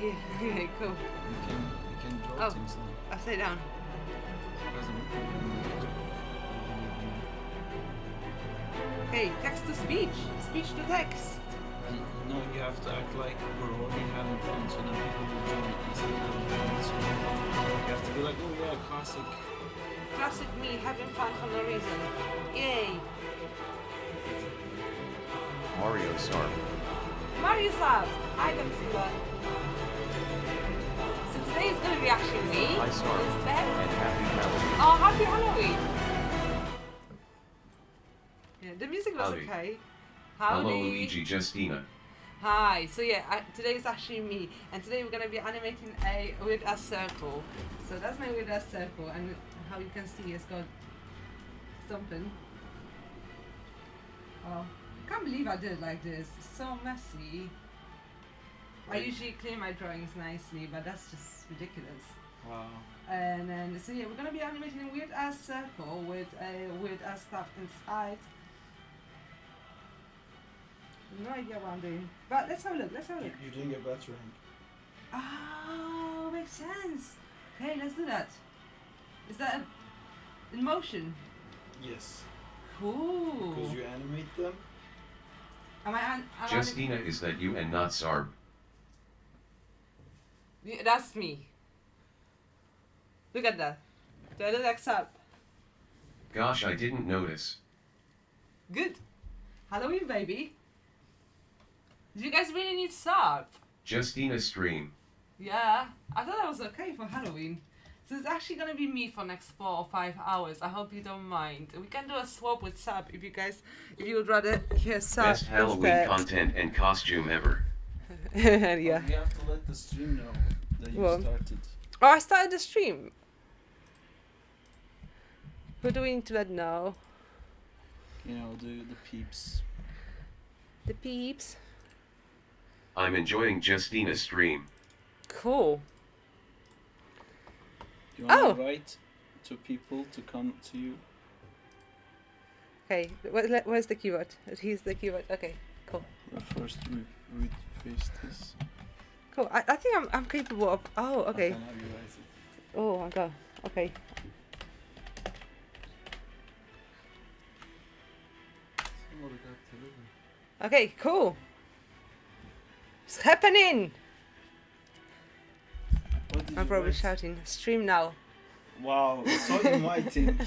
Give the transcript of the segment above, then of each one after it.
Okay, okay, cool. You can draw Oh. things now. Upside down. Okay, text to speech. Speech to text. No, you have to act like we're already having fun, so then people will join instead of so you have to be like, oh yeah, classic. Classic me having fun for no reason. Yay! Mario Sarp. Mario Sab! I can see that. So today is gonna be actually me. Hi Sarp. Instead. And happy Halloween. Oh, happy Halloween! Yeah, the music was Howdy. okay. Hello Luigi Justina. Hi. So yeah, today is actually me, and today we're gonna be animating a weird ass circle. So that's my weird ass circle, and how you can see it's got something. Oh, I can't believe I did it like this. It's so messy. I usually clean my drawings nicely, but that's just ridiculous. Wow. And then, so yeah, we're gonna be animating a weird ass circle with a weird ass stuff inside. No idea what I'm doing, but let's have a look. Let's have a look. You're doing a better rank. Oh, makes sense. Okay, let's do that. Is that in motion? Yes. Cool. Because you animate them. Am I Justina, is that you and not Sarb? Yeah, that's me. Look at that. Do I look like Sab? Gosh, I didn't notice. Good. Halloween, baby. Do you guys really need Sab? Justina stream. Yeah, I thought that was okay for Halloween. So it's actually gonna be me for next 4 or 5 hours. I hope you don't mind. We can do a swap with Sab if you would rather hear Sab. Best Halloween content and costume ever. Yeah. You have to let the stream know that you Well. started. Oh, I started the stream. Who do we need to let know? You know, the peeps. The peeps. I'm enjoying Justina's stream. Cool. You want Oh. to write to people to come to you? Okay, where's the keyword? Here's the keyword. Okay, cool. But first we paste this. Cool. I think I'm capable of. Oh, okay. Now you write it. Oh my god. Okay. Somebody got delivered. Okay, cool. It's happening. What did I'm you probably write? shouting. Stream now. Wow, it's so inviting.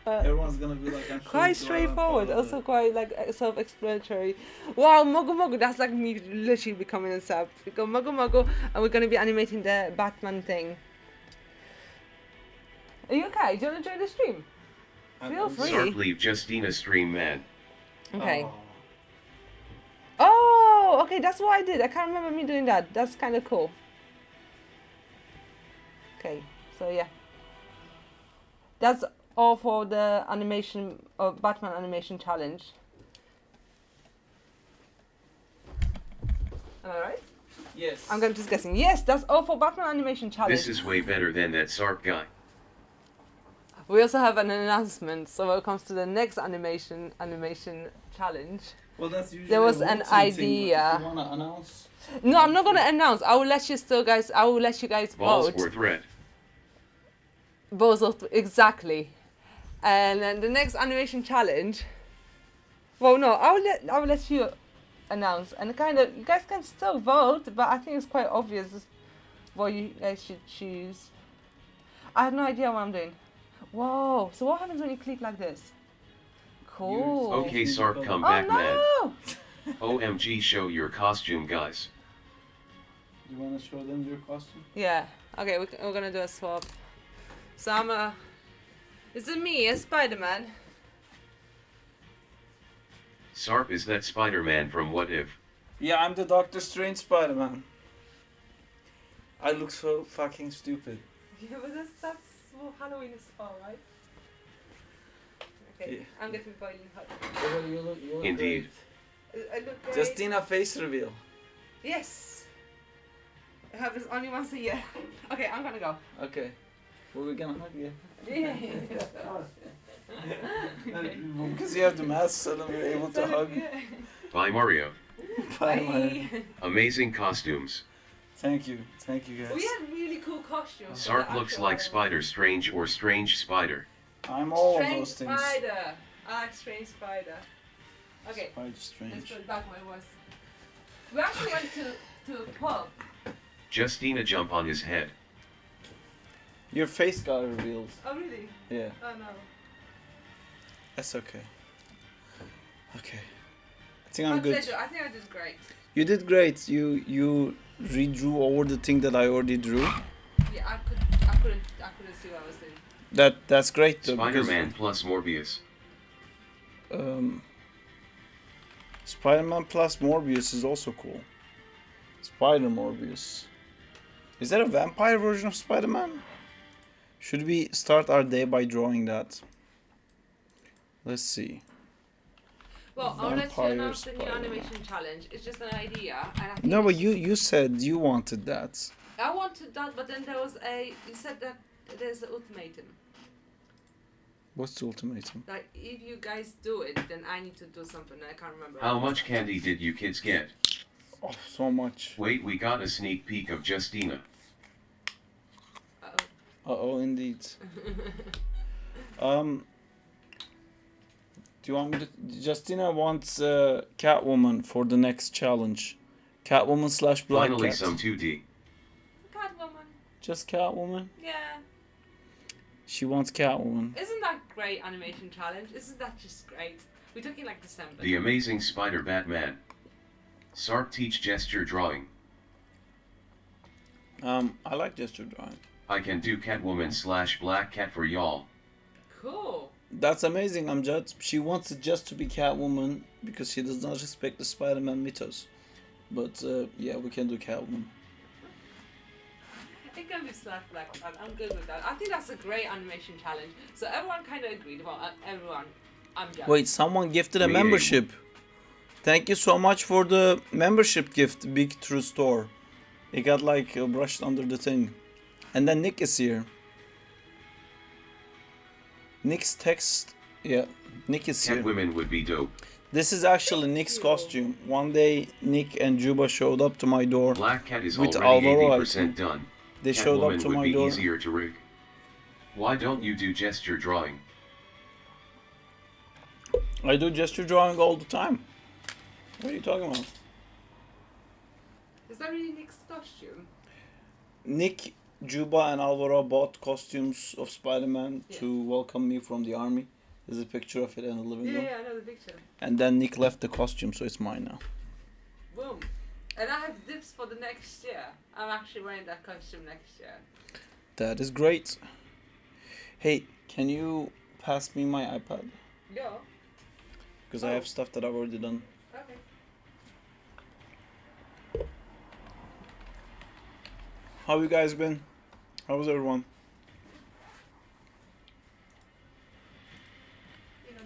Everyone's gonna be like, I'm sure Quite you are straightforward, part of also it. quite like self-explanatory. Wow, Mogu Mogu, that's like me literally becoming a sub. We go Mogu Mogu, and we're gonna be animating the Batman thing. Are you okay? Do you want to join the stream? Feel free. Sarp leave Justina stream, man. Okay. Oh. Oh, okay, that's what I did. I can't remember me doing that. That's kind of cool. Okay, so yeah. That's all for the animation of Batman animation challenge. Am I right? Yes. I'm just guessing. Yes, that's all for Batman animation challenge. This is way better than that Sarp guy. We also have an announcement. So when it comes to the next animation challenge. Well, that's usually There was a an voting thing, but idea. if you wanna announce. No, I'm not gonna announce. I will let you guys Balls vote. worth red. Both of exactly. And then the next animation challenge. Well, no, I will let you announce, and kind of you guys can still vote, but I think it's quite obvious what you guys should choose. I have no idea what I'm doing. Whoa! So what happens when you click like this? Cool. Okay, Sarp, come Oh back, man. no! OMG, show your costume, guys. You wanna show them your costume? Yeah. Okay, we're gonna do a swap. So I'm a. Is it me, a Spider-Man? Sarp is that Spider-Man from What If? Yeah, I'm the Doctor Strange Spider-Man. I look so fucking stupid. Yeah, but that's what Halloween is for, right? Okay, Yeah. I'm getting boiling hot. You look Indeed. I look great. Justina face reveal. Yes. It happens only once a year. Okay, I'm gonna go. Okay. Well, we're gonna hug you. Yeah. Because you have the mask, so then we're able to hug. Bye, Mario. Bye, man. Bye. Amazing costumes. Thank you guys. We had really cool costumes. for Sarp the looks actual like Halloween. Spider Strange or Strange Spider. I'm all of Strange those things. spider. I like strange spider. Okay, Spider let's Strange. go back where it was. We actually went to a pub. Justina jump on his head. Your face got revealed. Oh really? Yeah, Oh no. that's okay. Okay. I think I'm good. I think I did great. You did great. You redrew over the thing that I already drew. Yeah, I couldn't see what I was doing. That's great though, because, Spider-Man plus Morbius. Spider-Man plus Morbius is also cool. Spider Morbius. Is that a vampire version of Spider-Man? Should we start our day by drawing that? Let's see. Well, I'll let you Vampire announce the new Spider-Man. animation challenge. It's just an idea, and I think No, but it's- you said you wanted that. I wanted that, but then there was you said that there's an ultimatum. What's the ultimatum? Like, if you guys do it, then I need to do something. I can't remember. How much candy did you kids get? Oh, so much. Wait, we got a sneak peek of Justina. Oh, indeed. Do you want me to? Justina wants Catwoman for the next challenge. Catwoman / Black Finally Cat. some 2D. Catwoman. Just Catwoman. Yeah. She wants Catwoman. Isn't that great animation challenge? Isn't that just great? We're talking like December. The Amazing Spider Batman. Sarp teach gesture drawing. I like gesture drawing. I can do Catwoman / Black Cat for y'all. Cool. That's amazing. She wants it just to be Catwoman because she does not respect the Spider-Man mythos. But yeah, we can do Catwoman. It can be / Black Cat. I'm good with that. I think that's a great animation challenge. So everyone kind of agreed. Well, everyone. I'm done. Wait, someone gifted a Me. membership. Thank you so much for the membership gift, Big True Store. It got like brushed under the thing. And then Nick is here. Nick's text, yeah, Nick is here. Catwoman would be dope. This is actually Nick's costume. One day, Nick and Juba showed up to my door. Black Cat is With already Alvaro, I 80% think. done. They showed up Catwoman to would my be door. easier to rig. Why don't you do gesture drawing? I do gesture drawing all the time. What are you talking about? Is that really Nick's costume? Nick, Juba, and Alvaro bought costumes of Spider-Man to welcome me from the army. There's a picture of it in the living room. Yeah, I know the picture. And then Nick left the costume, so it's mine now. Boom. And I have dips for the next year. I'm actually wearing that costume next year. That is great. Hey, can you pass me my iPad? Yeah. Because I have stuff that I've already done. Okay. How you guys been? How was everyone? You know,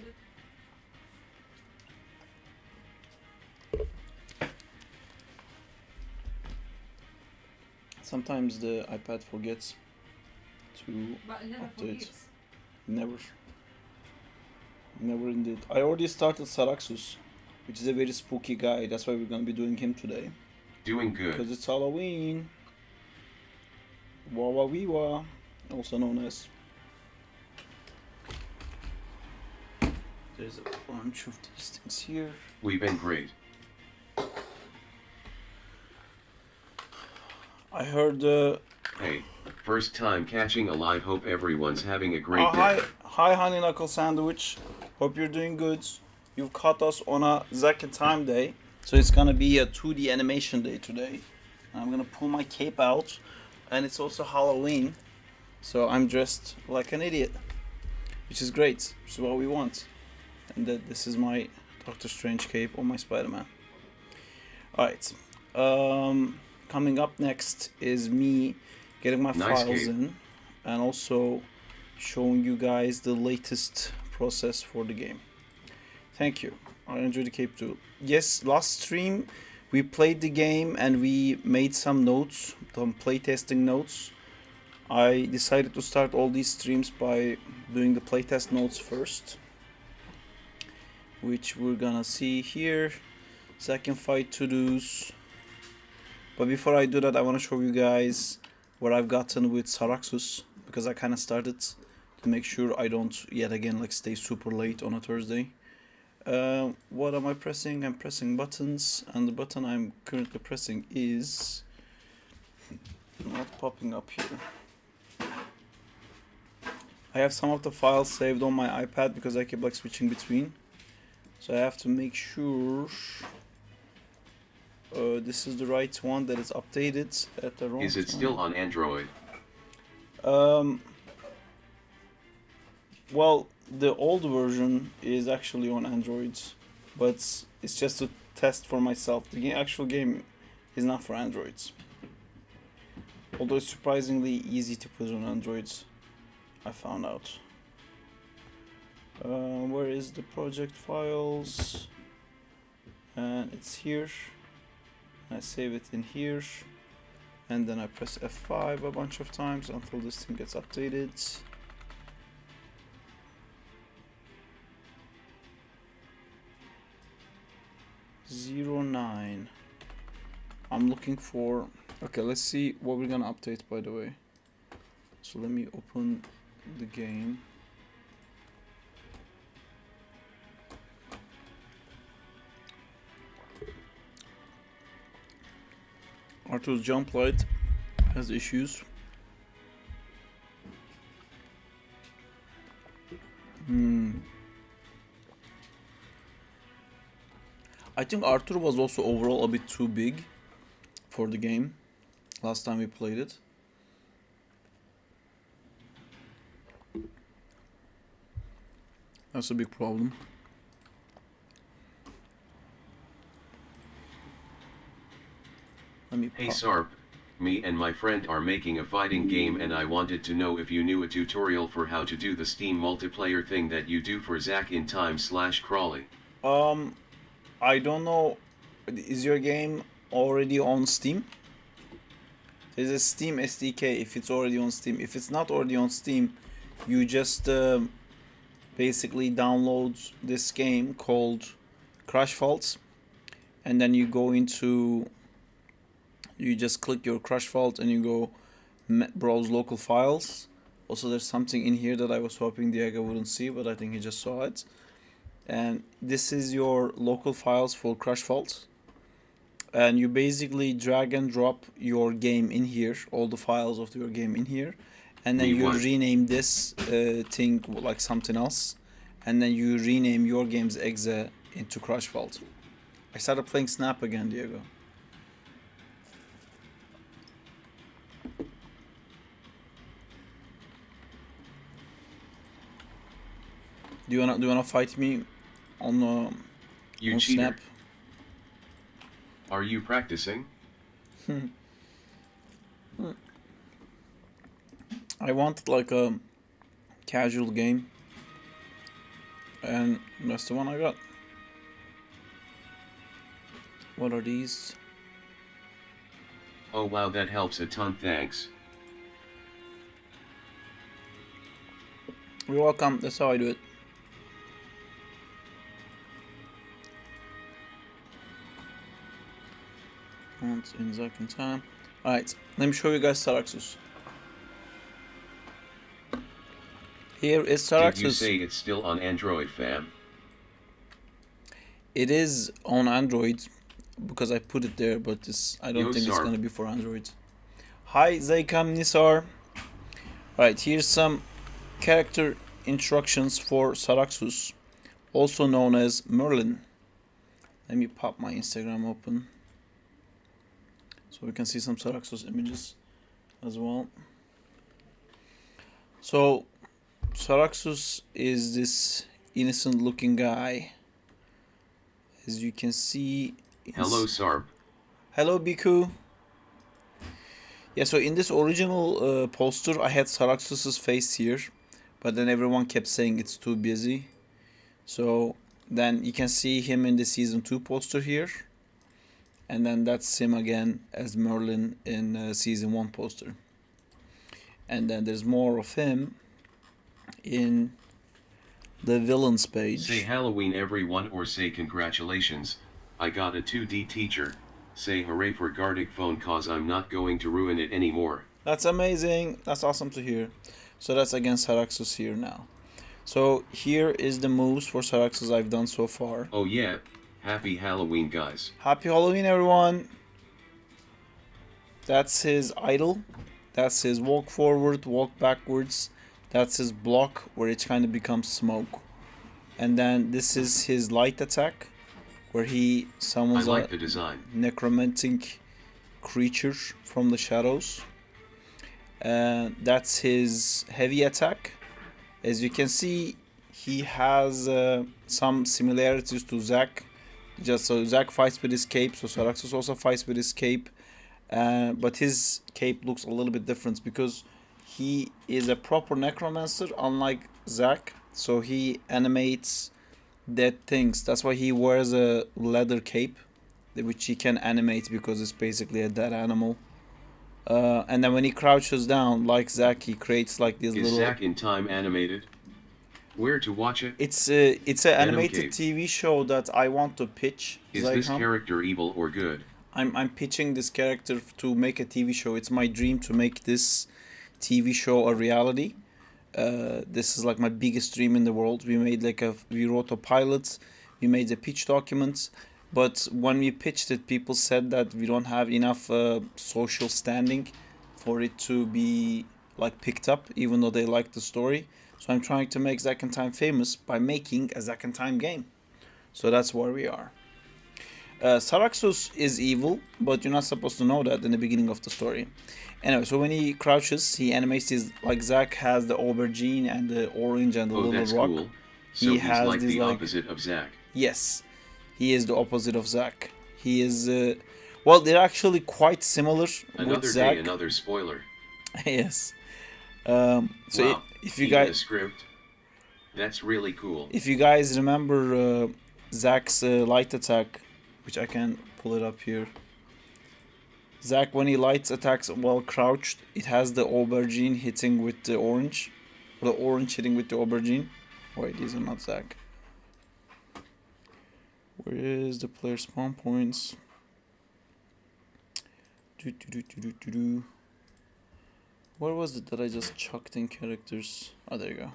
Sometimes the iPad forgets to but it never update. forgets. Never. Never indeed. I already started Saraxus, which is a very spooky guy. That's why we're gonna be doing him today. Doing good. Because it's Halloween. Wawa Wiwa, also known as. There's a bunch of these things here. We've been great. I heard Hey, first time catching a live. Hope everyone's having a great day. hi Honey Knuckle Sandwich. Hope you're doing good. You've caught us on a Zack and Time day. So it's gonna be a 2D animation day today. I'm gonna pull my cape out. And it's also Halloween. So I'm dressed like an idiot. Which is great. Which is what we want. And this is my Doctor Strange cape on my Spider-Man. Alright. Coming up next is me getting my Nice files cape. in. And also showing you guys the latest process for the game. Thank you. I enjoyed the cape too. Yes, last stream we played the game and we made some notes, some playtesting notes. I decided to start all these streams by doing the playtest notes first, which we're gonna see here. Second fight to-dos. But before I do that, I want to show you guys what I've gotten with Saraxus, because I kind of started to make sure I don't yet again like stay super late on a Thursday. What am I pressing? I'm pressing buttons, and the button I'm currently pressing is not popping up here. I have some of the files saved on my iPad because I keep like switching between, so I have to make sure this is the right one, that is updated at the wrong Is it time. still on Android? Well, the old version is actually on Android, but it's just to test for myself. The actual game is not for Androids, although it's surprisingly easy to put on Androids, I found out. Where is the project files? And it's here. I save it in here, and then I press F5 a bunch of times until this thing gets updated. '09. I'm looking for. Okay, let's see what we're gonna update, by the way. So let me open the game. Arthur's jump light has issues. I think Arthur was also overall a bit too big for the game last time we played it. That's a big problem. Let me Hey Sarp, me and my friend are making a fighting game and I wanted to know if you knew a tutorial for how to do the Steam multiplayer thing that you do for Zack in time/Crawley. I don't know. Is your game already on Steam? There's a Steam SDK if it's already on Steam. If it's not already on Steam, you just basically download this game called Crash Faults, and then you go into, you just click your Crash Fault and you go browse local files. Also, there's something in here that I was hoping Diego wouldn't see, but I think he just saw it. And this is your local files for Crash Fault, and you basically drag and drop your game in here, all the files of your game in here, and then you rename this thing like something else, and then you rename your game's exe into Crash Fault. I started playing Snap again, Diego. Do you wanna fight me on You on cheater. Snap? Are you practicing? I wanted like a casual game, and that's the one I got. What are these? Oh wow, that helps a ton, thanks. You're welcome, that's how I do it. Once in Zack in time. Alright, let me show you guys Saraxus. Here is Saraxus. Did you say it's still on Android, fam? It is on Android because I put it there, but this I don't think it's gonna be for Android. Hi Zaykam Nisar. Alright, here's some character instructions for Saraxus, also known as Merlin. Let me pop my Instagram open so we can see some Saraxus images as well. So Saraxus is this innocent looking guy. As you can see. Hello Sarp. Hello Biku. Yeah, so in this original poster I had Saraxus's face here, but then everyone kept saying it's too busy. So then you can see him in the season 2 poster here, and then that's him again as Merlin in season 1 poster. And then there's more of him in the villains page. Say Halloween everyone, or say congratulations, I got a 2D teacher. Say hooray for Gardic phone cause I'm not going to ruin it anymore. That's amazing. That's awesome to hear. So that's against Haraxus here now. So here is the moves for Haraxus I've done so far. Oh yeah, happy Halloween guys. Happy Halloween everyone. That's his idle. That's his walk forward, walk backwards. That's his block where it kind of becomes smoke. And then this is his light attack where he summons the design. Necromantic creature from the shadows. That's his heavy attack. As you can see, he has some similarities to Zack. Just so Zack fights with his cape, so Haraxus also fights with his cape. But his cape looks a little bit different because he is a proper necromancer, unlike Zack. So he animates dead things. That's why he wears a leather cape, which he can animate because it's basically a dead animal. And then when he crouches down, like Zack, he creates like these little. Is Zack in time animated? Where to watch it? It's an animated TV show that I want to pitch. Is this character evil or good? I'm pitching this character to make a TV show. It's my dream to make this TV show a reality. This is like my biggest dream in the world. We wrote a pilot, we made the pitch documents, but when we pitched it, people said that we don't have enough social standing for it to be like picked up, even though they like the story. So I'm trying to make Zack in Time famous by making a Zack in Time game. So that's where we are. Haraxus is evil, but you're not supposed to know that in the beginning of the story. Anyway, so when he crouches, he animates his, like Zack has the aubergine and the orange and the little rock. Cool. So he has like the opposite of Zack. Yes, he is the opposite of Zack. He is, well, they're actually quite similar with Zack. Day, another spoiler. Yes. So wow. If you guys, script, that's really cool. If you guys remember Zack's light attack, which I can pull it up here. Zack, when he lights attacks while crouched, it has the aubergine hitting with the orange. Or the orange hitting with the aubergine. Wait, these are not Zack. Where is the player spawn points? Where was it that I just chucked in characters? Oh, there you go.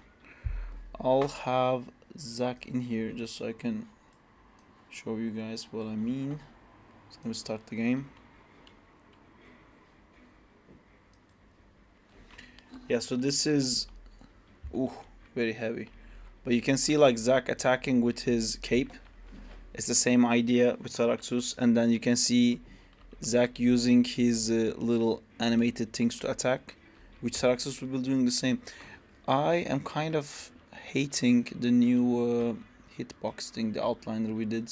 I'll have Zack in here just so I can show you guys what I mean. So let me start the game. Yeah, so this is very heavy, but you can see like Zack attacking with his cape. It's the same idea with Haraxus, and then you can see Zack using his little animated things to attack, which Haraxus will be doing the same. I am kind of hating the new hitbox thing, the outliner we did.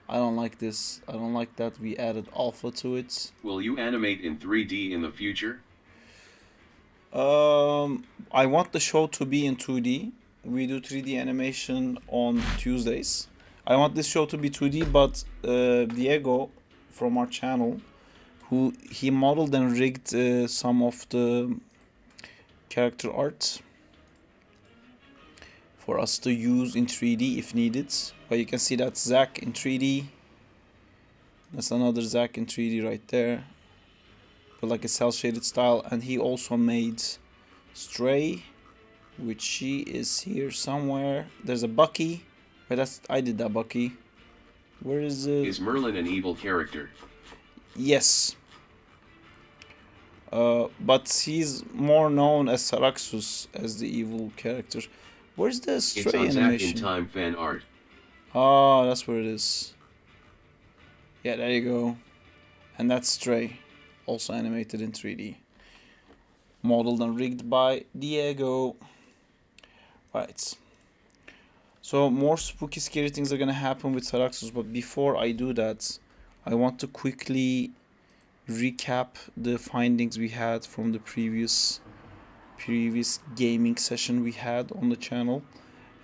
I don't like this. I don't like that we added alpha to it. Will you animate in 3D in the future? I want the show to be in 2D. We do 3D animation on Tuesdays. I want this show to be 2D, but Diego from our channel, he modeled and rigged some of the character art for us to use in 3D if needed. But you can see that's Zack in 3D. That's another Zack in 3D right there. But like a cell shaded style. And he also made Stray, which she is here somewhere. There's a Bucky. But I did that Bucky. Where is it? Is Merlin an evil character? Yes. But he's more known as Haraxus as the evil character. Where's the Stray animation? It's on Zack in Time fan art. Oh, that's where it is. Yeah, there you go. And that's Stray, also animated in 3D. Modeled and rigged by Diego. Right. So more spooky, scary things are gonna happen with Haraxus, but before I do that, I want to quickly recap the findings we had from the previous gaming session we had on the channel.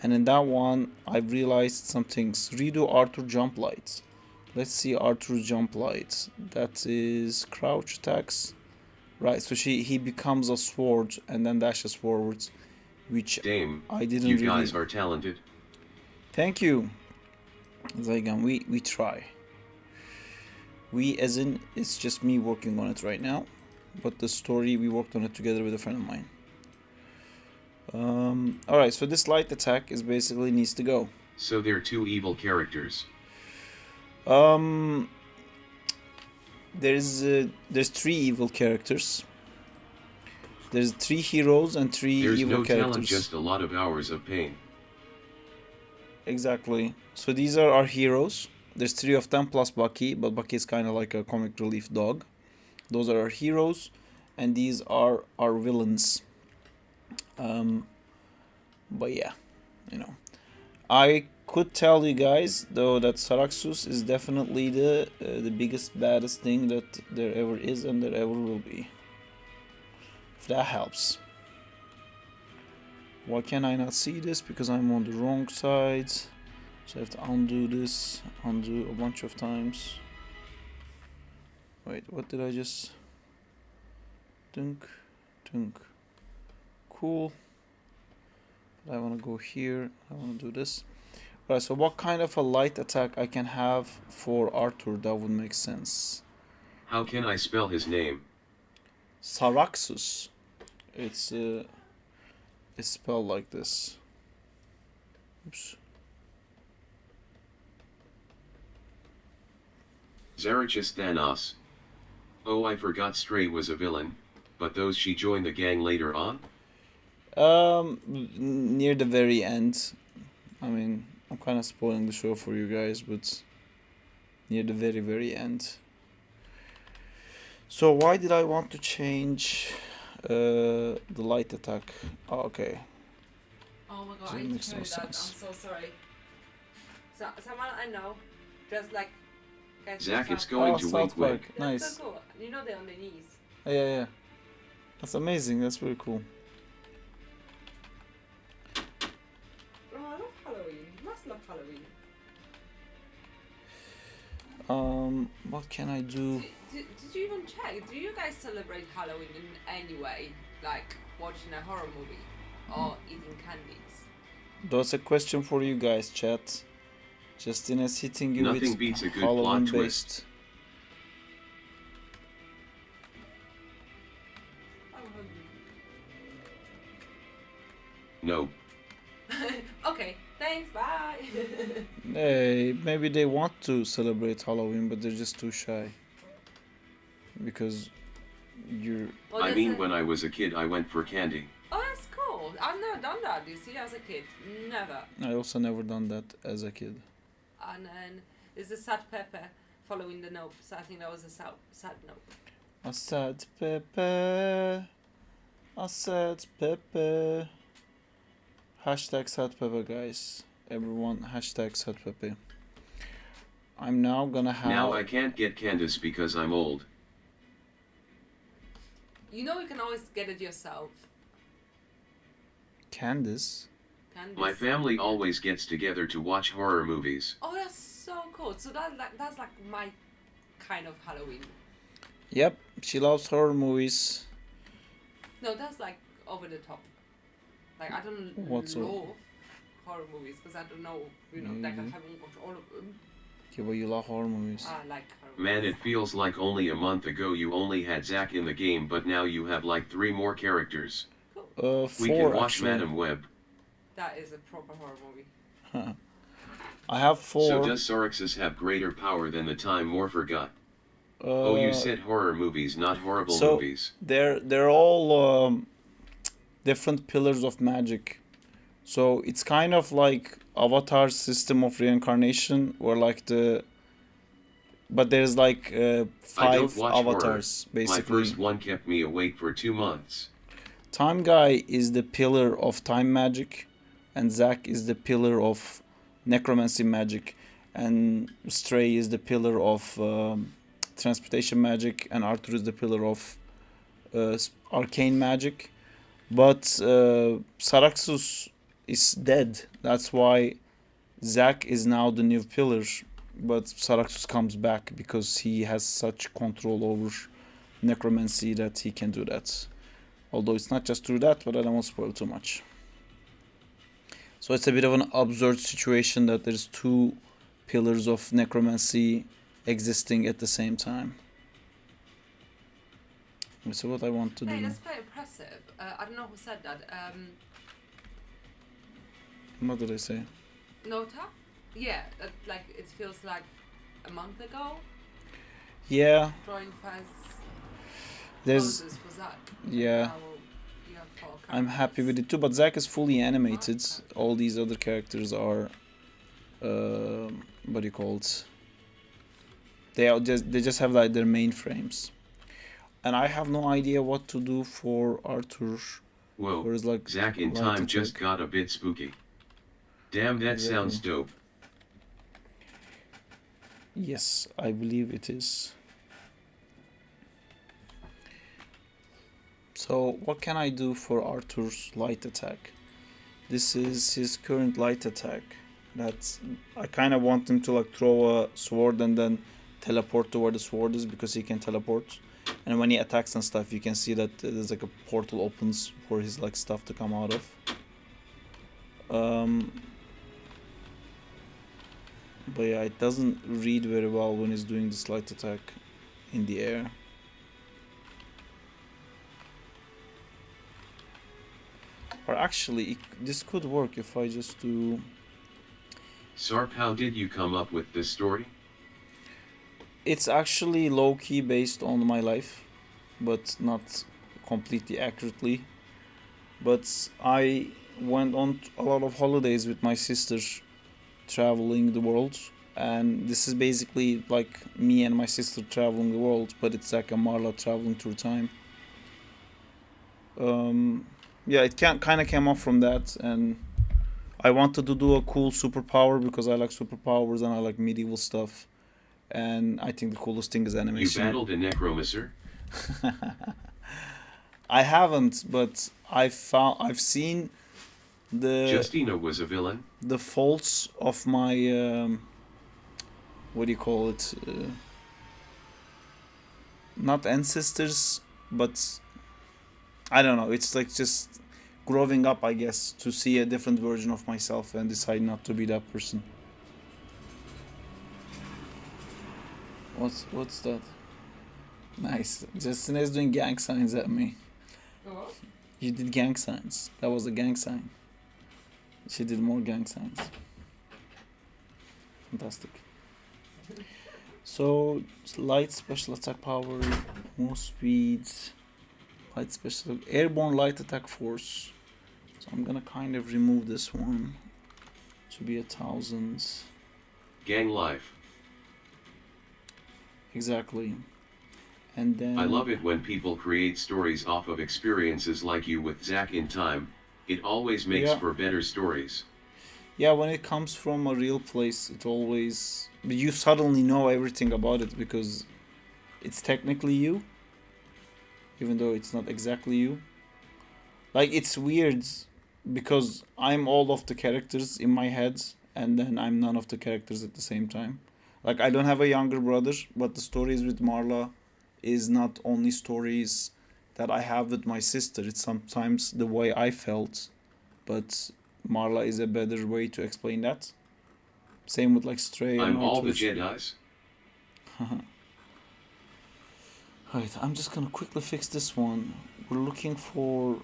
And in that one, I realized some things. Redo Arthur jump lights. Let's see Arthur's jump lights. That is crouch attacks. Right, so he becomes a sword and then dashes forwards, which Dame, I didn't you really... guys are talented. Thank you. Zagan, we try. We as in, it's just me working on it right now. But the story, we worked on it together with a friend of mine. Alright, so this light attack is basically needs to go. So they're two evil characters. There's 3 evil characters. There's 3 heroes and 3 There's evil no characters. talent, just a lot of hours of pain. Exactly. So these are our heroes. There's 3 of them plus Bucky, but Bucky is kind of like a comic relief dog. Those are our heroes, and these are our villains. But yeah, you know, I could tell you guys though that Saraxus is definitely the biggest, baddest thing that there ever is and there ever will be. If that helps. Why can I not see this? Because I'm on the wrong side. So I have to undo this, undo a bunch of times. Wait, what did I just... Dunk, dunk. Cool. I want to go here, I want to do this. Alright, so what kind of a light attack I can have for Arthur that would make sense? How can I spell his name? Saraxus. It's spelled like this. Oops. Zarachis Thanos. Oh, I forgot Stray was a villain, but those she joined the gang later on? Near the very end. I mean, I'm kind of spoiling the show for you guys, but near the very, very end. So why did I want to change the light attack? Oh, okay. Oh my god, So I it need makes to no hear that. I'm sense. so sorry. So, someone I know just like. Zack, it's going to South wink Park. wink. That's Nice. so cool. You know they're on their knees. Yeah, yeah. That's amazing. That's really cool. Oh, I love Halloween. You must love Halloween. What can I do? Did you even check? Do you guys celebrate Halloween in any way? Like watching a horror movie or eating candies? That's a question for you guys, chat. Justina's hitting you Nothing with beats a good Halloween plot twist. based. I'm hungry. No. Okay, thanks, bye. Hey, maybe they want to celebrate Halloween, but they're just too shy. Because you're... Well, I there's mean, a- when I was a kid, I went for candy. Oh, that's cool. I've never done that, you see, as a kid. Never. I also never done that as a kid. And then there's a sad pepper following the note, so I think that was a sad note. A sad pepper. A sad pepper. Hashtag sad pepper, guys. Everyone, hashtag sad pepper. I'm now gonna have... Now I can't get Candace because I'm old. You know you can always get it yourself. Candace? Candice. My family always gets together to watch horror movies. Oh, that's so cool. So that's like my kind of Halloween. Yep, she loves horror movies. No, that's like over the top. Like I don't What's love horror movies because I don't know, you know, like I Mhm. haven't watched all of them. Yeah, but you love horror movies. I like horror Man, movies. it feels like only a month ago you only had Zack in the game, but now you have like 3 more characters. Cool. We 4 can watch actually. Madam Web. That is a proper horror movie. I have 4. So does Saraxus have greater power than the Time Morpher got? Oh, you said horror movies, not horrible so- movies. They're all different pillars of magic. So it's kind of like Avatar's system of reincarnation, where like but there's like I 5 don't watch avatars horror. My basically. first one kept me awake for 2 months. Time Guy is the pillar of time magic, and Zack is the pillar of necromancy magic, and Stray is the pillar of transportation magic, and Arthur is the pillar of arcane magic. But Saraxus is dead. That's why Zack is now the new pillar. But Saraxus comes back because he has such control over necromancy that he can do that. Although it's not just through that, but I don't want to spoil too much. So it's a bit of an absurd situation that there's 2 pillars of necromancy existing at the same time. So what I want to Hey, do. that's very impressive. I don't know who said that. What did I say? Nota? Yeah, that, like it feels like a month ago. Yeah, Drawing fast there's. poses for Zack. Yeah, Now you have four I'm happy with characters. it too. But Zack is fully animated. Okay. All these other characters are. What do you call it? They just have like their mainframes. And I have no idea what to do for Arthur. Whoa, Whereas like Zack in light time just attack. got a bit spooky. Damn, that sounds Exactly. dope. Yes, I believe it is. So what can I do for Arthur's light attack? This is his current light attack. That's I kind of want him to like throw a sword and then teleport to where the sword is because he can teleport. And when he attacks and stuff, you can see that there's like a portal opens for his like stuff to come out of. But yeah, it doesn't read very well when he's doing this light attack in the air. Or actually, this could work if I just do... Sarp, how did you come up with this story? It's actually low-key based on my life, but not completely accurately. But I went on a lot of holidays with my sister, traveling the world. And this is basically like me and my sister traveling the world, but it's like a Marla traveling through time. Yeah, it kind of came off from that, and I wanted to do a cool superpower because I like superpowers and I like medieval stuff. And I think the coolest thing is You animation. battled a necromancer? I haven't, but I've seen Justina was a villain? the faults of my what do you call it? Not ancestors, but I don't know. It's like just growing up, I guess, to see a different version of myself and decide not to be that person. What's that? Nice. Justin is doing gang signs at me. What? You did gang signs. That was a gang sign. She did more gang signs. Fantastic. So light special attack power, more speed, light special airborne light attack force. So I'm gonna kind of remove this one to be 1,000. Gang life. Exactly. And then I love it when people create stories off of experiences like you with Zack in time. It always makes Yeah. for better stories. Yeah, when it comes from a real place, it always you suddenly know everything about it because it's technically you, even though it's not exactly you. Like it's weird because I'm all of the characters in my head and then I'm none of the characters at the same time. Like I don't have a younger brother, but the stories with Marla is not only stories that I have with my sister. It's sometimes the way I felt, but Marla is a better way to explain that. Same with like Stray and I'm all the Arthur. Jedis. Right, I'm just gonna quickly fix this one. We're looking for...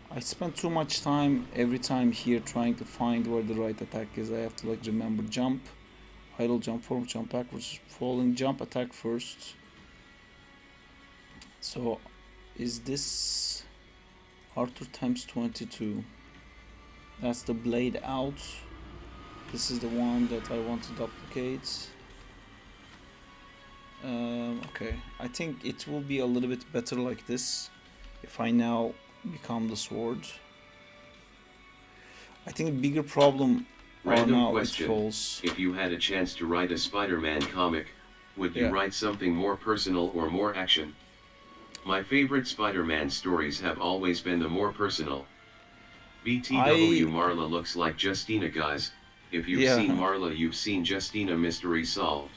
I spend too much time every time here trying to find where the right attack is. I have to like remember jump, idle, jump forward, jump backwards, falling, jump, attack first. So, is this Arthur times 22? That's the blade out. This is the one that I want to duplicate. Okay, I think it will be a little bit better like this if I now become the sword. I think a bigger problem Random now question. it falls. If you had a chance to write a Spider-Man comic, would you Yeah. write something more personal or more action? My favorite Spider-Man stories have always been the more personal. BTW Marla looks like Justina, guys. If you've Yeah. seen Marla, you've seen Justina. Mystery solved.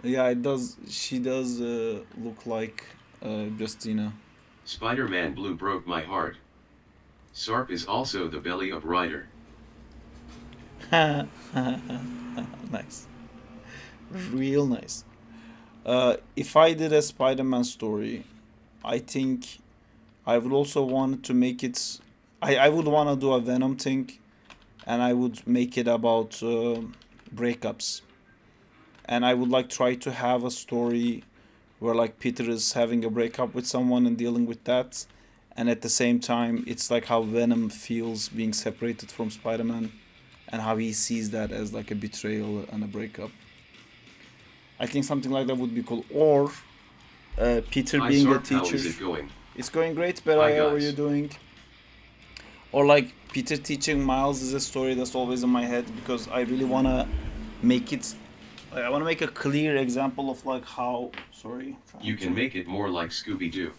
Yeah, it does. She does look like Justina. Spider-Man Blue broke my heart. Sarp is also the belly of Ryder. Nice, real nice. If I did a Spider-Man story, I think I would also want to make it. I would want to do a Venom thing, and I would make it about breakups. And I would like try to have a story where like Peter is having a breakup with someone and dealing with that, and at the same time it's like how Venom feels being separated from Spider-Man, and how he sees that as like a betrayal and a breakup. I think something like that would be cool. Or Peter Hi being a Sark, how teacher. is it going? It's going great, but Hi how are you guys. doing? Or like Peter teaching Miles is a story that's always in my head because I really wanna make it. I wanna make a clear example of like how. Sorry. You can make it more like Scooby-Doo.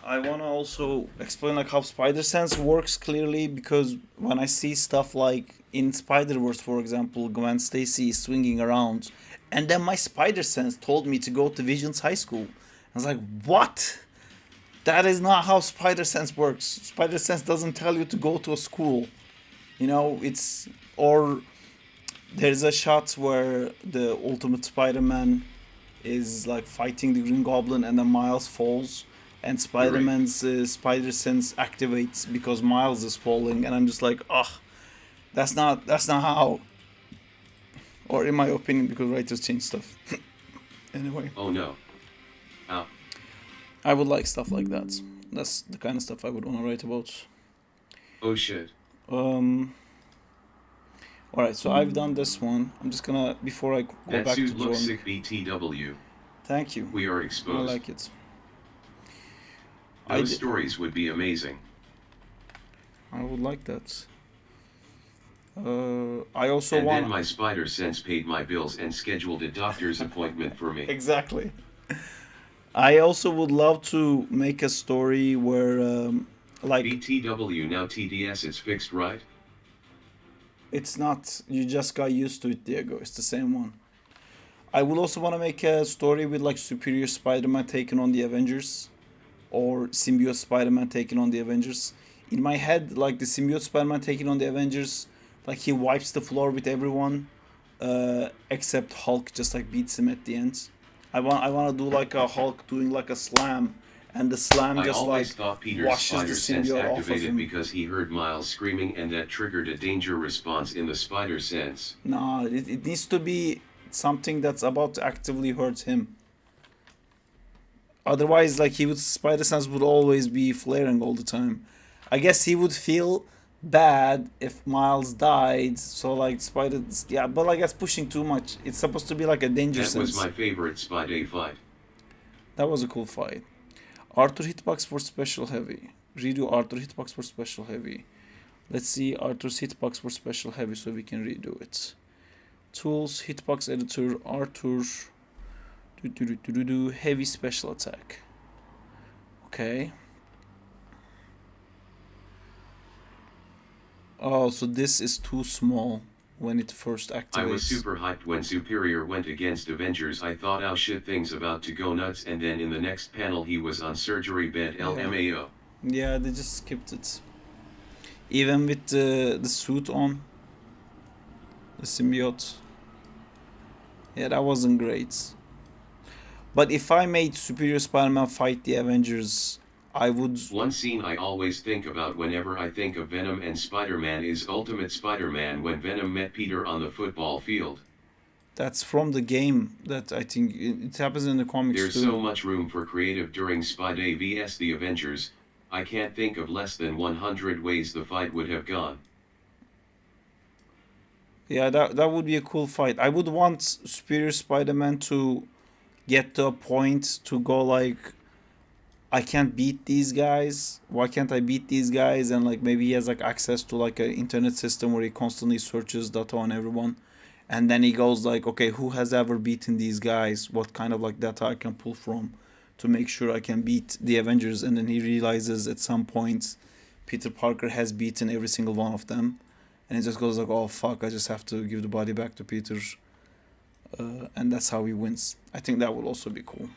I wanna also explain like how Spider Sense works clearly because when I see stuff like in Spider-Verse, for example, Gwen Stacy is swinging around, and then my Spider Sense told me to go to Vision's high school. I was like, what? That is not how Spider Sense works. Spider Sense doesn't tell you to go to a school. You know, it's. Or there's a shot where the Ultimate Spider Man is like fighting the Green Goblin and then Miles falls. And Spider Man's Spider Sense activates because Miles is falling. And I'm just like, ugh, that's not how. Or in my opinion, because writers change stuff. Anyway. Oh no. Ow. I would like stuff like that. That's the kind of stuff I would want to write about. Oh shit. Alright, so I've done this one. I'm just gonna, before I go That back to suit looks drawing. sick BTW. Thank you. We are I exposed. like it. Those stories would be amazing. I would like that. I also and want. then my Spider Sense paid my bills and scheduled a doctor's appointment for me. Exactly. I also would love to make a story where, like. BTW now TDS it's fixed, right? It's not. You just got used to it, Diego. It's the same one. I would also want to make a story with like Superior Spider-Man taking on the Avengers, or Symbiote Spider-Man taking on the Avengers. In my head, like the Symbiote Spider-Man taking on the Avengers, like he wipes the floor with everyone, except Hulk just like beats him at the end. I want to do like a Hulk doing like a slam, and the slam I just always like thought Peter's washes Spider the Sense symbiote off of activated him. because he heard Miles screaming and that triggered a danger response in the Spider Sense. No, it needs to be something that's about to actively hurt him. Otherwise, like Spider Sense would always be flaring all the time. I guess he would feel bad if Miles died. So like yeah, but like that's pushing too much. It's supposed to be like a danger That sense. was my favorite Spidey fight. That was a cool fight. Arthur hitbox for special heavy. Redo Arthur hitbox for special heavy. Let's see Arthur's hitbox for special heavy so we can redo it. Tools, hitbox editor, Arthur. Heavy special attack. Okay. Oh, so this is too small when it first activates. I was super hyped when Superior went against Avengers. I thought, oh shit, thing's about to go nuts, and then in the next panel he was on surgery bed LMAO. Yeah, they just skipped it. Even with the suit on. The symbiote. Yeah, that wasn't great. But if I made Superior Spider-Man fight the Avengers, I would. One scene I always think about whenever I think of Venom and Spider-Man is Ultimate Spider-Man when Venom met Peter on the football field. That's from the game. That I think it happens in the comics There's too. so much room for creative during Spidey vs the Avengers. I can't think of less than 100 ways the fight would have gone. Yeah, that would be a cool fight. I would want Superior Spider-Man to get to a point to go like, I can't beat these guys. Why can't I beat these guys? And like maybe he has like access to like an internet system where he constantly searches data on everyone, and then he goes like, okay, who has ever beaten these guys? What kind of like data I can pull from to make sure I can beat the Avengers? And then he realizes at some point Peter Parker has beaten every single one of them, and he just goes like, oh fuck, I just have to give the body back to Peter, and that's how he wins. I think that would also be cool.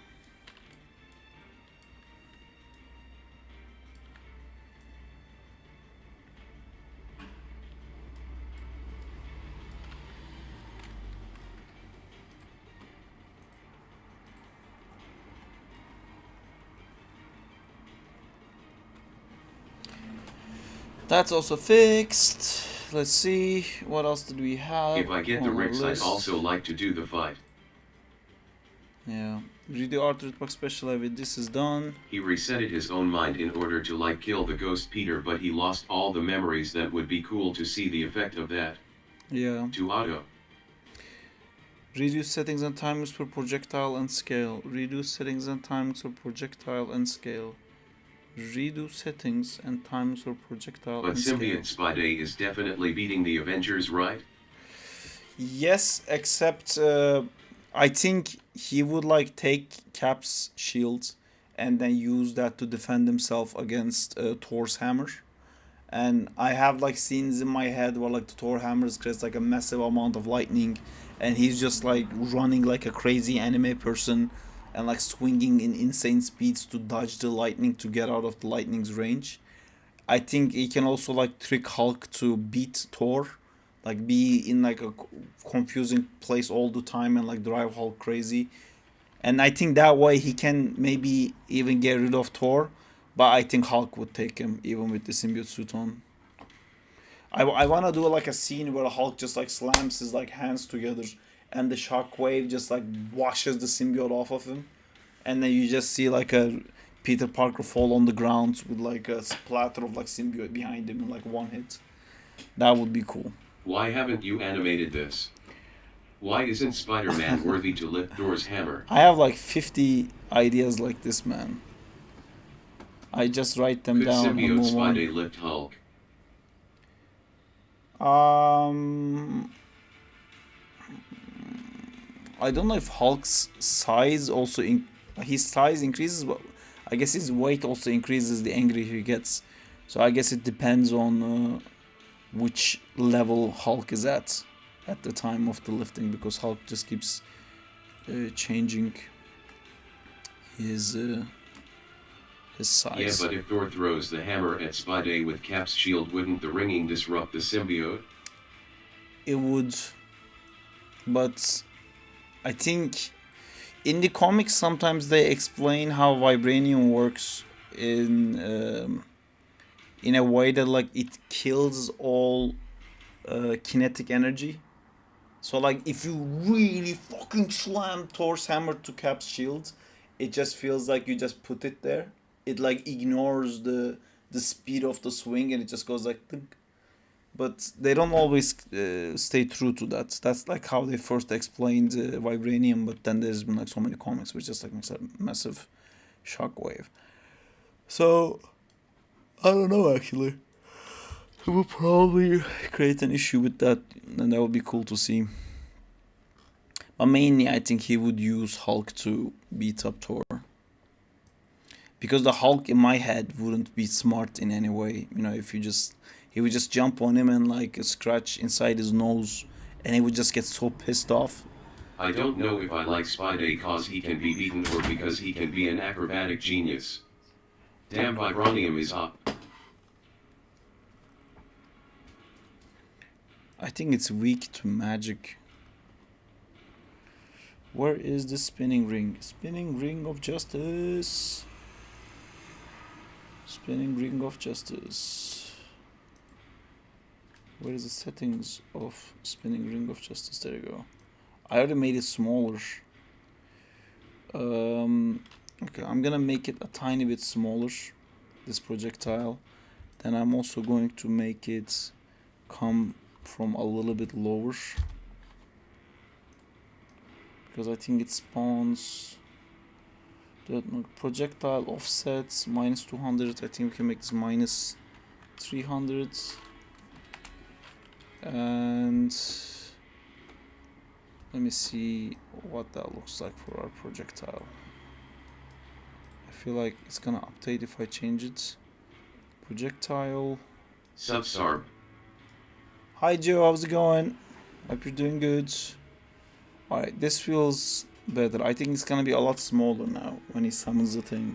That's also fixed. Let's see, what else did we have? If I get the on our Ricks, I'd list? also like to do the fight. Yeah, redo Arthur Box special with this is done. He resetted his own mind in order to like kill the ghost Peter, but he lost all the memories. That would be cool to see the effect of that. Yeah. To auto. Reduce settings and timings for projectile and scale. Reduce settings and timings for projectile and scale. Redo settings and times for projectile But and scale. Symbiote Spidey is definitely beating the Avengers, right? Yes, except I think he would like take Cap's shield and then use that to defend himself against Thor's hammer. And I have like scenes in my head where like the Thor hammers creates like a massive amount of lightning, and he's just like running like a crazy anime person and like swinging in insane speeds to dodge the lightning to get out of the lightning's range. I think he can also like trick Hulk to beat Thor, like be in like a confusing place all the time and like drive Hulk crazy. And I think that way he can maybe even get rid of Thor, but I think Hulk would take him even with the symbiote suit on. I want to do like a scene where Hulk just like slams his like hands together and the shockwave just like washes the symbiote off of him, and then you just see like a Peter Parker fall on the ground with like a splatter of like symbiote behind him in like one hit. That would be cool. Why haven't you animated this? Why isn't Spider-Man worthy to lift Thor's hammer? I have like 50 ideas like this, man. I just write them Could down and Symbiote move on. Spidey lift Hulk? I don't know if Hulk's size also his size increases, but I guess his weight also increases the angrier he gets. So I guess it depends on which level Hulk is at the time of the lifting, because Hulk just keeps changing his size. Yeah, but if Thor throws the hammer at Spidey with Cap's shield, wouldn't the ringing disrupt the symbiote? It would, but I think in the comics sometimes they explain how vibranium works in a way that like it kills all kinetic energy. So like if you really fucking slam Thor's hammer to Cap's shield, it just feels like you just put it there. It like ignores the speed of the swing and it just goes like thunk. But they don't always stay true to that. That's like how they first explained vibranium, but then there's been like so many comics which just like makes a massive shockwave. So I don't know actually. It will probably create an issue with that, and that would be cool to see. But mainly I think he would use Hulk to beat up Thor. Because the Hulk in my head wouldn't be smart in any way. You know, if he would just jump on him and like scratch inside his nose, and he would just get so pissed off. I don't know if I like Spidey cause he can be beaten or because he can be an acrobatic genius. Damn, vibranium is up. I think it's weak to magic. Where is the spinning ring? Spinning ring of justice. Spinning ring of justice. Where is the settings of spinning ring of justice? There you go. I already made it smaller. Okay, I'm gonna make it a tiny bit smaller, this projectile. Then I'm also going to make it come from a little bit lower, because I think it spawns the projectile offsets minus 200. I think we can make this minus 300, and let me see what that looks like for our projectile. I feel like it's gonna update if I change it. Projectile. Subsarb. Hi Joe, how's it going? Hope you're doing good. Alright, this feels better. I think it's gonna be a lot smaller now when he summons the thing.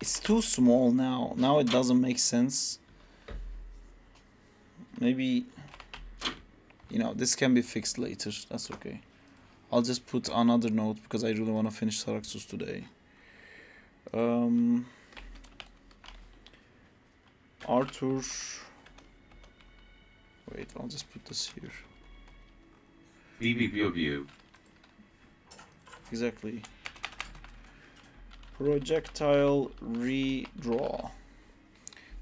It's too small now. Now it doesn't make sense. Maybe, you know, this can be fixed later. That's okay. I'll just put another note because I really want to finish Saraxus today. Arthur. Wait, I'll just put this here. BBBOView. Exactly. Projectile redraw.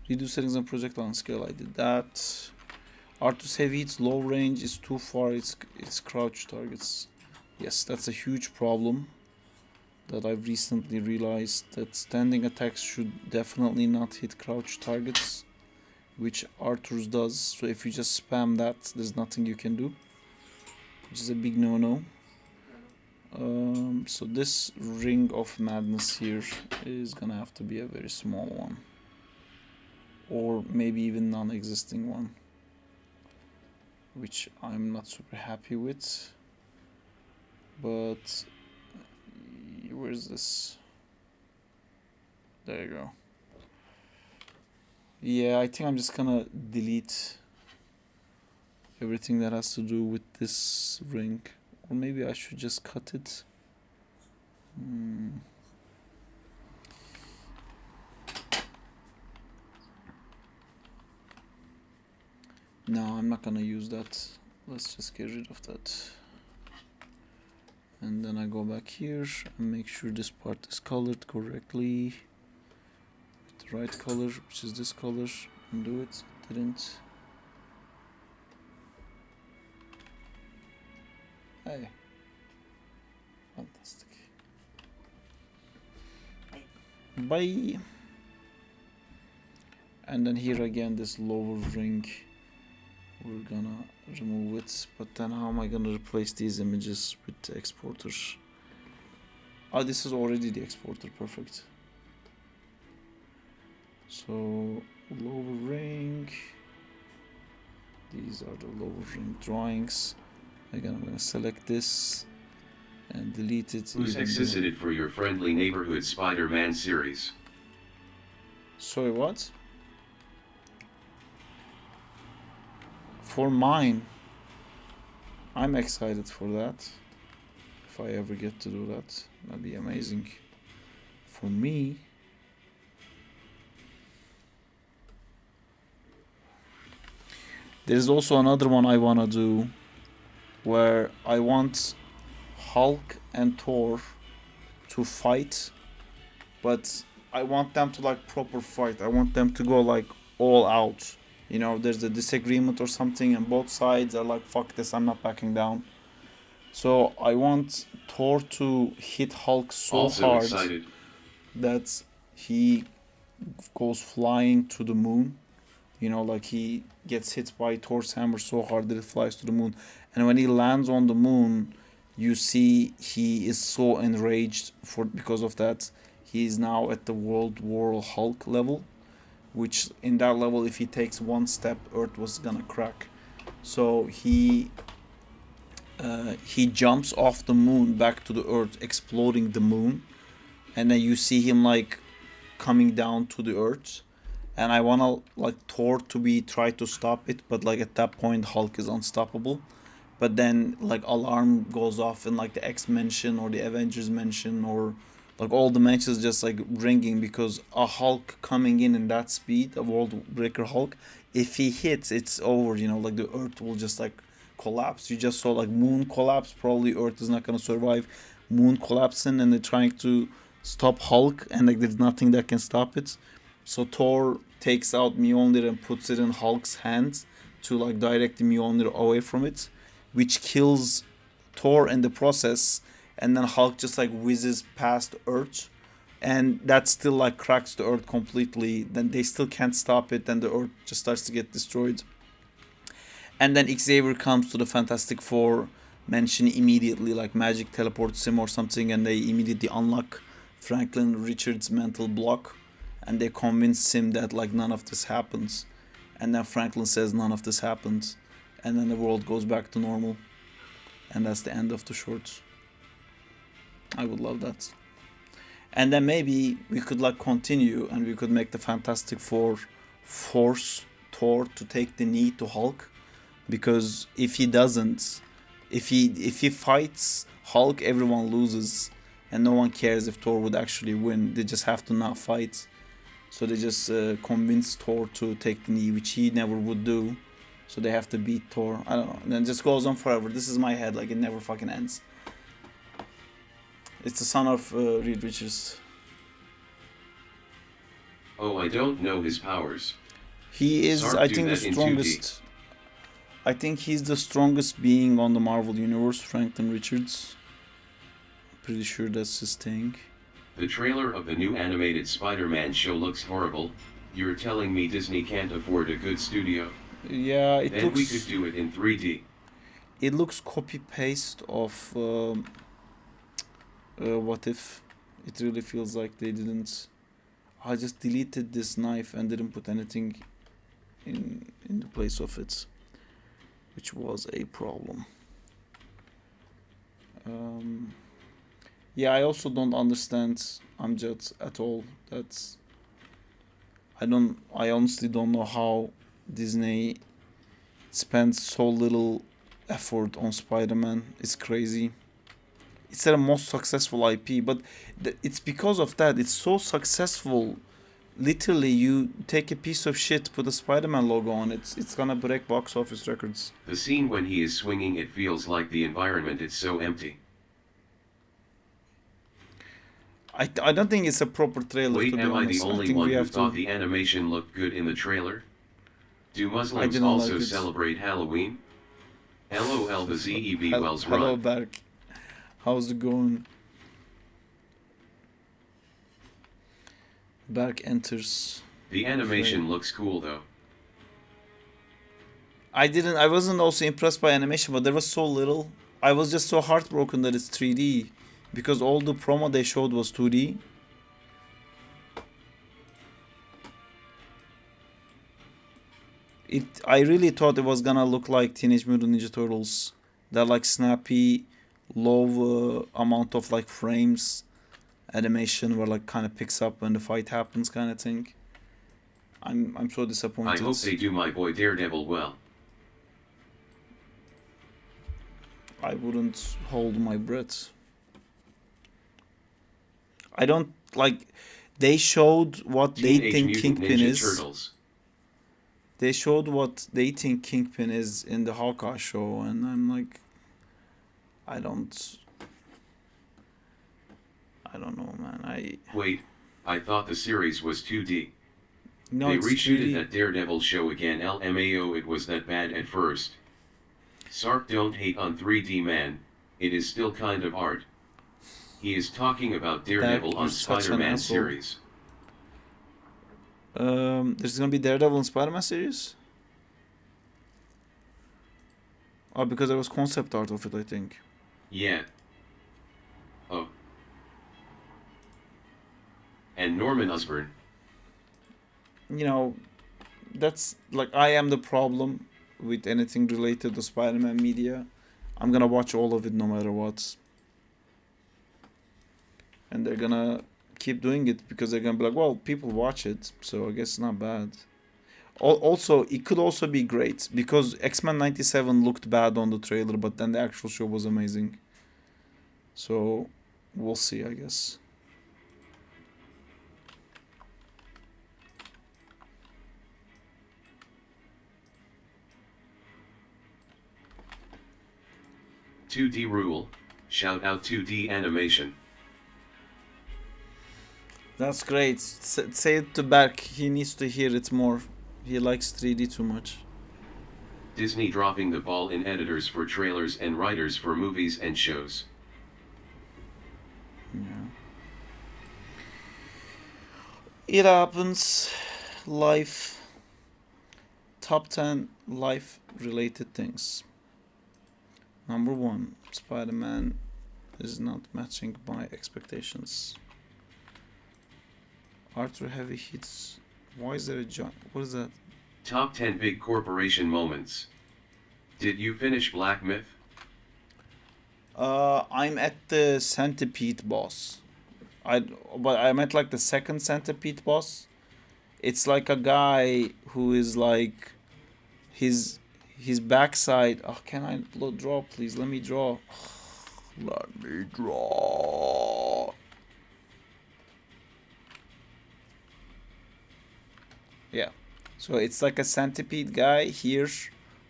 Redo settings on projectile and scale. I did that. Arthur's heavy hits low range is too far. It's crouch targets. Yes, that's a huge problem that I've recently realized, that standing attacks should definitely not hit crouch targets, which Arthur's does. So if you just spam that, there's nothing you can do, which is a big no-no. So this ring of madness here is gonna have to be a very small one, or maybe even non-existing one, which I'm not super happy with. But where's this? There you go. Yeah, I think I'm just gonna delete everything that has to do with this ring, or maybe I should just cut it. No, I'm not gonna use that. Let's just get rid of that. And then I go back here and make sure this part is colored correctly with the right color, which is this color. Undo it. Didn't. Hey. Fantastic. Bye. And then here again, this lower ring, we're gonna remove it. But then how am I gonna replace these images with the exporters? Oh, this is already the exporter. Perfect. So lower ring, these are the lower ring drawings. Again, I'm gonna select this and delete it. Who's excited for your friendly neighborhood Spider-Man series? Sorry, what? For mine, I'm excited for that. If I ever get to do that, that'd be amazing. For me, there's also another one I wanna do, where I want Hulk and Thor to fight, but I want them to like proper fight. I want them to go like all out. You know, there's a disagreement or something, and both sides are like, fuck this, I'm not backing down. So I want Thor to hit Hulk so Also hard excited. that he goes flying to the moon. You know, like he gets hit by Thor's hammer so hard that it flies to the moon. And when he lands on the moon, you see he is so enraged because of that. He is now at the World War Hulk level, which in that level, if he takes one step, Earth was gonna crack. So he jumps off the moon back to the Earth, exploding the moon, and then you see him like coming down to the Earth. And I wanna like Thor to try to stop it, but like at that point Hulk is unstoppable. But then like alarm goes off in like the X mention or the Avengers mention, or like all the mentions just like ringing, because a Hulk coming in that speed, a World Breaker Hulk, if he hits, it's over. You know, like the Earth will just like collapse. You just saw like moon collapse. Probably Earth is not gonna survive moon collapsing, and they're trying to stop Hulk, and like there's nothing that can stop it. So Thor takes out Mjolnir and puts it in Hulk's hands to like direct the Mjolnir away from it, which kills Thor in the process. And then Hulk just like whizzes past Earth, and that still like cracks the Earth completely. Then they still can't stop it, then the Earth just starts to get destroyed. And then Xavier comes to the Fantastic Four mention immediately, like magic teleports him or something, and they immediately unlock Franklin Richards' mental block, and they convince him that like none of this happens. And then Franklin says none of this happens, and then the world goes back to normal, and that's the end of the short. I would love that. And then maybe we could like continue and we could make the Fantastic Four force Thor to take the knee to Hulk, because if he doesn't, if he fights Hulk, everyone loses, and no one cares if Thor would actually win. They just have to not fight, so they just convince Thor to take the knee, which he never would do. So they have to beat Thor. I don't know. And then it just goes on forever. This is my head, like it never fucking ends. It's the son of Reed Richards. Oh, I don't know his powers. He is, Sark I do think, the that in 2D. strongest. I think he's the strongest being on the Marvel Universe, Franklin Richards. Pretty sure that's his thing. The trailer of the new animated Spider-Man show looks horrible. You're telling me Disney can't afford a good studio? Yeah, it Then looks. we could do it in 3D. It looks copy paste of What If. It really feels like they didn't. I just deleted this knife and didn't put anything in the place of it, which was a problem. Yeah, I also don't understand Amjad at all. That's I honestly don't know how Disney spends so little effort on Spider-Man. It's crazy. It's their most successful IP, but it's because of that. It's so successful. Literally, you take a piece of shit, put a Spider-Man logo on it, it's gonna break box office records. The scene when he is swinging, it feels like the environment is so empty. I don't think it's a proper trailer, Wait, to be am I honest. the only think one we who have thought to. the animation looked good in the trailer? Do Muslims didn't also like it. celebrate Halloween? LOL, the ZEB Wells Hello, run. Berk. How's it going? Berk enters. The animation looks cool though. I wasn't also impressed by animation, but there was so little. I was just so heartbroken that it's 3D, because all the promo they showed was 2D. I really thought it was gonna look like Teenage Mutant Ninja Turtles. That like snappy, low amount of like frames animation where like kind of picks up when the fight happens kind of thing. I'm so disappointed. I hope they do my boy Daredevil well. I wouldn't hold my breath. I don't like. They showed what they Teenage think Mutant Kingpin Ninja is. Turtles. They showed what they think Kingpin is in the Hawkeye show, and I'm like, I don't know, man. Wait, I thought the series was 2D. No, They it's reshoot 3D. that Daredevil show again. LMAO, it was that bad at first. Sark, don't hate on 3D, man. It is still kind of art. He is talking about Daredevil on is such an Spider-Man asshole. series. There's gonna be Daredevil in Spider-Man series. Oh, because there was concept art of it, I think. Yeah. Oh. And Norman Osborn. You know, that's like, I am the problem with anything related to Spider-Man media. I'm gonna watch all of it no matter what. And they're gonna keep doing it because they're gonna be like, well, people watch it, so I guess it's not bad. Also, it could also be great because X-Men 97 looked bad on the trailer, but then the actual show was amazing. So, we'll see, I guess. "2D rule, shout out 2D animation." That's great. Say it to Berk. He needs to hear it more. He likes 3D too much. Disney dropping the ball in editors for trailers and writers for movies and shows. Yeah. It happens. Life. Top 10 life related things. Number 1, Spider-Man is not matching my expectations. Arthur Heavy hits. Why is there a giant? What is that? Top 10 big corporation moments. Did you finish Black Myth? I'm at the centipede boss. But I meant like the second centipede boss. It's like a guy who is like his backside. Oh, can I draw, please? Let me draw. Let me draw. Yeah. So it's like a centipede guy here,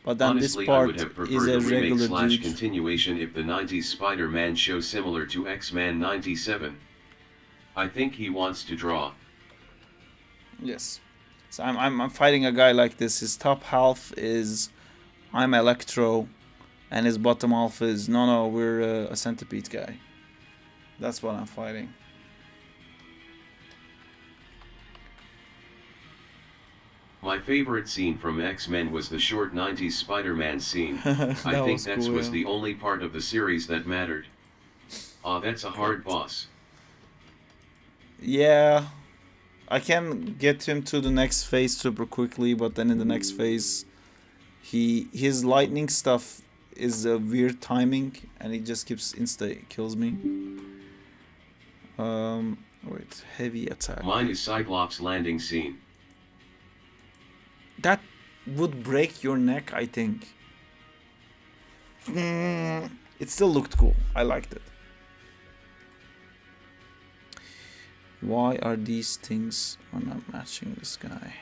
but then Honestly, this part I would have is preferred a a remake regular slash dude. continuation if the 90s Spider-Man show similar to X-Men 97. I think he wants to draw. Yes. So I'm fighting a guy like this. His top half is I'm Electro, and his bottom half is no, we're a centipede guy. That's what I'm fighting. My favorite scene from X-Men was the short 90s Spider-Man scene. I think that cool, was yeah. the only part of the series that mattered. Ah, that's a hard boss. Yeah, I can get him to the next phase super quickly, but then in the next phase, his lightning stuff is a weird timing, and he just keeps kills me. Wait, heavy attack. Mine is Cyclops' landing scene. That would break your neck, I think. It still looked cool. I liked it. Why are these things not matching this guy?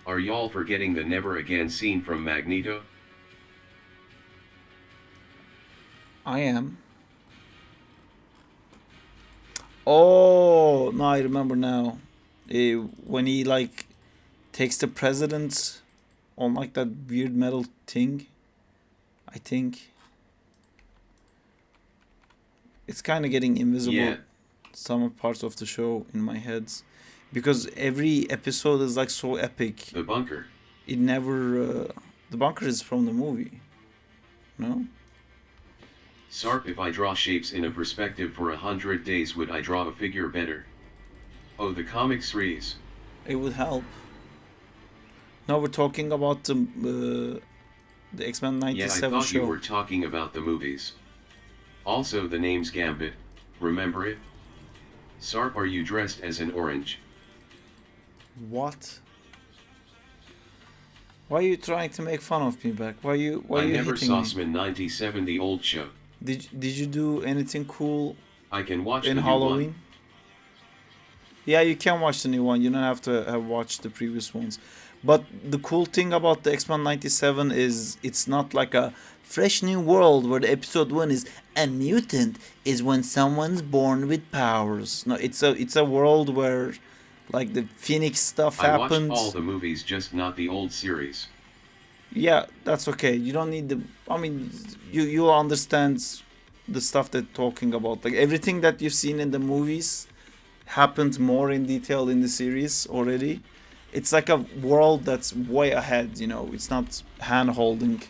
Are y'all forgetting the Never Again scene from Magneto? I am. Oh, no, I remember now. When he like takes the president on like that weird metal thing, I think. It's kind of getting invisible. Yeah. Some parts of the show in my head, because every episode is like so epic. The bunker. It never. The bunker is from the movie. No. Sarp, if I draw shapes in a perspective for 100 days, would I draw a figure better? Oh, the comic series. It would help. Now we're talking about the X-Men 97 yeah, I thought show. you were talking about the movies. Also, the name's Gambit. Remember it? Sarp, are you dressed as an orange? What? Why are you trying to make fun of me back? Why are you I never hitting saw me? X-Men 97, the old show. Did you do anything cool I can watch in the new Halloween? one. Yeah, you can watch the new one. You don't have to have watched the previous ones. But the cool thing about the X-Men 97 is it's not like a fresh new world where the episode 1 is a mutant is when someone's born with powers. No, it's a world where like the Phoenix stuff I happened. watched all the movies, just not the old series. Yeah, that's okay. You don't need the. I mean, you'll understand the stuff they're talking about. Like everything that you've seen in the movies happened more in detail in the series already. It's like a world that's way ahead. You know, it's not hand holding,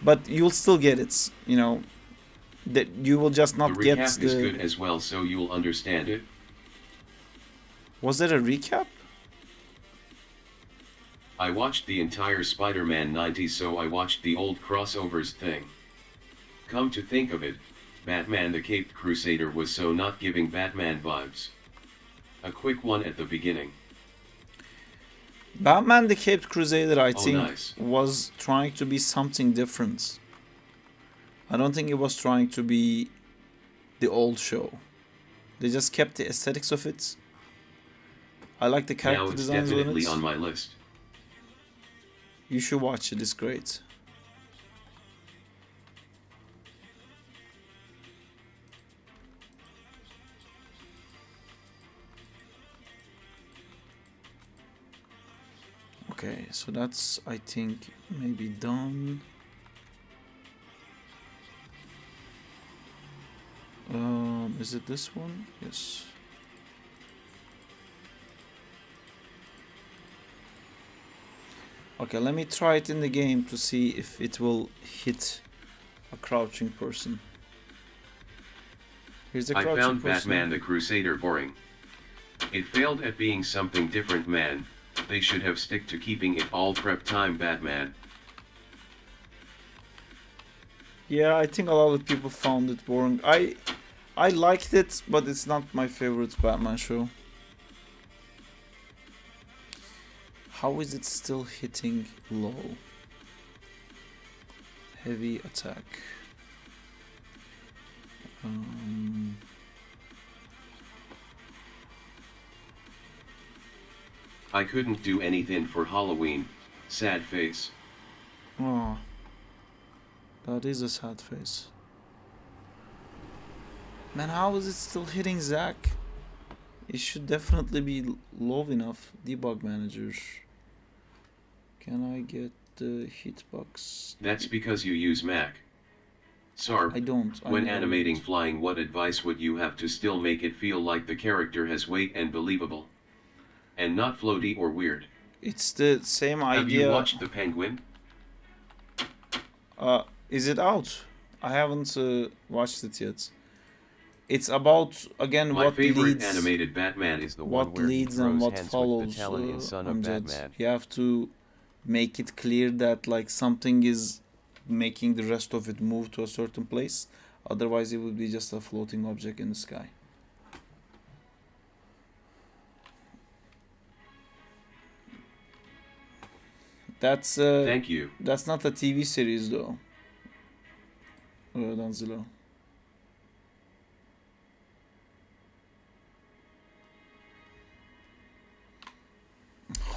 but you'll still get it. You know, that you will just not The get recap is good as well, so you'll understand it. Was there a recap? I watched the entire Spider-Man 90s, so I watched the old crossovers thing. Come to think of it, Batman the Caped Crusader was so not giving Batman vibes. A quick one at the beginning. Batman the Caped Crusader, I think, nice. was trying to be something different. I don't think it was trying to be the old show. They just kept the aesthetics of it. I like the character Now it's designs on definitely it. on my list. You should watch it, it's great. Okay, so that's, I think, maybe done. Is it this one? Yes. Okay, let me try it in the game to see if it will hit a crouching person. Here's the I crouching found person. Batman the Crusader boring. It failed at being something different, man. They should have stick to keeping it all prep time Batman. Yeah, I think a lot of people found it boring. I liked it, but it's not my favorite Batman show. How is it still hitting low? Heavy attack. I couldn't do anything for Halloween. Sad face. Oh, that is a sad face. Man, how is it still hitting Zack? It should definitely be low enough. Debug manager. Can I get the hitbox? That's because you use Mac. Sarp, I don't. when animating flying, what advice would you have to still make it feel like the character has weight and believable? And not floaty or weird. It's the same idea. Have you watched The Penguin? Is it out? I haven't watched it yet. It's about, again, My what favorite leads, animated Batman is the one what where he leads and throws what hands with follows. Battalion in Son of Amjad. Batman. You have to make it clear that like something is making the rest of it move to a certain place. Otherwise, it would be just a floating object in the sky. That's Thank you. That's not a TV series though. Danzilla.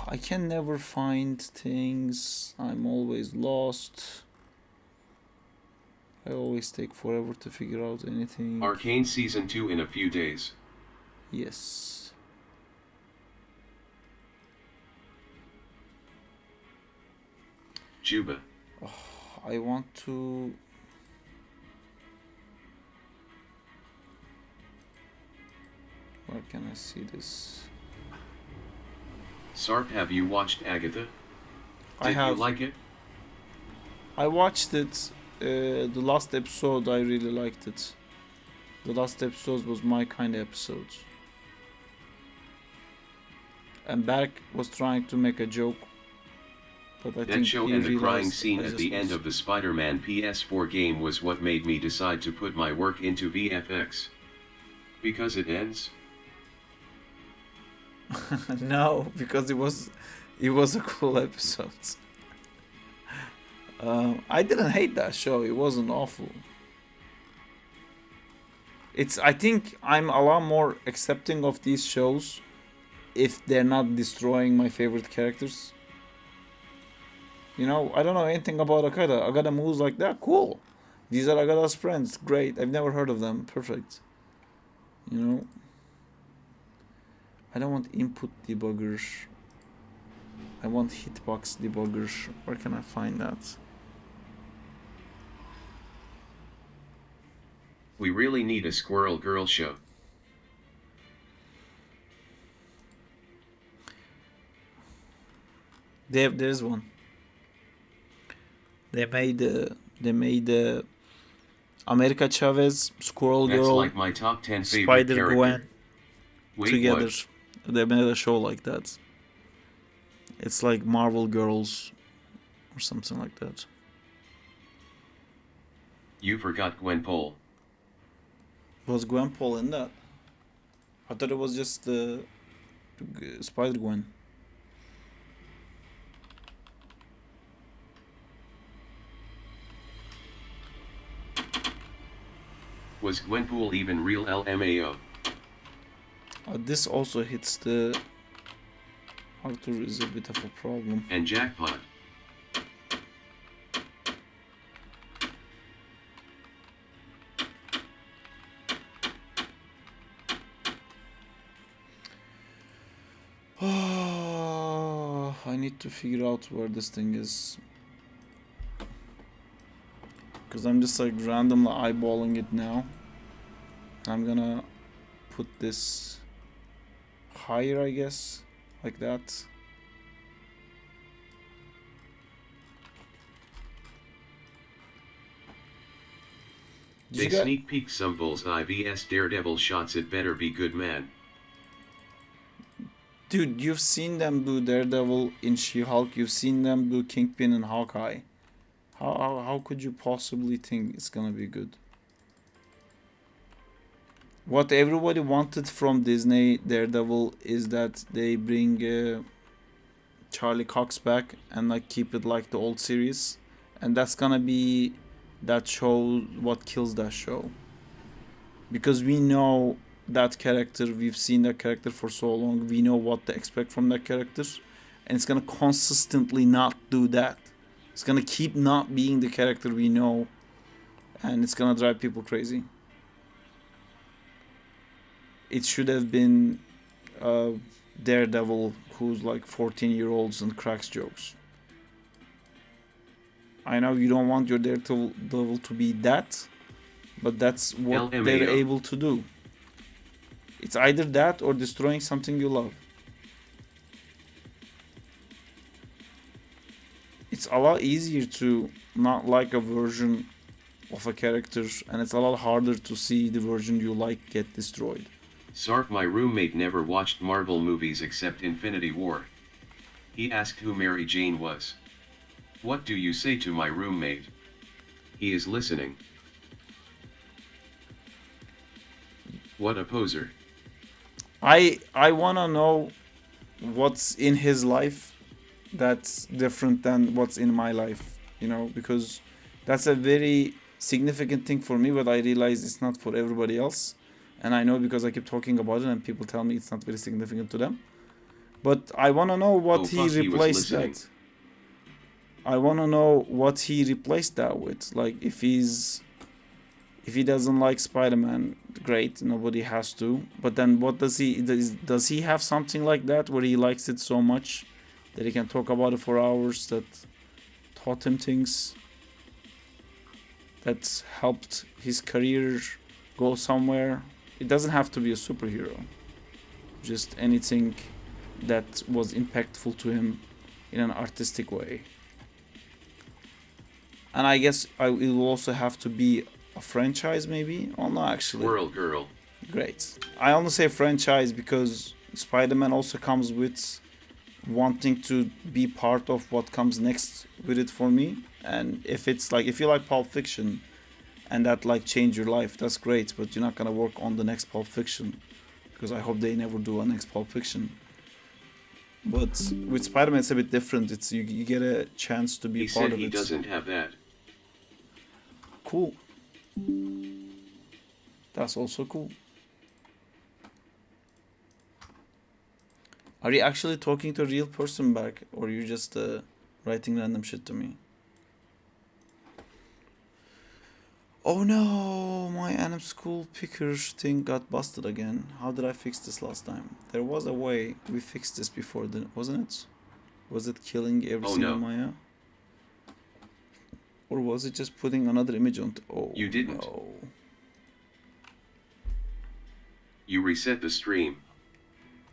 I can never find things. I'm always lost. I always take forever to figure out anything. Arcane Season 2 in a few days. Yes. Juba. I want to... Where can I see this? Sarp, have you watched Agatha? I Did have. you like it? I watched it. The last episode, I really liked it. The last episode was my kind of episode. And Berk was trying to make a joke, but I That think show he and the crying realized scene I at just the end was- of the Spider-Man PS4 game was what made me decide to put my work into VFX. Because it ends? No, because it was a cool episode. I didn't hate that show. It wasn't awful. I think I'm a lot more accepting of these shows if they're not destroying my favorite characters. You know, I don't know anything about Akada. Akada moves like that. Cool. These are Akada's friends. Great. I've never heard of them. Perfect. You know. I don't want input debugger. I want hitbox debugger. Where can I find that? We really need a Squirrel Girl show. There's one. They made America Chavez, Squirrel That's Girl, like my top 10 favorite Spider character. Gwen Wait, together. what? They made a show like that. It's like Marvel Girls or something like that. You forgot Gwenpol. Was Gwenpol in that? I thought it was just Spider Gwen. Was Gwenpool even real LMAO? This also hits the... Arthur is a bit of a problem. And Jackpot. I need to figure out where this thing is. Because I'm just like randomly eyeballing it now. I'm gonna put this higher, I guess, like that. They sneak peek some Bullseye vs Daredevil shots. It better be good, man. Dude, you've seen them do Daredevil in She-Hulk. You've seen them do Kingpin and Hawkeye. How how could you possibly think it's gonna be good? What everybody wanted from Disney Daredevil is that they bring Charlie Cox back and like keep it like the old series, and that's gonna be that show what kills that show, because we know that character, we've seen that character for so long, we know what to expect from that character, and it's gonna consistently not do that. It's gonna keep not being the character we know, and it's gonna drive people crazy. It should have been Daredevil who's like 14-year-olds and cracks jokes. I know you don't want your Daredevil to be that, but that's what LMAO. they're able to do. It's either that or destroying something you love. It's a lot easier to not like a version of a character, and it's a lot harder to see the version you like get destroyed. Sark, my roommate, never watched Marvel movies except Infinity War. He asked who Mary Jane was. What do you say to my roommate? He is listening. What a poser. I wanna know what's in his life that's different than what's in my life, you know, because that's a very significant thing for me, but I realize it's not for everybody else. And I know because I keep talking about it and people tell me it's not very significant to them. But I want to know what he replaced that. I want to know what he replaced that with. Like if he doesn't like Spider-Man, great, nobody has to. But then what does he have something like that where he likes it so much that he can talk about it for hours, that taught him things, that helped his career go somewhere? It doesn't have to be a superhero. Just anything that was impactful to him in an artistic way. And I guess it will also have to be a franchise, maybe? Oh no, actually. Squirrel Girl. Great. I only say franchise because Spider-Man also comes with wanting to be part of what comes next with it for me. And if it's like, if you like Pulp Fiction and that like changed your life, that's great, but you're not gonna work on the next Pulp Fiction, because I hope they never do a next Pulp Fiction. But with Spider-Man it's a bit different. It's you get a chance to be part of it. He said he doesn't have that. Cool. That's also cool. Are you actually talking to a real person back, or you just writing random shit to me? Oh no, my Anim School picker thing got busted again. How did I fix this last time? There was a way we fixed this before, wasn't it? Was it killing every single Maya? Or was it just putting another image on? Oh, you didn't. No. You reset the stream.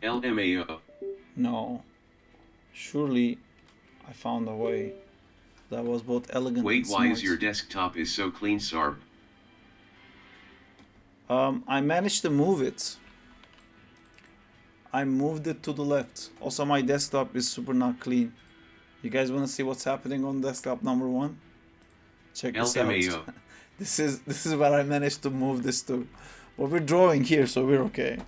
LMAO. No. Surely I found a way that was both elegant Wait, and smart. why is your desktop is so clean, Sarb? I managed to move it. I moved it to the left. Also, my desktop is super not clean. You guys want to see what's happening on desktop number 1? Check this out. This is where I managed to move this to. But we're drawing here, so we're okay.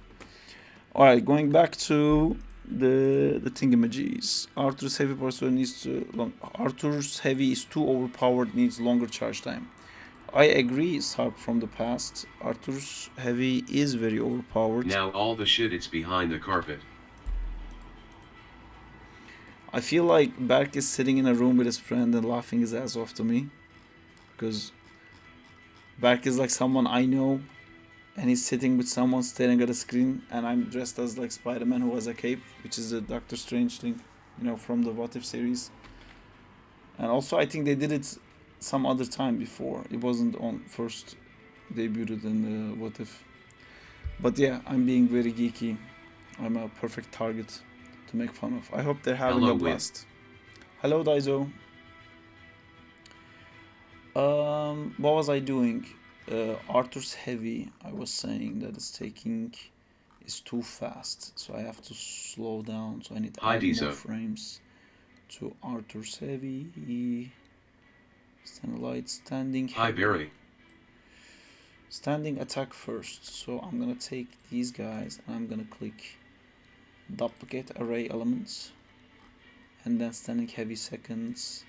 All right, going back to the thingamajiggies. Arthur's heavy processor needs to. Arthur's heavy is too overpowered, needs longer charge time. I agree, Sarp from the past. Arthur's heavy is very overpowered. Now all the shit, it's behind the carpet. I feel like Berk is sitting in a room with his friend and laughing his ass off to me. Because Berk is like someone I know, and he's sitting with someone staring at a screen, and I'm dressed as like Spider-Man who has a cape, which is a Doctor Strange thing, you know, from the What If series. And also I think they did it some other time before. It wasn't on first debuted in the What If. But yeah, I'm being very geeky. I'm a perfect target to make fun of. I hope they're having a blast. Hello, Daizo. What was I doing? Arthur's heavy. I was saying that it's too fast, so I have to slow down. So I need to add more frames to Arthur's heavy. Standing light, standing Hi, heavy. Barry. Standing attack first. So I'm gonna take these guys and I'm gonna click duplicate array elements. And then standing heavy seconds.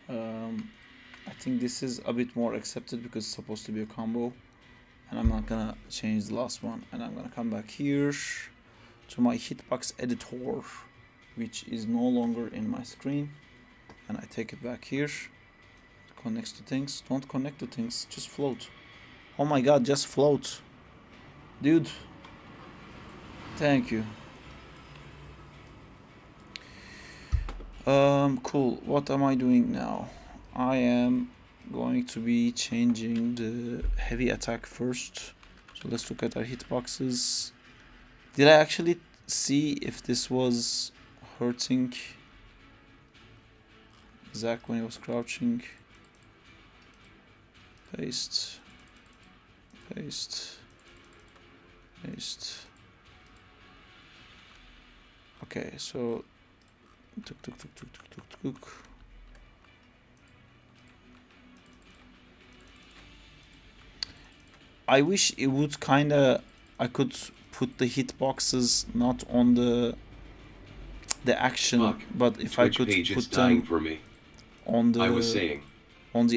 I think this is a bit more accepted because it's supposed to be a combo. And I'm not gonna change the last one. And I'm gonna come back here to my hitbox editor, which is no longer in my screen. And I take it back here. It connects to things. Don't connect to things, just float. Oh my god, just float. Dude. Thank you. Cool. What am I doing now? I am going to be changing the heavy attack first. So let's look at our hitboxes. Did I actually see if this was hurting Zack when he was crouching? Paste. Paste. Paste. Okay, so tuk tuk tuk tuk tuk tuk tuk. I wish it would kinda, I could put the hitboxes not on the action, Fuck. but if Twitch I could page is put dying them for me. on I was the saying,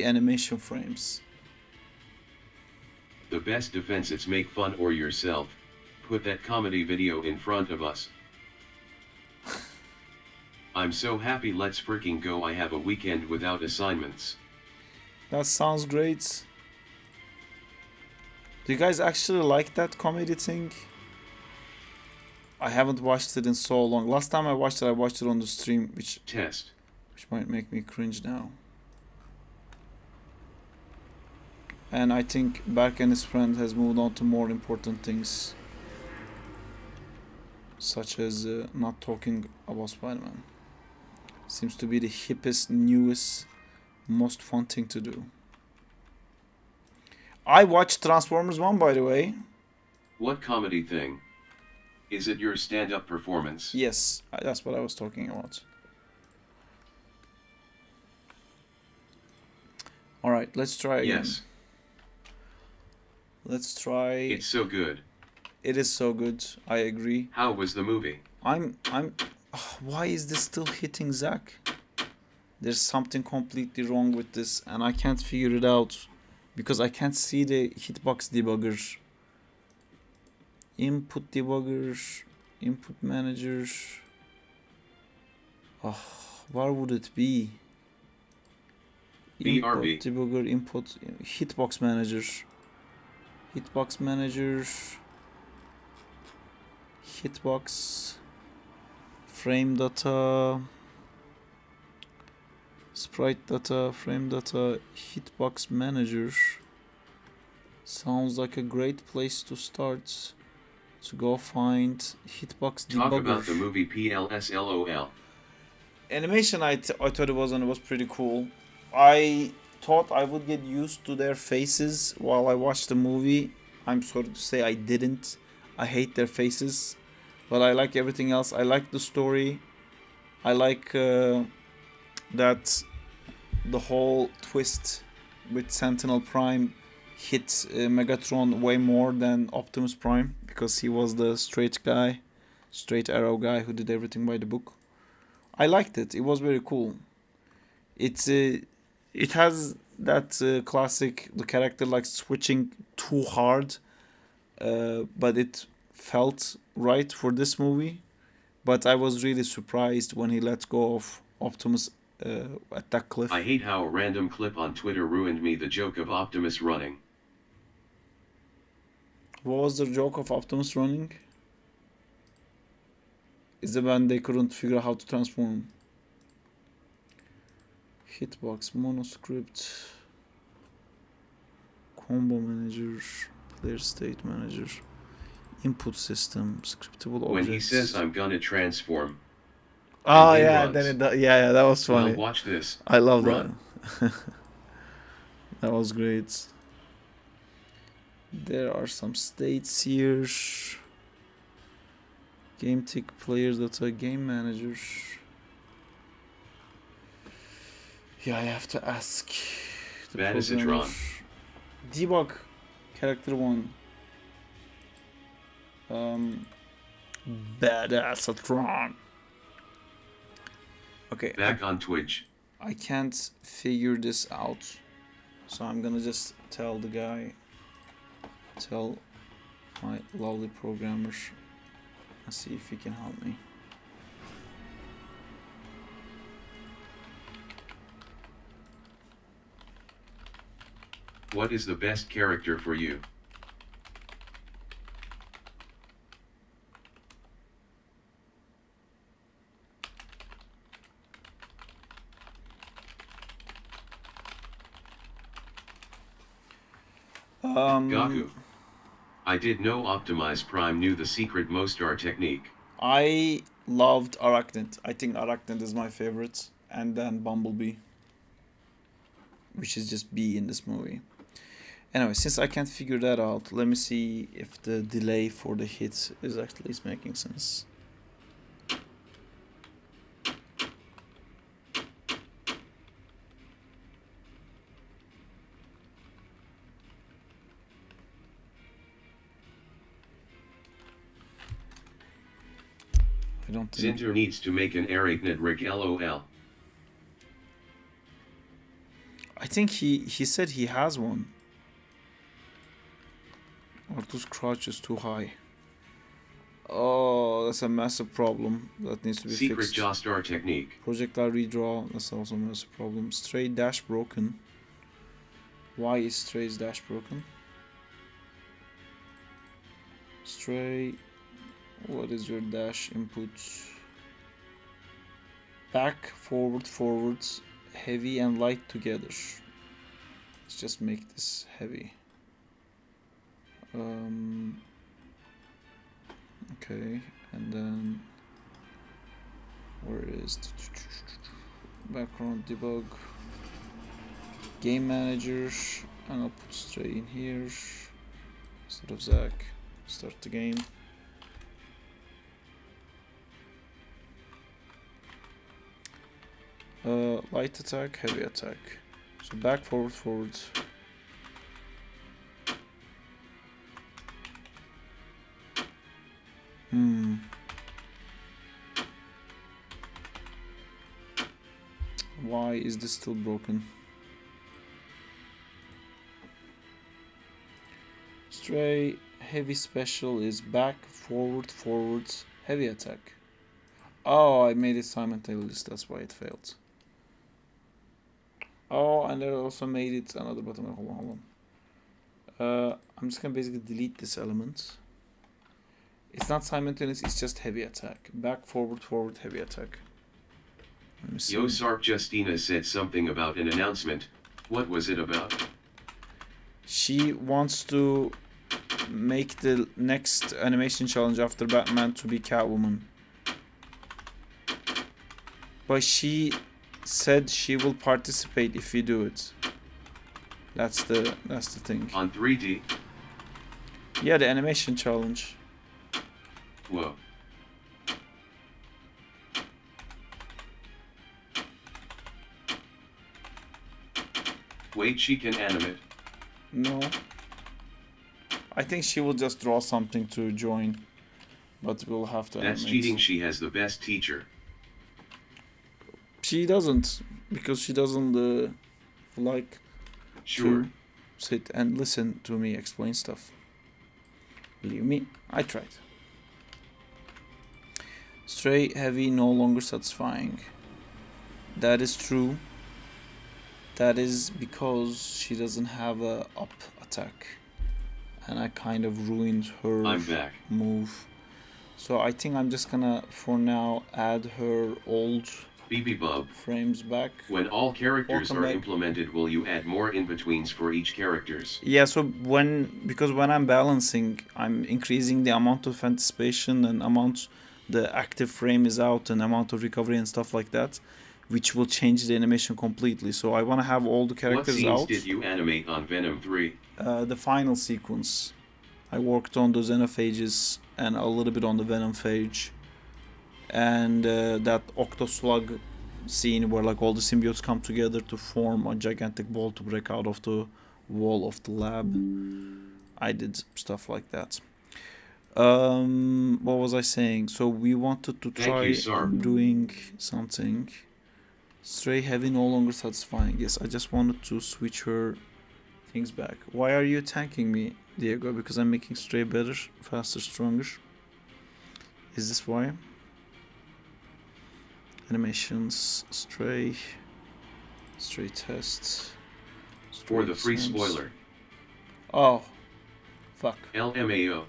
animation frames. the best defense is make fun or yourself. Put that comedy video in front of us. I'm so happy, let's freaking go. I have a weekend without assignments. That sounds great. Do you guys actually like that comedy thing? I haven't watched it in so long. Last time I watched it on the stream, which Test. might make me cringe now. And I think Berk and his friend has moved on to more important things, such as not talking about Spider-Man. Seems to be the hippest, newest, most fun thing to do. I watched Transformers 1, by the way. What comedy thing? Is it your stand-up performance? Yes, that's what I was talking about. Alright, let's try again. Yes. Let's try. It's so good. It is so good, I agree. How was the movie? Why is this still hitting Zack? There's something completely wrong with this and I can't figure it out because I can't see the hitbox debugger. Input debugger, input manager. Where would it be? Input BRB. debugger, input, hitbox manager. Hitbox manager. Hitbox. Frame data. Sprite data, frame data, hitbox manager. Sounds like a great place to start. To go find hitbox debugger. Talk about the movie PLSLOL. Animation, I thought it was pretty cool. I thought I would get used to their faces while I watched the movie. I'm sorry to say I didn't. I hate their faces, but I like everything else. I like the story. I like that the whole twist with Sentinel Prime hit Megatron way more than Optimus Prime because he was the straight arrow guy who did everything by the book. I liked it. It was very cool. It has that classic, the character like switching too hard, but it felt right for this movie. But I was really surprised when he let go of Optimus at that cliff. I hate how a random clip on Twitter ruined me the joke of Optimus running. What was the joke of Optimus running? Is it when they couldn't figure out how to transform? Hitbox, monoscript, combo manager, player state manager, input system, scriptable objects. When he says I'm gonna transform. Oh and he yeah, runs. then yeah, that was funny. Well, watch this. I love Run. that. That was great. There are some states here. Game tick, player data, game manager. Yeah, I have to ask the Badisatron. Debug character 1. Badasatron. Okay. Back on Twitch. I can't figure this out, so I'm gonna just tell the guy, tell my lovely programmer, and see if he can help me. What is the best character for you? Gaku. I did know Optimize Prime knew the secret Mostar technique. I loved Arachnid. I think Arachnid is my favorite, and then Bumblebee, which is just B in this movie. Anyway, since I can't figure that out, let me see if the delay for the hit is actually making sense. I don't think... Zinter needs to make an Arachnid rig LOL. I think he said he has one. Arthur's crouch is too high. Oh, that's a massive problem that needs to be Secret fixed. Jostar technique. Projectile redraw, that's also a massive problem. Straight dash broken. Why is straight dash broken? Stray, what is your dash input? Back, forward, forwards, heavy and light together. Let's just make this heavy. Okay, and then where is background debug, game manager, and I'll put Stray in here instead of Zack. Start the game. Light attack, heavy attack. So back, forward, forward. Why is this still broken? Stray heavy special is back, forward, forwards, heavy attack. Oh, I made it simultaneously, that's why it failed. Oh, and I also made it another button. Hold on. I'm just gonna basically delete this element. It's not simultaneous, it's just heavy attack. Back, forward, forward, heavy attack. Yo, Sarp Justina said something about an announcement. What was it about? She wants to make the next animation challenge after Batman to be Catwoman. But she said she will participate if you do it. That's the thing. On 3D? Yeah, the animation challenge. Whoa. Wait, she can animate? No. I think she will just draw something to join. But we'll have to That's animate. cheating, she has the best teacher. She doesn't. Because she doesn't like Sure. to sit and listen to me explain stuff. Believe me, I tried. Stray heavy no longer satisfying. That is true. That is because she doesn't have a up attack. And I kind of ruined her I'm back. move. So I think I'm just gonna, for now, add her old BB Bub. frames back. When all characters Welcome are back. implemented, will you add more in-betweens for each characters? Yeah, so because when I'm balancing, I'm increasing the amount of anticipation and amount the active frame is out and amount of recovery and stuff like that, which will change the animation completely. So I want to have all the What characters scenes out. did you animate on Venom 3? The final sequence. I worked on the Xenophages and a little bit on the Venom phage. And that Octoslug scene where like all the symbiotes come together to form a gigantic ball to break out of the wall of the lab. I did stuff like that. What was I saying? So we wanted to try doing something. Stray heavy no longer satisfying. Yes, I just wanted to switch her things back. Why are you attacking me, Diego? Because I'm making Stray better, faster, stronger. Is this why? Animations, Stray test. For the free spoiler. Oh, fuck. LMAO.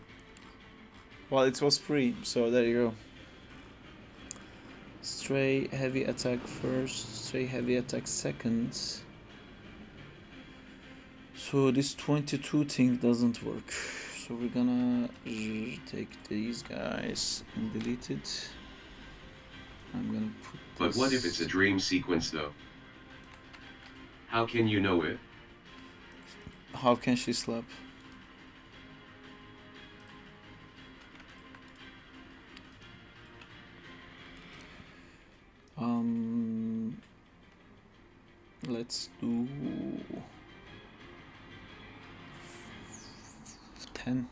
Well, it was free, so there you go. Stray heavy attack first, Stray heavy attack second. So this 22 thing doesn't work. So we're gonna take these guys and delete it. I'm gonna put this. But what if it's a dream sequence though? How can you know it? How can she slap? Let's do 10.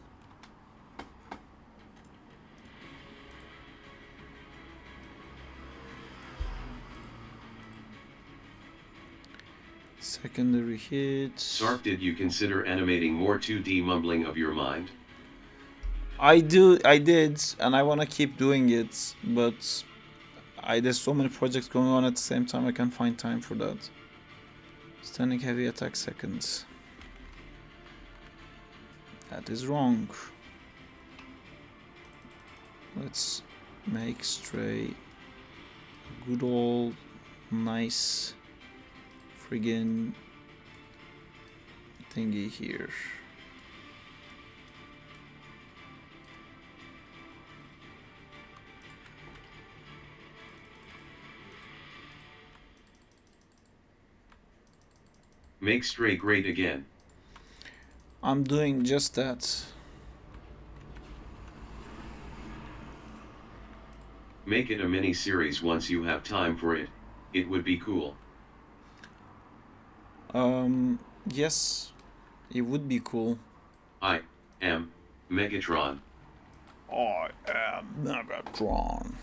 Secondary hit. Sark, did you consider animating more 2D mumbling of your mind? I did, and I want to keep doing it, but there's so many projects going on at the same time, I can't find time for that. Standing heavy attack seconds. That is wrong. Let's make Stray a good old nice friggin' thingy here. Make Stray great again. I'm doing just that. Make it a mini-series once you have time for it. It would be cool. Yes, it would be cool. I am Megatron. I am Megatron.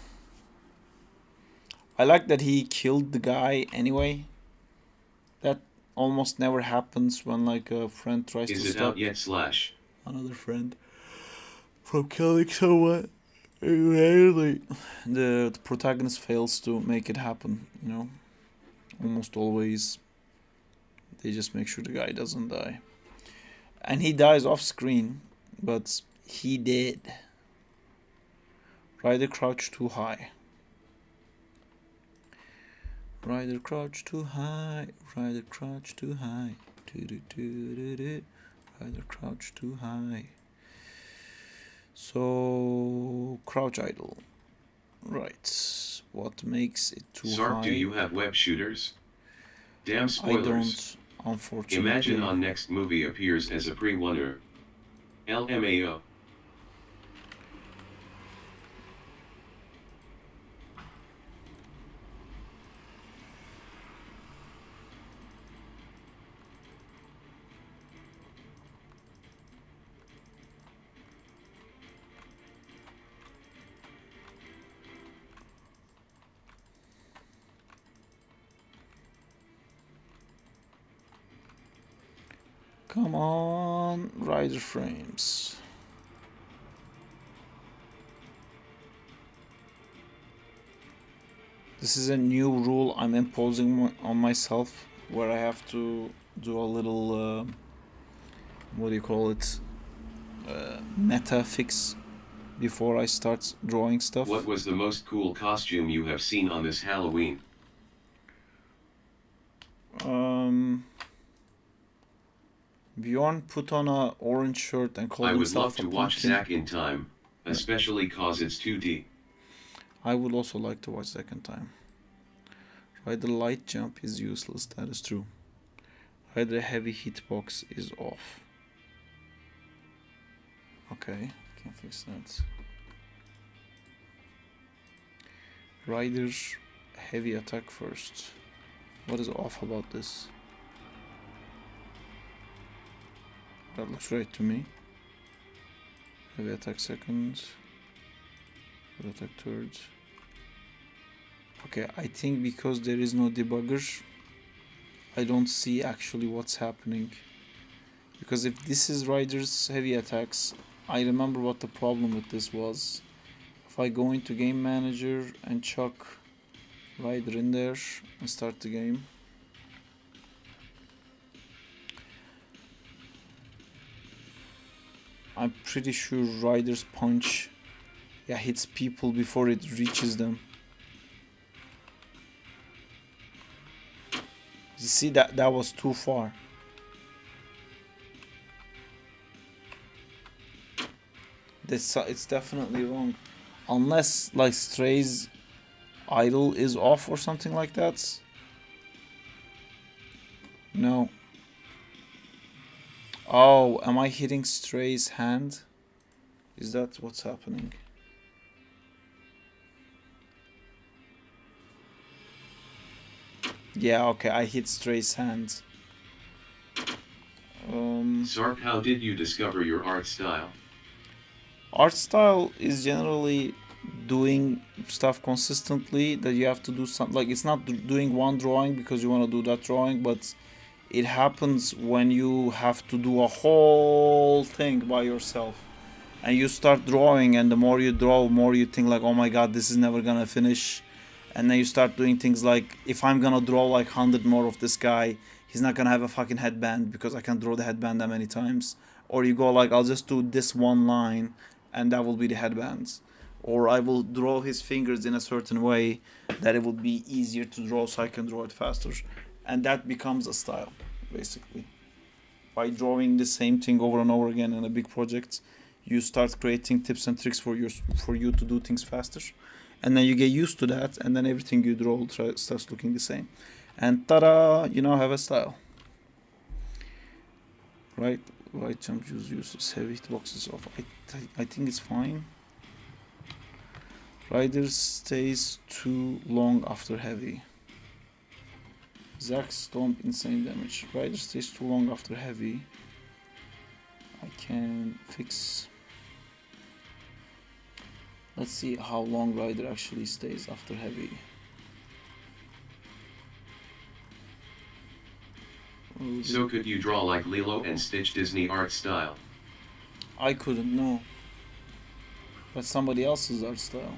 I like that he killed the guy anyway. That almost never happens when like a friend tries to stop. Is it out yet, Slash? Another friend from killing someone. Rarely the protagonist fails to make it happen, you know. Almost always they just make sure the guy doesn't die. And he dies off screen, but he did. Rider crouch too high. Rider crouch too high. Rider crouch too high. Rider crouch too high. So crouch idle. Right. What makes it too Sark, high? do you have web shooters? Damn spoilers. I don't, unfortunately. Imagine on next movie appears as a pre-warner. LMAO. Come on, rider frames. This is a new rule I'm imposing on myself, where I have to do a little, what do you call it, meta fix before I start drawing stuff. What was the most cool costume you have seen on this Halloween? Bjorn put on a orange shirt and called himself a pumpkin. I would love to watch Zack in time, especially cause it's 2D. I would also like to watch Zack in time. Right, the light jump is useless, that is true. Right, the heavy hitbox is off. Okay, can fix that. Rider's heavy attack first. What is off about this? That looks right to me. Heavy attack second. Heavy attack third. Okay, I think because there is no debugger, I don't see actually what's happening. Because if this is Ryder's heavy attacks, I remember what the problem with this was. If I go into game manager and chuck Ryder in there and start the game. I'm pretty sure Ryder's punch hits people before it reaches them. You see that was too far. It's definitely wrong. Unless like Stray's idle is off or something like that. No. Oh, am I hitting Stray's hand? Is that what's happening? Yeah, okay, I hit Stray's hand. Sark, how did you discover your art style? Art style is generally doing stuff consistently, that you have to do something. Like, it's not doing one drawing because you want to do that drawing, but it happens when you have to do a whole thing by yourself. And you start drawing, and the more you draw, the more you think like, oh my god, this is never gonna finish. And then you start doing things like, if I'm gonna draw like 100 more of this guy, he's not gonna have a fucking headband because I can't draw the headband that many times. Or you go like, I'll just do this one line and that will be the headbands. Or I will draw his fingers in a certain way that it will be easier to draw so I can draw it faster. And that becomes a style, basically. By drawing the same thing over and over again in a big project, you start creating tips and tricks for you to do things faster. And then you get used to that, and then everything you draw starts looking the same. And ta-da, you now have a style. Right jump uses heavy hitboxes off. I think it's fine. Ryder stays too long after heavy. Zack stomp insane damage. Ryder stays too long after heavy. I can fix. Let's see how long Ryder actually stays after heavy. So could you draw like Lilo and Stitch Disney art style? I couldn't, no. But somebody else's art style.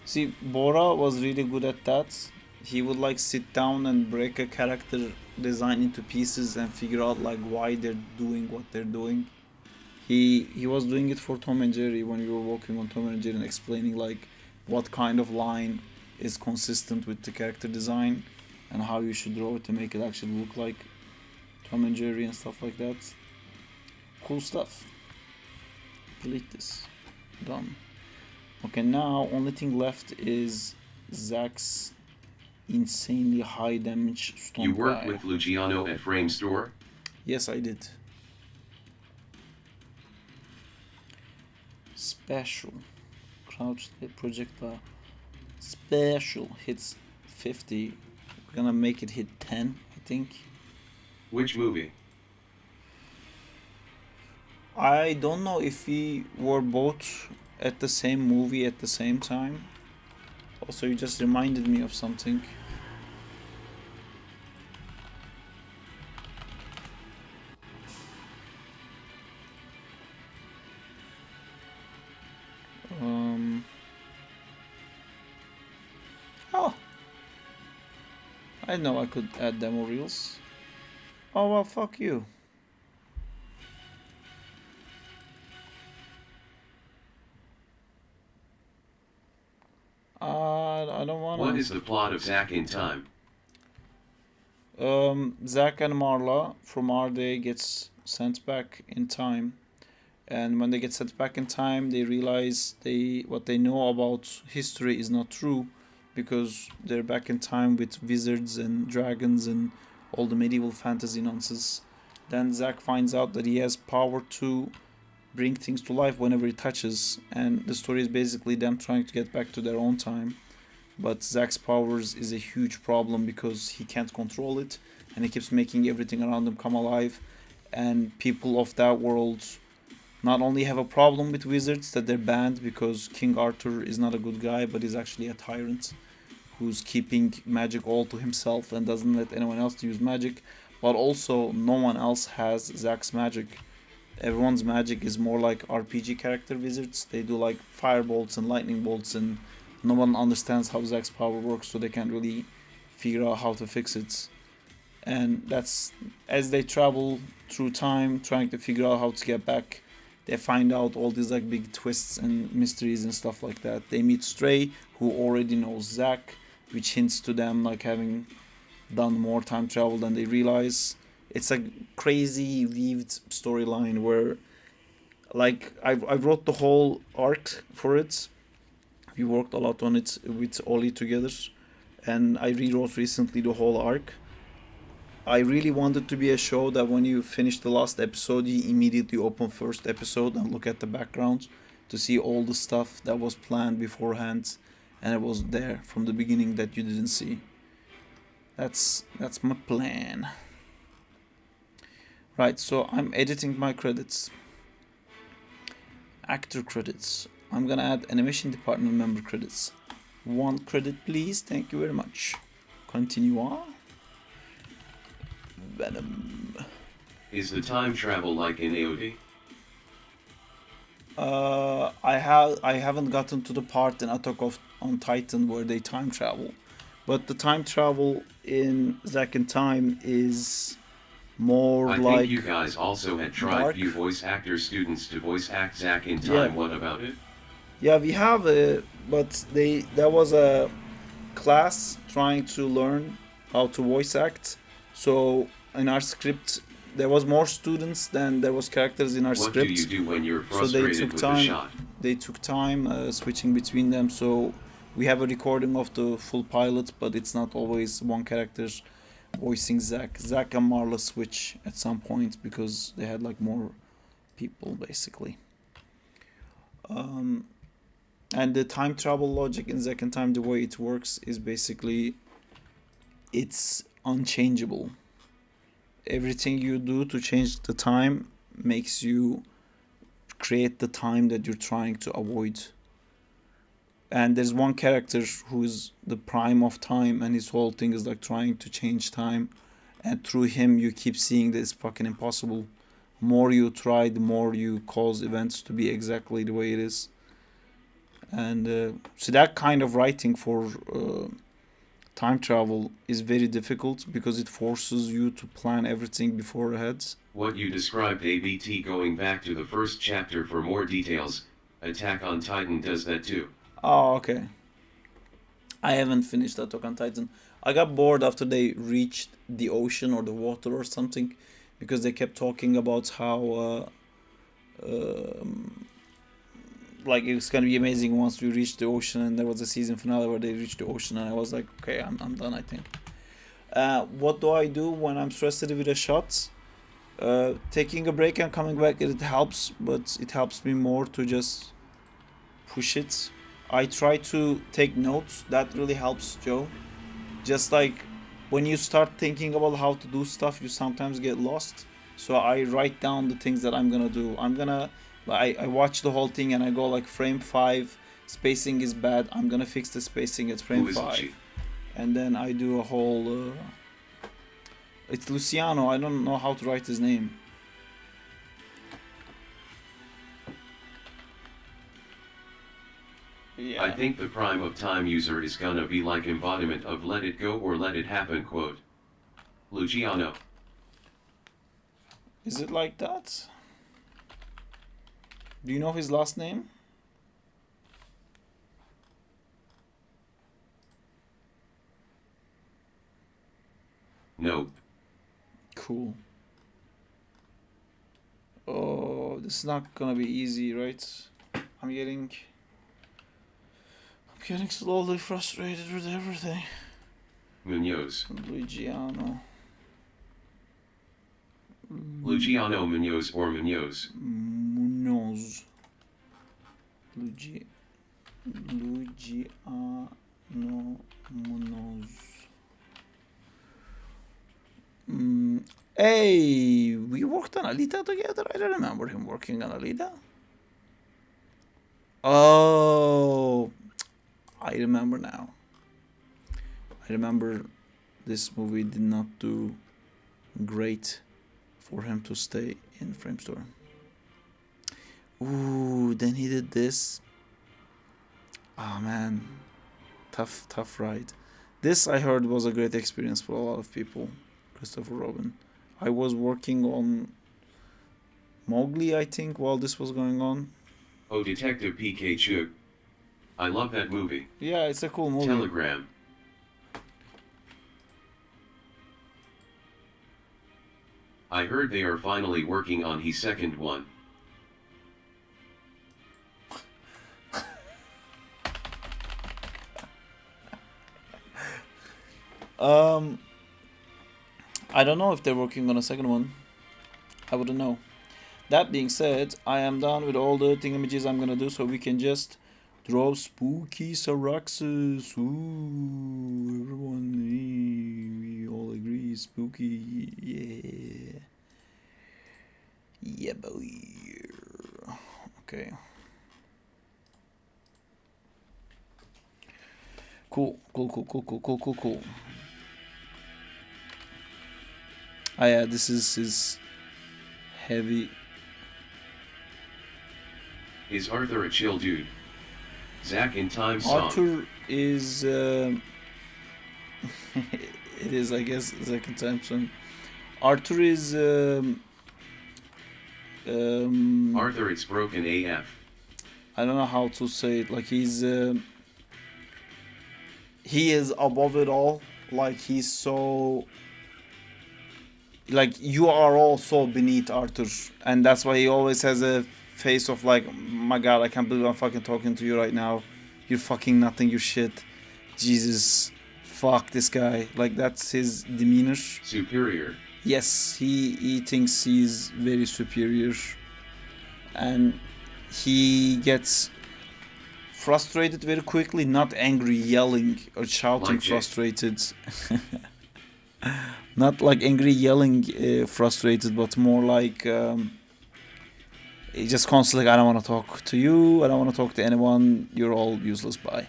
See, Bora was really good at that. He would like sit down and break a character design into pieces and figure out like why they're doing what they're doing. He was doing it for Tom and Jerry when we were working on Tom and Jerry and explaining like what kind of line is consistent with the character design and how you should draw it to make it actually look like Tom and Jerry and stuff like that. Cool stuff. Delete this. Done. Okay, now only thing left is Zack's insanely high damage stomp. You worked guy. with Luciano at Frame Store? Yes, I did. Special. Crouch projectile. Special hits 50. We're gonna make it hit 10, I think. Which movie? I don't know if we were both at the same movie at the same time. Also, you just reminded me of something. Oh, I know I could add demo reels. Oh well, fuck you. I don't wanna. What is the plot of Zack in Time? Zack and Marla from our day gets sent back in time, and when they get sent back in time, they realize what they know about history is not true, because they're back in time with wizards and dragons and all the medieval fantasy nonsense. Then Zack finds out that he has power to bring things to life whenever he touches, and the story is basically them trying to get back to their own time. but Zack's powers is a huge problem because he can't control it, and he keeps making everything around him come alive. And people of that world not only have a problem with wizards, that they're banned because King Arthur is not a good guy, but is actually a tyrant who's keeping magic all to himself and doesn't let anyone else use magic. But also, no one else has Zack's magic. Everyone's magic is more like RPG character wizards. They do like firebolts and lightning bolts, and no one understands how Zack's power works, so they can't really figure out how to fix it. And that's as they travel through time, trying to figure out how to get back. They find out all these like big twists and mysteries and stuff like that. They meet Stray, who already knows Zack, which hints to them like having done more time travel than they realize. It's a crazy weaved storyline where like I wrote the whole arc for it. We worked a lot on it with Oli together, and I rewrote recently the whole arc. I really wanted to be a show that when you finish the last episode, you immediately open first episode and look at the background to see all the stuff that was planned beforehand, and it was there from the beginning that you didn't see. That's my plan. Right, so I'm editing my credits. Actor credits. I'm gonna add animation department member credits. 1 credit please, thank you very much. Continue on. Venom. Is the time travel like in AOD? I haven't gotten to the part in Attack on Titan where they time travel, but the time travel in Zack in Time is more I like think you guys also had tried dark. few voice actor students to voice act Zack in Time. Yeah. What about it? Yeah, we have but there was a class trying to learn how to voice act. So in our script, there was more students than there was characters in our What script. do you do when you're So they frustrated took with time. the shot? They took time switching between them. So we have a recording of the full pilot, but it's not always one character voicing Zack. Zack and Marla switch at some point because they had like more people basically. And the time travel logic in Zack in Time, the way it works is basically it's unchangeable. Everything you do to change the time makes you create the time that you're trying to avoid. And there's one character who's the prime of time, and his whole thing is like trying to change time, and through him you keep seeing that it's fucking impossible. More you try, the more you cause events to be exactly the way it is. And so that kind of writing for time travel is very difficult because it forces you to plan everything before ahead. What you described ABT going back to the first chapter for more details. Attack on Titan does that too. Oh, okay. I haven't finished Attack on Titan. I got bored after they reached the ocean or the water or something, because they kept talking about how like it's gonna be amazing once we reach the ocean, and there was a season finale where they reached the ocean, and I was like, okay, I'm done, I think. What do I do when I'm stressed with a shot? Taking a break and coming back, it helps, but it helps me more to just push it. I try to take notes. That really helps, Joe. Just like when you start thinking about how to do stuff, you sometimes get lost. So I write down the things that I'm gonna do. I watch the whole thing and I go like frame 5, spacing is bad. I'm gonna fix the spacing at frame Who is 5. she? And then I do a whole... it's Luciano. I don't know how to write his name. Yeah. I think the prime of time user is gonna be like embodiment of let it go or let it happen quote. Luciano. Is it like that? Do you know his last name? Nope. Cool. Oh, this is not gonna be easy, right? I'm getting slowly frustrated with everything. Munoz. Luciano. Luciano Munoz or Munoz. Munoz. Luciano Hey, we worked on Alita together? I don't remember him working on Alita. Oh, I remember now. I remember this movie did not do great for him to stay in Framestore. Ooh, then he did this. Oh man, tough ride. This I heard was a great experience for a lot of people. Christopher Robin. I was working on Mowgli, I think, while this was going on. Oh, Detective Pikachu. I love that movie. Yeah, it's a cool movie. Telegram. I heard they are finally working on his second one. I don't know if they're working on a second one. I wouldn't know. That being said, I am done with all the thingamages I'm gonna do, so we can just draw spooky Saraxus. Ooh, everyone, we all agree, spooky, yeah. Yeah, boy. Okay. Cool. Ah, yeah, this is his heavy. Is Arthur a chill dude? Zack in Time song. Arthur is. It is, I guess, Zack in Time song. Arthur is. Arthur, it's broken AF. I don't know how to say it. Like he's. He is above it all. Like he's so. Like you are all so beneath Arthur, and that's why he always has a face of like, my God, I can't believe I'm fucking talking to you right now. You're fucking nothing. You're shit. Jesus, fuck this guy. Like that's his demeanor. Superior. Yes, he thinks he's very superior, and he gets frustrated very quickly. Not angry, yelling or shouting, Like frustrated. Not like angry yelling, frustrated, but more like he just constantly like, I don't want to talk to you, I don't want to talk to anyone, you're all useless, bye.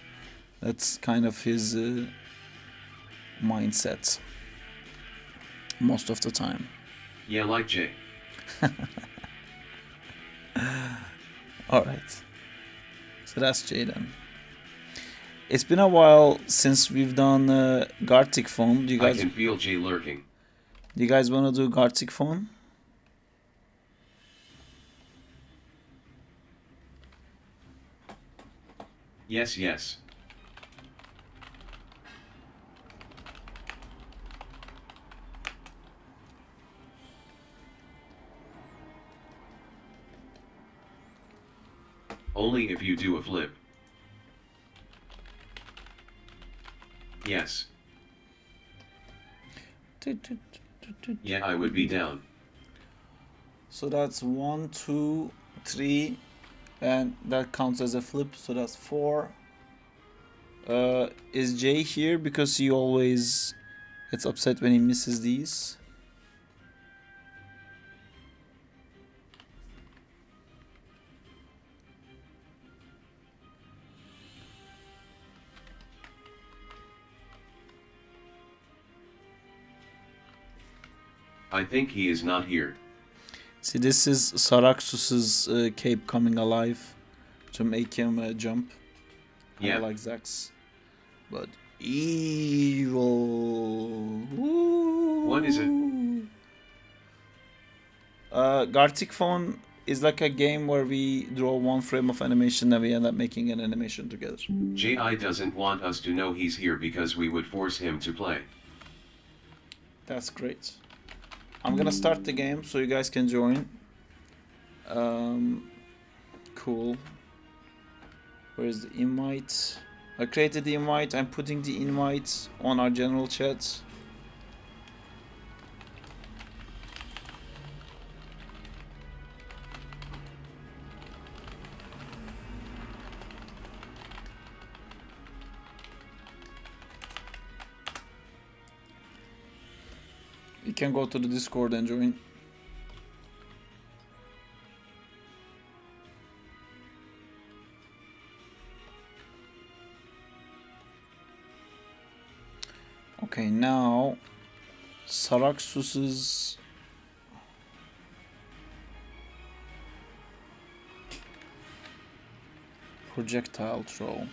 That's kind of his mindset most of the time. Yeah, like Jay. Alright, so that's Jay then. It's been a while since we've done Gartic phone. Do you I guys? can feel Jay lurking. Do you guys want to do Gartic phone? Yes. Only if you do a flip. Yes. Yeah, I would be down. So that's 1, 2, 3, and that counts as a flip. So that's 4. Is Jay here because he always gets upset when he misses these? I think he is not here. See, this is Saraxus's cape coming alive to make him jump. Yeah. I like Zack's, but evil. What is it? Gartic phone is like a game where we draw one frame of animation and we end up making an animation together. J.I. doesn't want us to know he's here because we would force him to play. That's great. I'm gonna start the game so you guys can join. Cool. Where's the invite? I created the invite. I'm putting the invite on our general chat. You can go to the Discord and join. Okay, now Saraxus's projectile throw.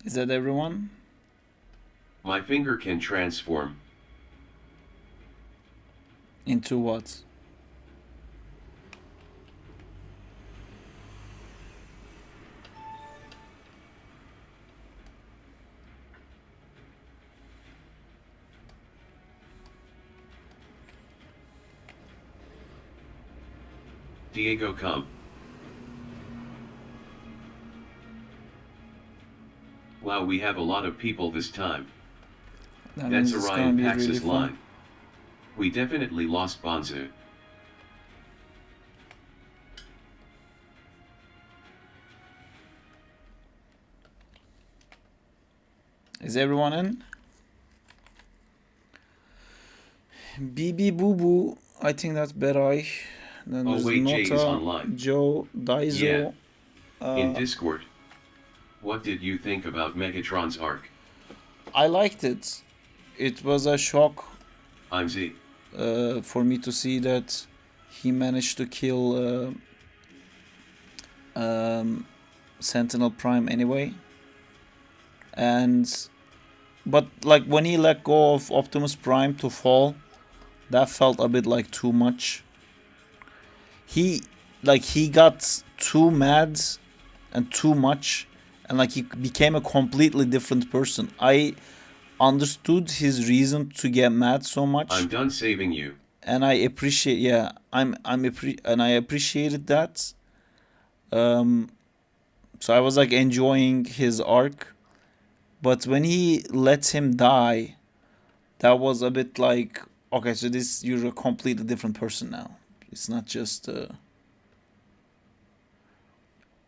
Is that everyone? My finger can transform. Into what? Diego, come. Wow, we have a lot of people this time. That That's means it's gonna Orion be Pax's really fun. line. We definitely lost Bonzu. Is everyone in? BB Boo Boo, I think that's Berai. Then Oh there's wait, Jay is Nota, online. Joe, Daizo. In Discord. What did you think about Megatron's arc? I liked it. It was a shock I'm Z. for me to see that he managed to kill Sentinel Prime anyway. But like when he let go of Optimus Prime to fall, that felt a bit like too much. He got too mad and too much, and like he became a completely different person. I understood his reason to get mad so much. I'm done saving you. And I appreciate, I appreciated that. So I was like enjoying his arc, but when he lets him die, that was a bit like, okay, so you're a completely different person now. It's not just.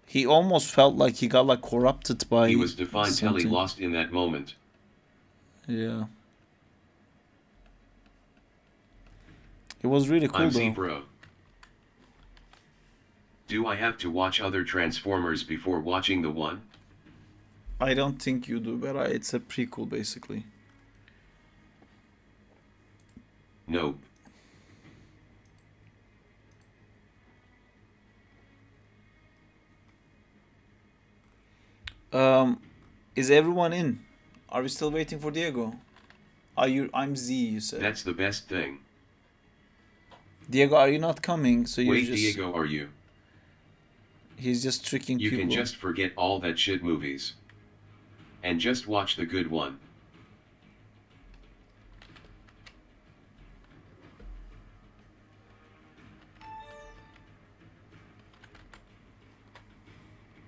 He almost felt like he got like corrupted by. He was defined till he something. lost in that moment. Yeah. It was really cool I'm though. Z-Bro. Do I have to watch other Transformers before watching the one? I don't think you do, but it's a prequel basically. Nope. Is everyone in? Are we still waiting for Diego? I'm Z, you said. That's the best thing. Diego, are you not coming? So Wait, Diego, are you? He's just tricking You people. can just forget all that shit movies. And just watch the good one.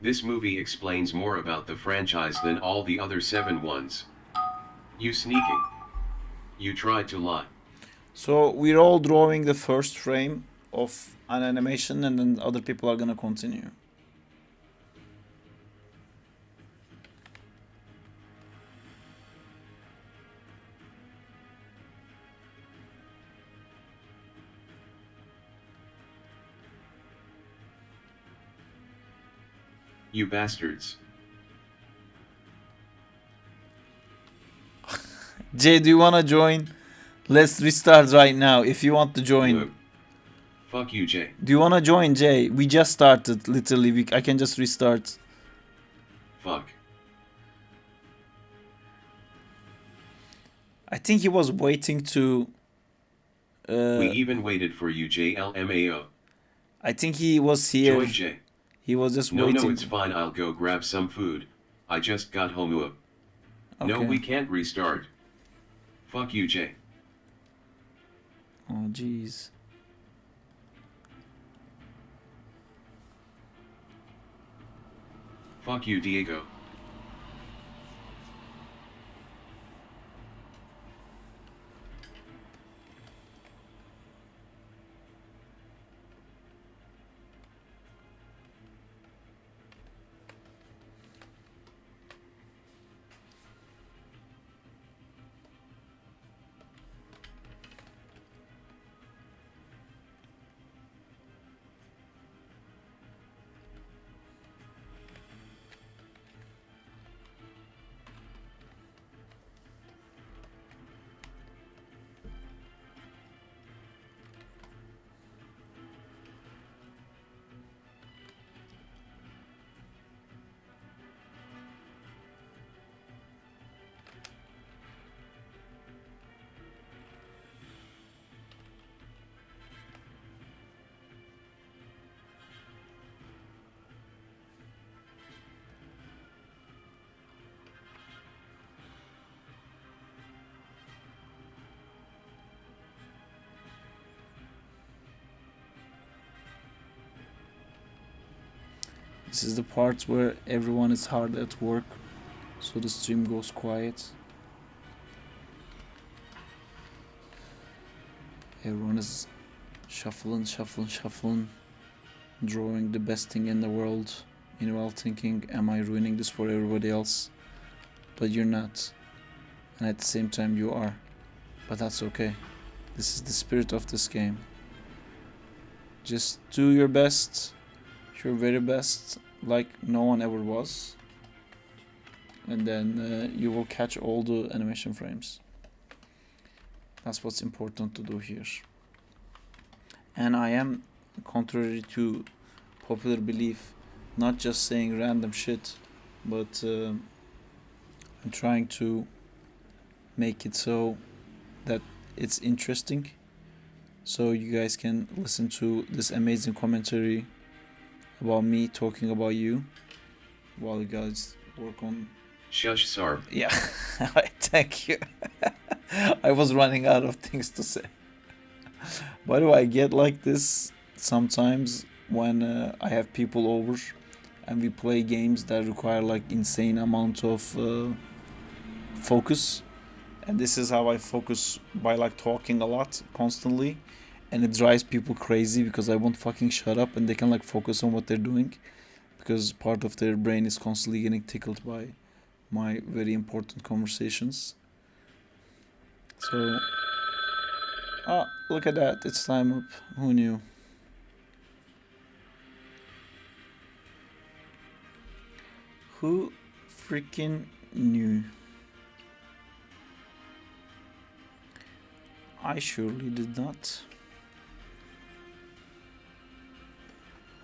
This movie explains more about the franchise than all the other 7 ones. You sneaking. You tried to lie. So we're all drawing the first frame of an animation, and then other people are gonna continue. You bastards. Jay, do you wanna join? Let's restart right now if you want to join. Look. Fuck you, Jay. Do you wanna join, Jay? We just started, literally. I can just restart. Fuck. I think he was waiting to. We even waited for you, JLMAO. I think he was here. Join Jay. He was just No, waiting. no, it's fine. I'll go grab some food. I just got home. No, Okay. we can't restart. Fuck you, Jay. Oh, jeez. Fuck you, Diego. This is the part where everyone is hard at work, so the stream goes quiet. Everyone is shuffling, drawing the best thing in the world, meanwhile thinking, am I ruining this for everybody else? But you're not, and at the same time you are, but that's okay. This is the spirit of this game. Just do your best, your very best, like no one ever was, and then you will catch all the animation frames. That's what's important to do here. And I am, contrary to popular belief, not just saying random shit, but I'm trying to make it so that it's interesting, so you guys can listen to this amazing commentary about me talking about you while you guys work on. Shush, Sarb. Yeah. Thank you. I was running out of things to say. Why do I get like this sometimes when I have people over and we play games that require like insane amount of focus? And this is how I focus, by like talking a lot constantly, and it drives people crazy because I won't fucking shut up and they can like focus on what they're doing because part of their brain is constantly getting tickled by my very important conversations. So, look at that, it's time up. Who knew? Who freaking knew? I surely did not.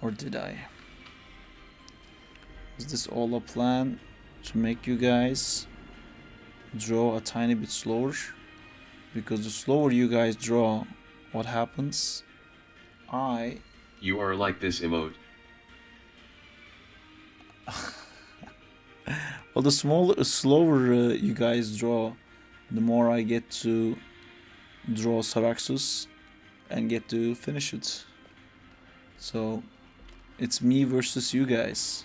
Or did I? Is this all a plan to make you guys draw a tiny bit slower? Because the slower you guys draw, what happens? You are like this emote. Well, the slower you guys draw, the more I get to draw Saraxus and get to finish it. So it's me versus you guys.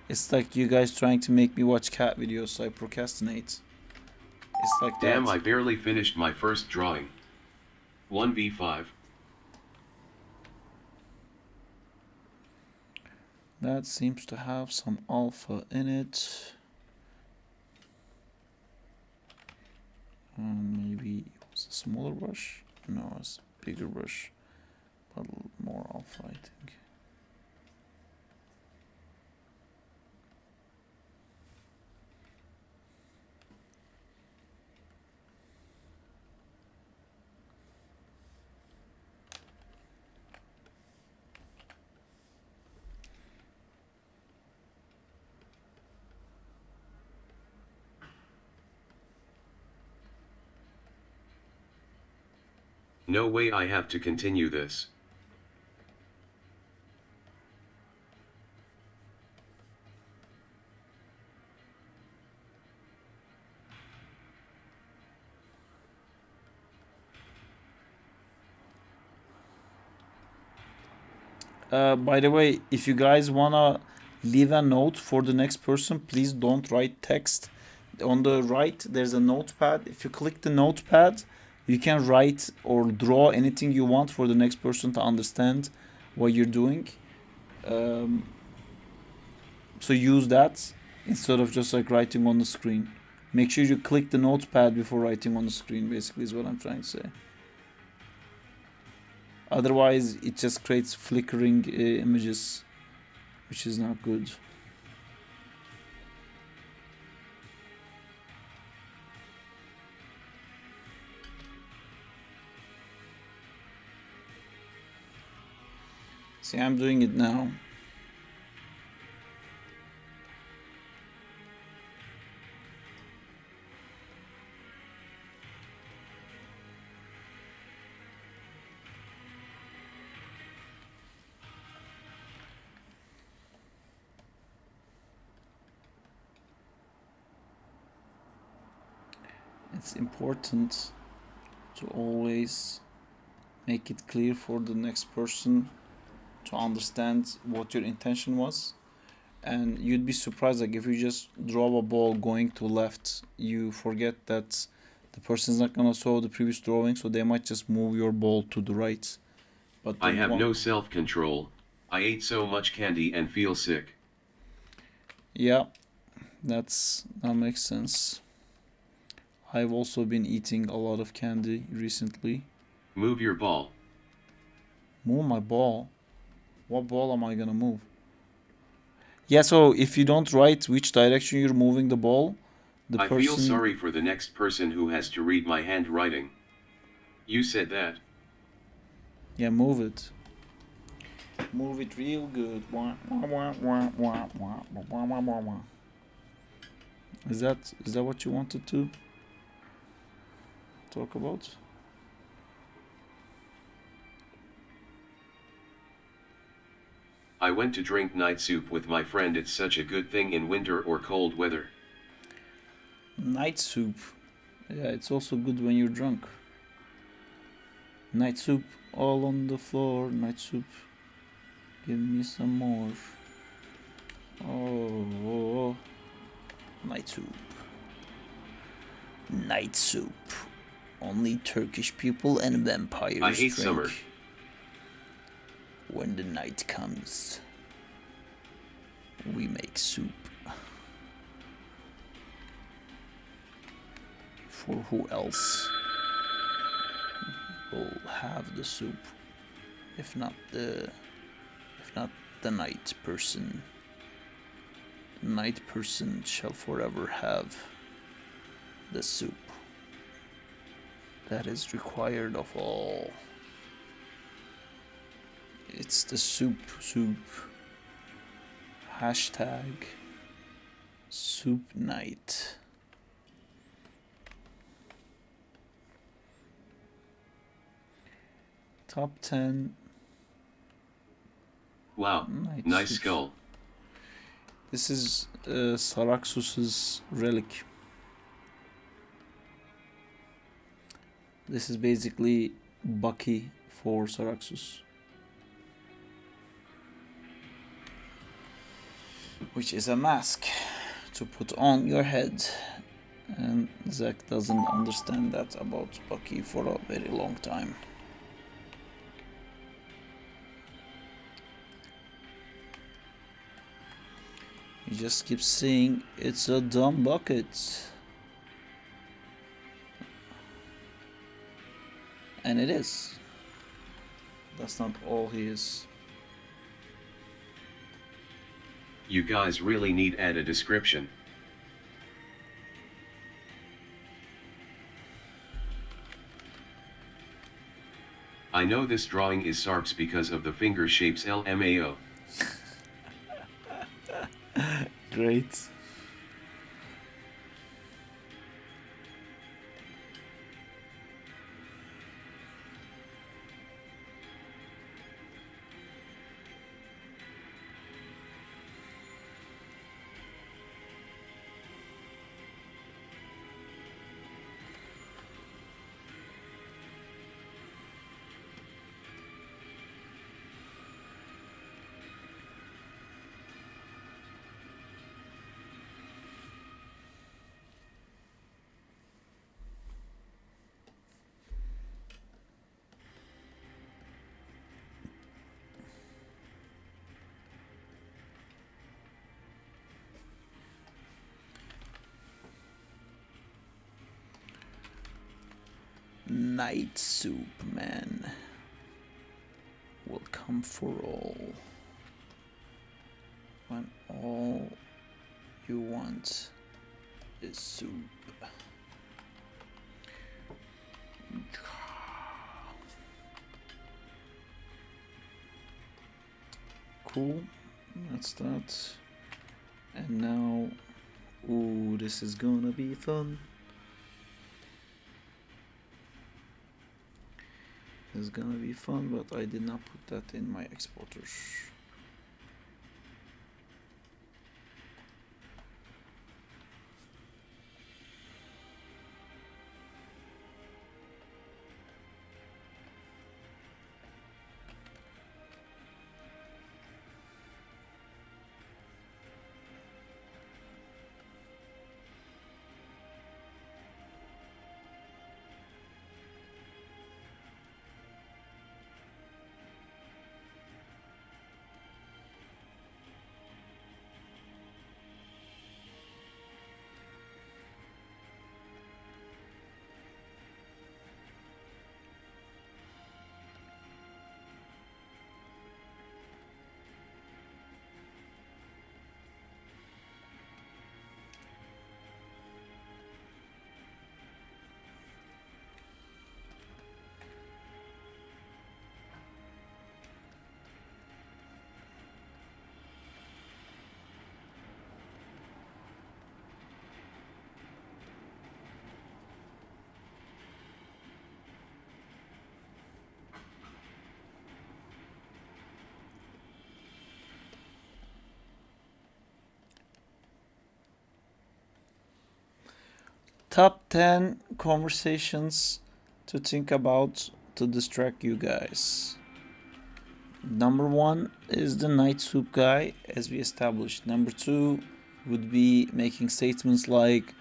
It's like you guys trying to make me watch cat videos, so I procrastinate. It's like Damn, that. I barely finished my first drawing. 1v5. That seems to have some alpha in it. Maybe it was a smaller brush? No, it's a bigger brush. But a little more alpha, I think. No way, I have to continue this. By the way, if you guys wanna leave a note for the next person, please don't write text. On the right, there's a notepad. If you click the notepad, you can write or draw anything you want for the next person to understand what you're doing. So use that instead of just like writing on the screen. Make sure you click the notepad before writing on the screen, basically, is what I'm trying to say. Otherwise, it just creates flickering images, which is not good. See, I'm doing it now. It's important to always make it clear for the next person to understand what your intention was. And you'd be surprised, like if you just draw a ball going to left, you forget that the person's not gonna saw the previous drawing, so they might just move your ball to the right. But I have no self-control. I ate so much candy and feel sick. Yeah, that makes sense. I've also been eating a lot of candy recently. Move your ball. Move my ball? What ball am I gonna move? Yeah, so if you don't write which direction you're moving the ball, I feel sorry for the next person who has to read my handwriting. You said that. Yeah, move it. Move it real good. Is that what you wanted to talk about? I went to drink night soup with my friend. It's such a good thing in winter or cold weather. Night soup. Yeah, it's also good when you're drunk. Night soup all on the floor. Night soup. Give me some more. Oh. Night soup. Night soup. Only Turkish people and vampires I hate drink. summer. When the night comes, we make soup. For who else will have the soup if not the night person? The night person shall forever have the soup that is required of all. It's the soup. Hashtag soup night. Top 10. Wow, nice soups. skull. This is Saraxus's relic. This is basically Bucky for Saraxus, which is a mask to put on your head. And Zack doesn't understand that about Bucky for a very long time. He just keeps saying it's a dumb bucket. And it is. That's not all he is. You guys really need add a description. I know this drawing is Sarp's because of the finger shapes LMAO. Great. night soup, man, will come for all. When all you want is soup. Cool, that's that. And now, ooh, this is gonna be fun. This is gonna be fun, but I did not put that in my exporter. Top 10 conversations to think about to distract you guys. Number 1 is the night soup guy, as we established. Number 2 would be making statements like,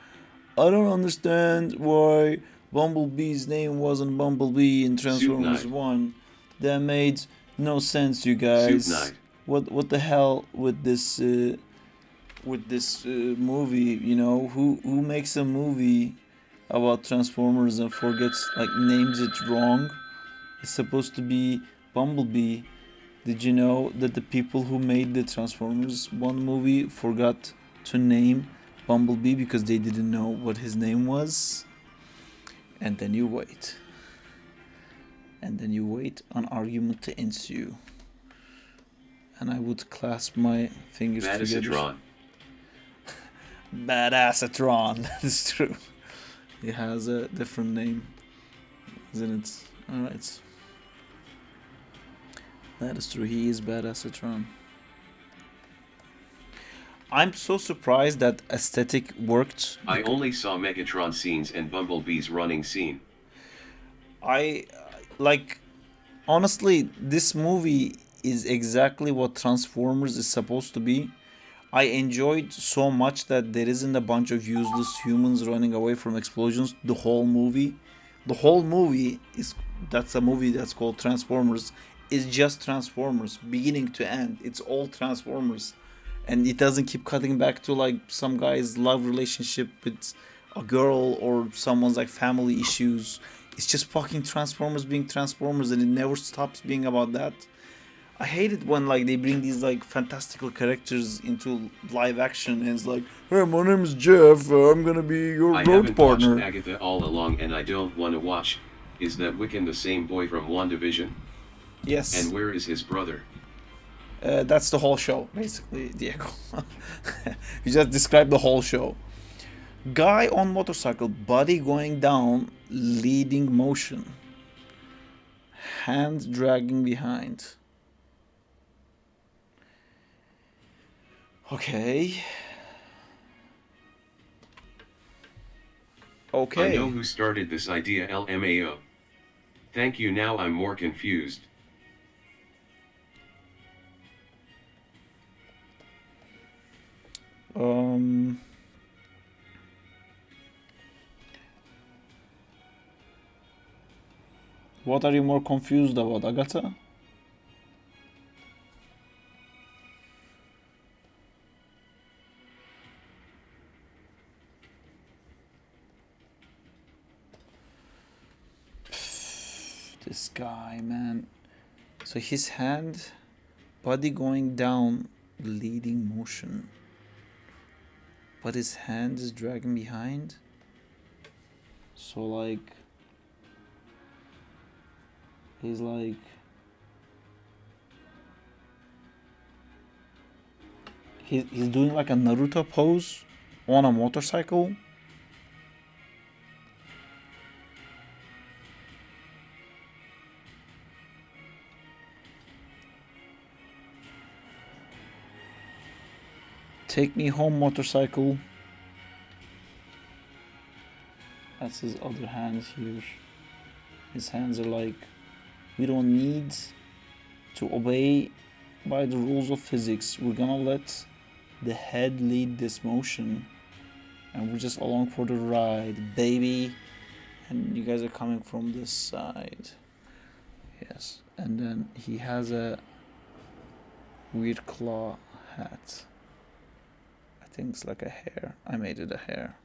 I don't understand why Bumblebee's name wasn't Bumblebee in Transformers 1. That made no sense, you guys. What the hell with this movie, you know? Who makes a movie about Transformers and forgets, like, names it wrong? It's supposed to be Bumblebee. Did you know that the people who made the Transformers 1 movie forgot to name Bumblebee because they didn't know what his name was? And then you wait. And then you wait an argument to ensue. And I would clasp my fingers together. Badassatron. That is true. He has a different name, isn't it? Alright. That is true. He is Badassatron. I'm so surprised that aesthetic worked. I only saw Megatron scenes and Bumblebee's running scene. Honestly, this movie is exactly what Transformers is supposed to be. I enjoyed so much that there isn't a bunch of useless humans running away from explosions the whole movie. The whole movie that's a movie that's called Transformers, is just Transformers, beginning to end. It's all Transformers. And it doesn't keep cutting back to like some guy's love relationship with a girl or someone's like family issues. It's just fucking Transformers being Transformers, and it never stops being about that. I hate it when like they bring these like fantastical characters into live action and it's like, hey, my name is Jeff, I'm gonna be your road partner. I haven't watched Agatha all along and I don't want to watch. Is that Wiccan the same boy from WandaVision? Yes. And where is his brother? That's the whole show, basically, Diego. You just described the whole show. Guy on motorcycle, body going down, leading motion. Hand dragging behind. Okay. I know who started this idea, LMAO. Thank you, now I'm more confused. What are you more confused about, Agatha? This guy, man. So his hand, body going down, leading motion. But his hand is dragging behind. So like, he's like, he's doing like a Naruto pose on a motorcycle. Take me home, motorcycle. That's his other hands here. His hands are like, we don't need to obey by the rules of physics. We're gonna let the head lead this motion. And we're just along for the ride, baby. And you guys are coming from this side. Yes. And then he has a weird claw hat. I think it's like a hair. I made it a hair.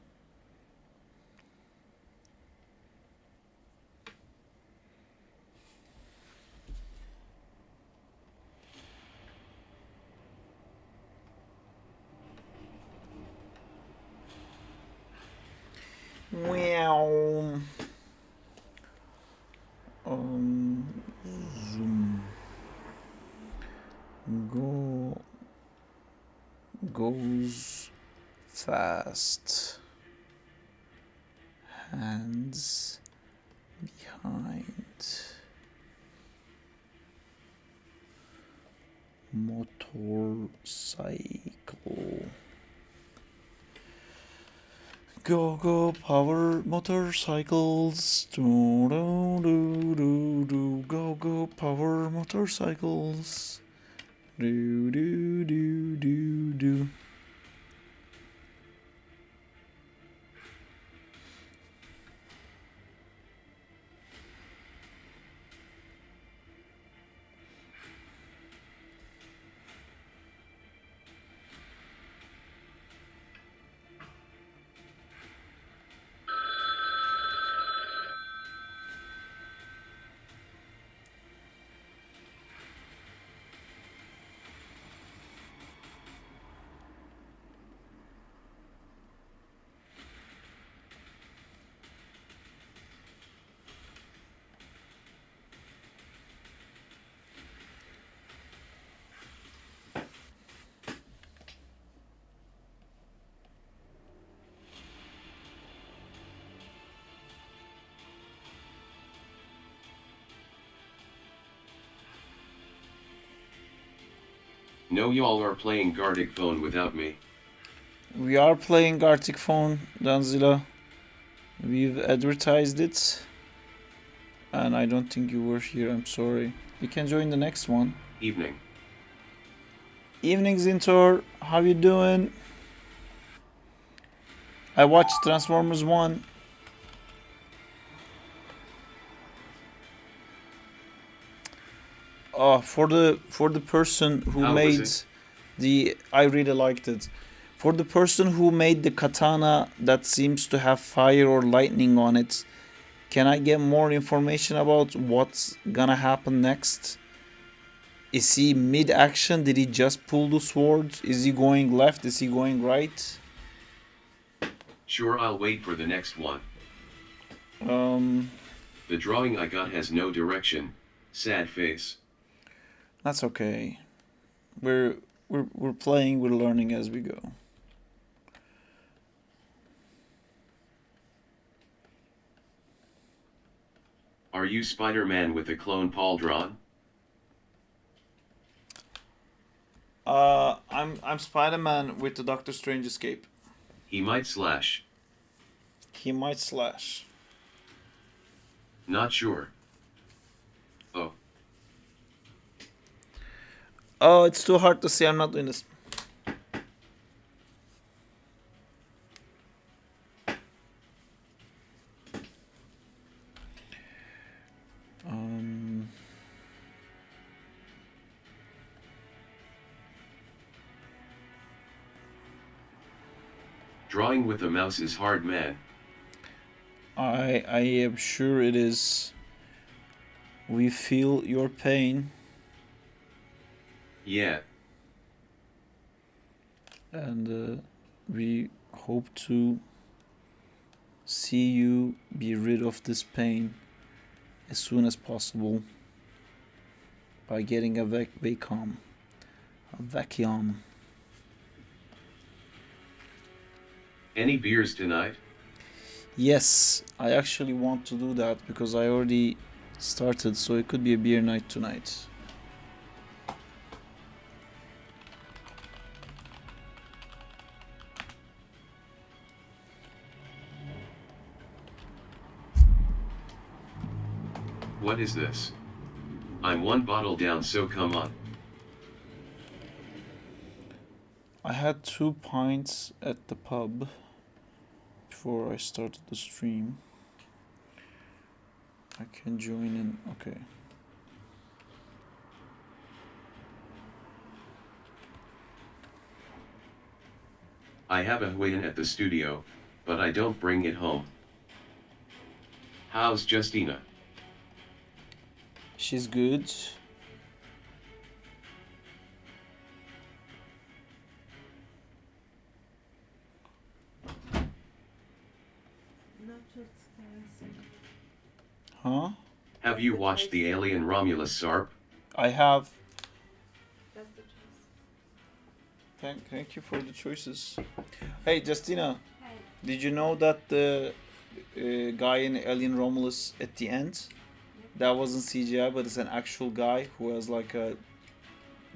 Wow. Zoom. Goes fast. Hands behind. Motorcycle. Go power motorcycles. Go power motorcycles. Do. No, y'all are playing Gartic Phone without me. We are playing Gartic Phone, Danzilla. We've advertised it. And I don't think you were here, I'm sorry. You can join the next one. Evening. Evening, Zintor. How you doing? I watched Transformers 1. For the person who How made was I really liked it. For the person who made the katana that seems to have fire or lightning on it, can I get more information about what's gonna happen next? Is he mid-action? Did he just pull the sword? Is he going left? Is he going right? Sure, I'll wait for the next one. The drawing I got has no direction. Sad face. That's okay. We're playing, we're learning as we go. Are you Spider-Man with a clone Paul drawn? I'm Spider-Man with the Doctor Strange escape. He might slash. He might slash. Not sure. Oh. Oh, it's too hard to see. I'm not doing this. Drawing with a mouse is hard, man. I am sure it is. We feel your pain. Yeah. And we hope to see you be rid of this pain as soon as possible by getting a vacuum. Any beers tonight? Yes, I actually want to do that because I already started, so it could be a beer night tonight. What is this? I'm one bottle down, so come on. I had 2 pints at the pub before I started the stream. I can join in. Okay. I have a Hawaiian at the studio, but I don't bring it home. How's Justina? She's good. Huh? Have you watched the Alien Romulus SARP? I have. That's the choice. Thank you for the choices. Hey, Justina, Hey. did you know that the guy in Alien Romulus at the end, that wasn't CGI, but it's an actual guy who has like a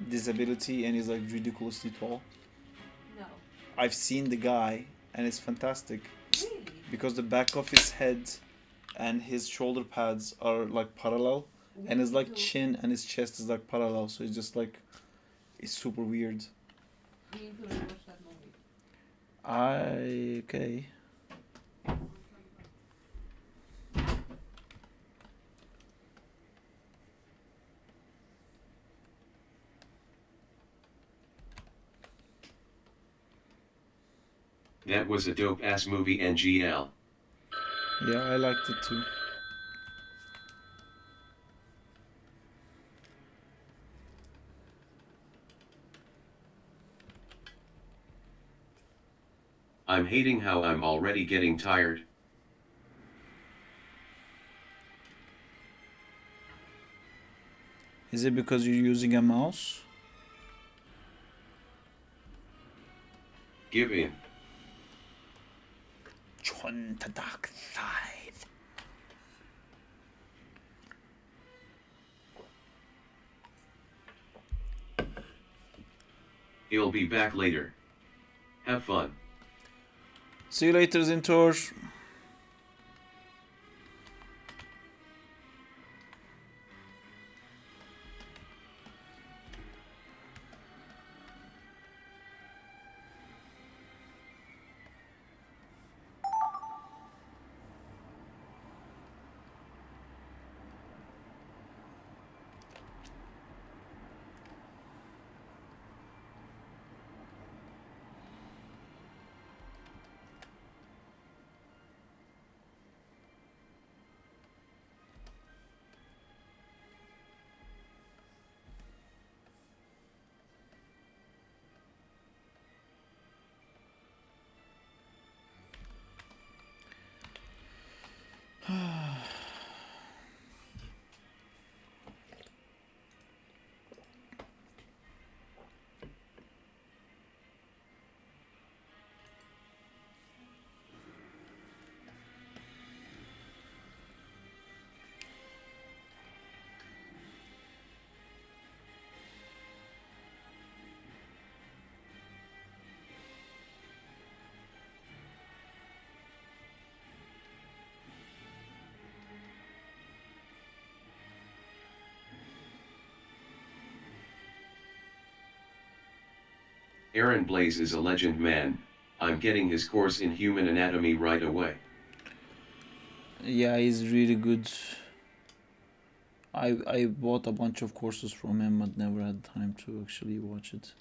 disability and is like ridiculously tall? No. I've seen the guy and it's fantastic Really? because the back of his head and his shoulder pads are like parallel, and his like chin and his chest is like parallel, so it's just like, it's super weird. We need to watch that movie. Okay. That was a dope ass movie, NGL. Yeah, I liked it too. I'm hating how I'm already getting tired. Is it because you're using a mouse? Give in. Join the dark side. He'll be back later. Have fun. See you later, Zintor. Aaron Blaze is a legend, man. I'm getting his course in human anatomy right away. Yeah, he's really good. I bought a bunch of courses from him, but never had time to actually watch it.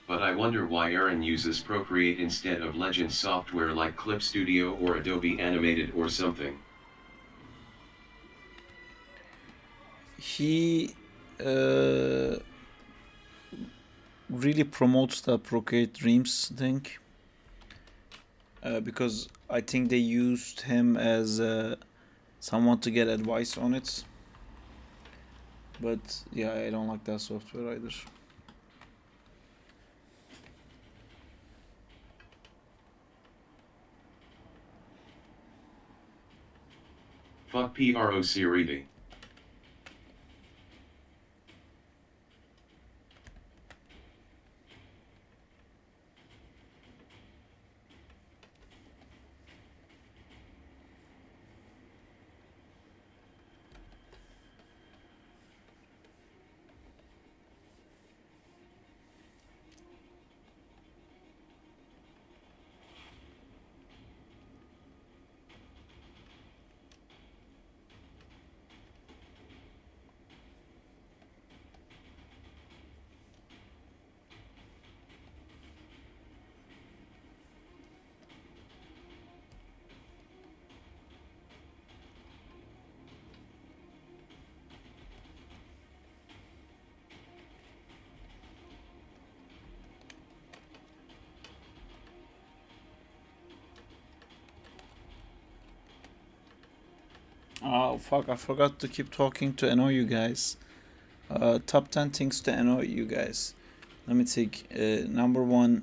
but I wonder why Aaron uses Procreate instead of Legend software like Clip Studio or Adobe Animated or something. He really promotes the Procreate Dreams thing because I think they used him as someone to get advice on it. But yeah, I don't like that software either. Fuck PRO Oh fuck, I forgot to keep talking to annoy you guys. Top 10 things to annoy you guys. Let me take number 1.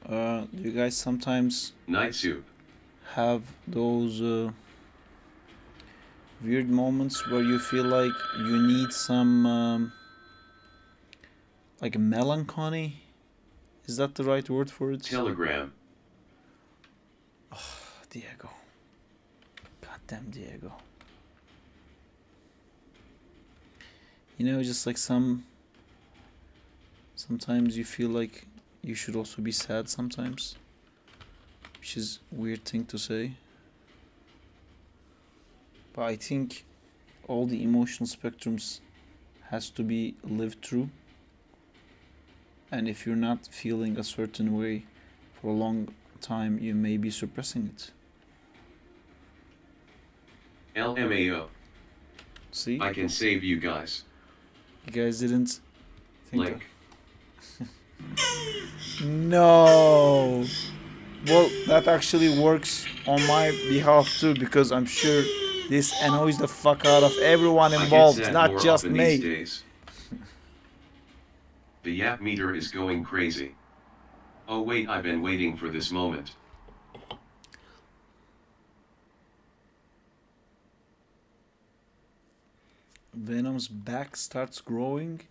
Do you guys sometimes Night Soup. have those weird moments where you feel like you need some like melancholy? Is that the right word for it? Telegram. Diego. Goddamn Diego. You know, just like sometimes you feel like you should also be sad sometimes, which is a weird thing to say. But I think all the emotional spectrums has to be lived through. And if you're not feeling a certain way for a long time, you may be suppressing it. LMAO. See? I can save you guys. You guys didn't think Link. No. Well, that actually works on my behalf too, because I'm sure this annoys the fuck out of everyone involved, I get sad not more just often these me. days. The yap meter is going crazy. Oh wait, I've been waiting for this moment. Venom's back starts growing.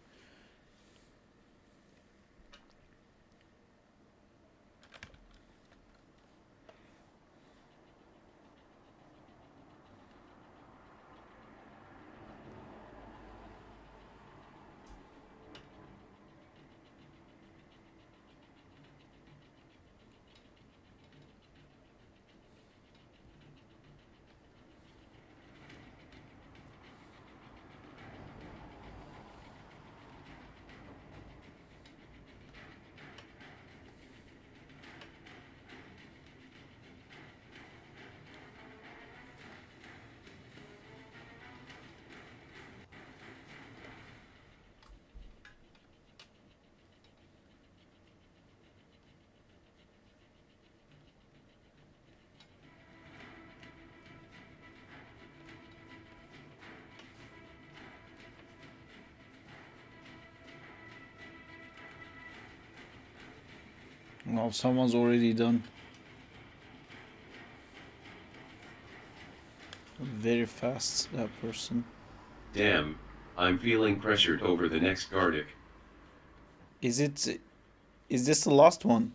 Well, someone's already done. Very fast, that person. Damn, I'm feeling pressured over the next Gardic. Is this the last one?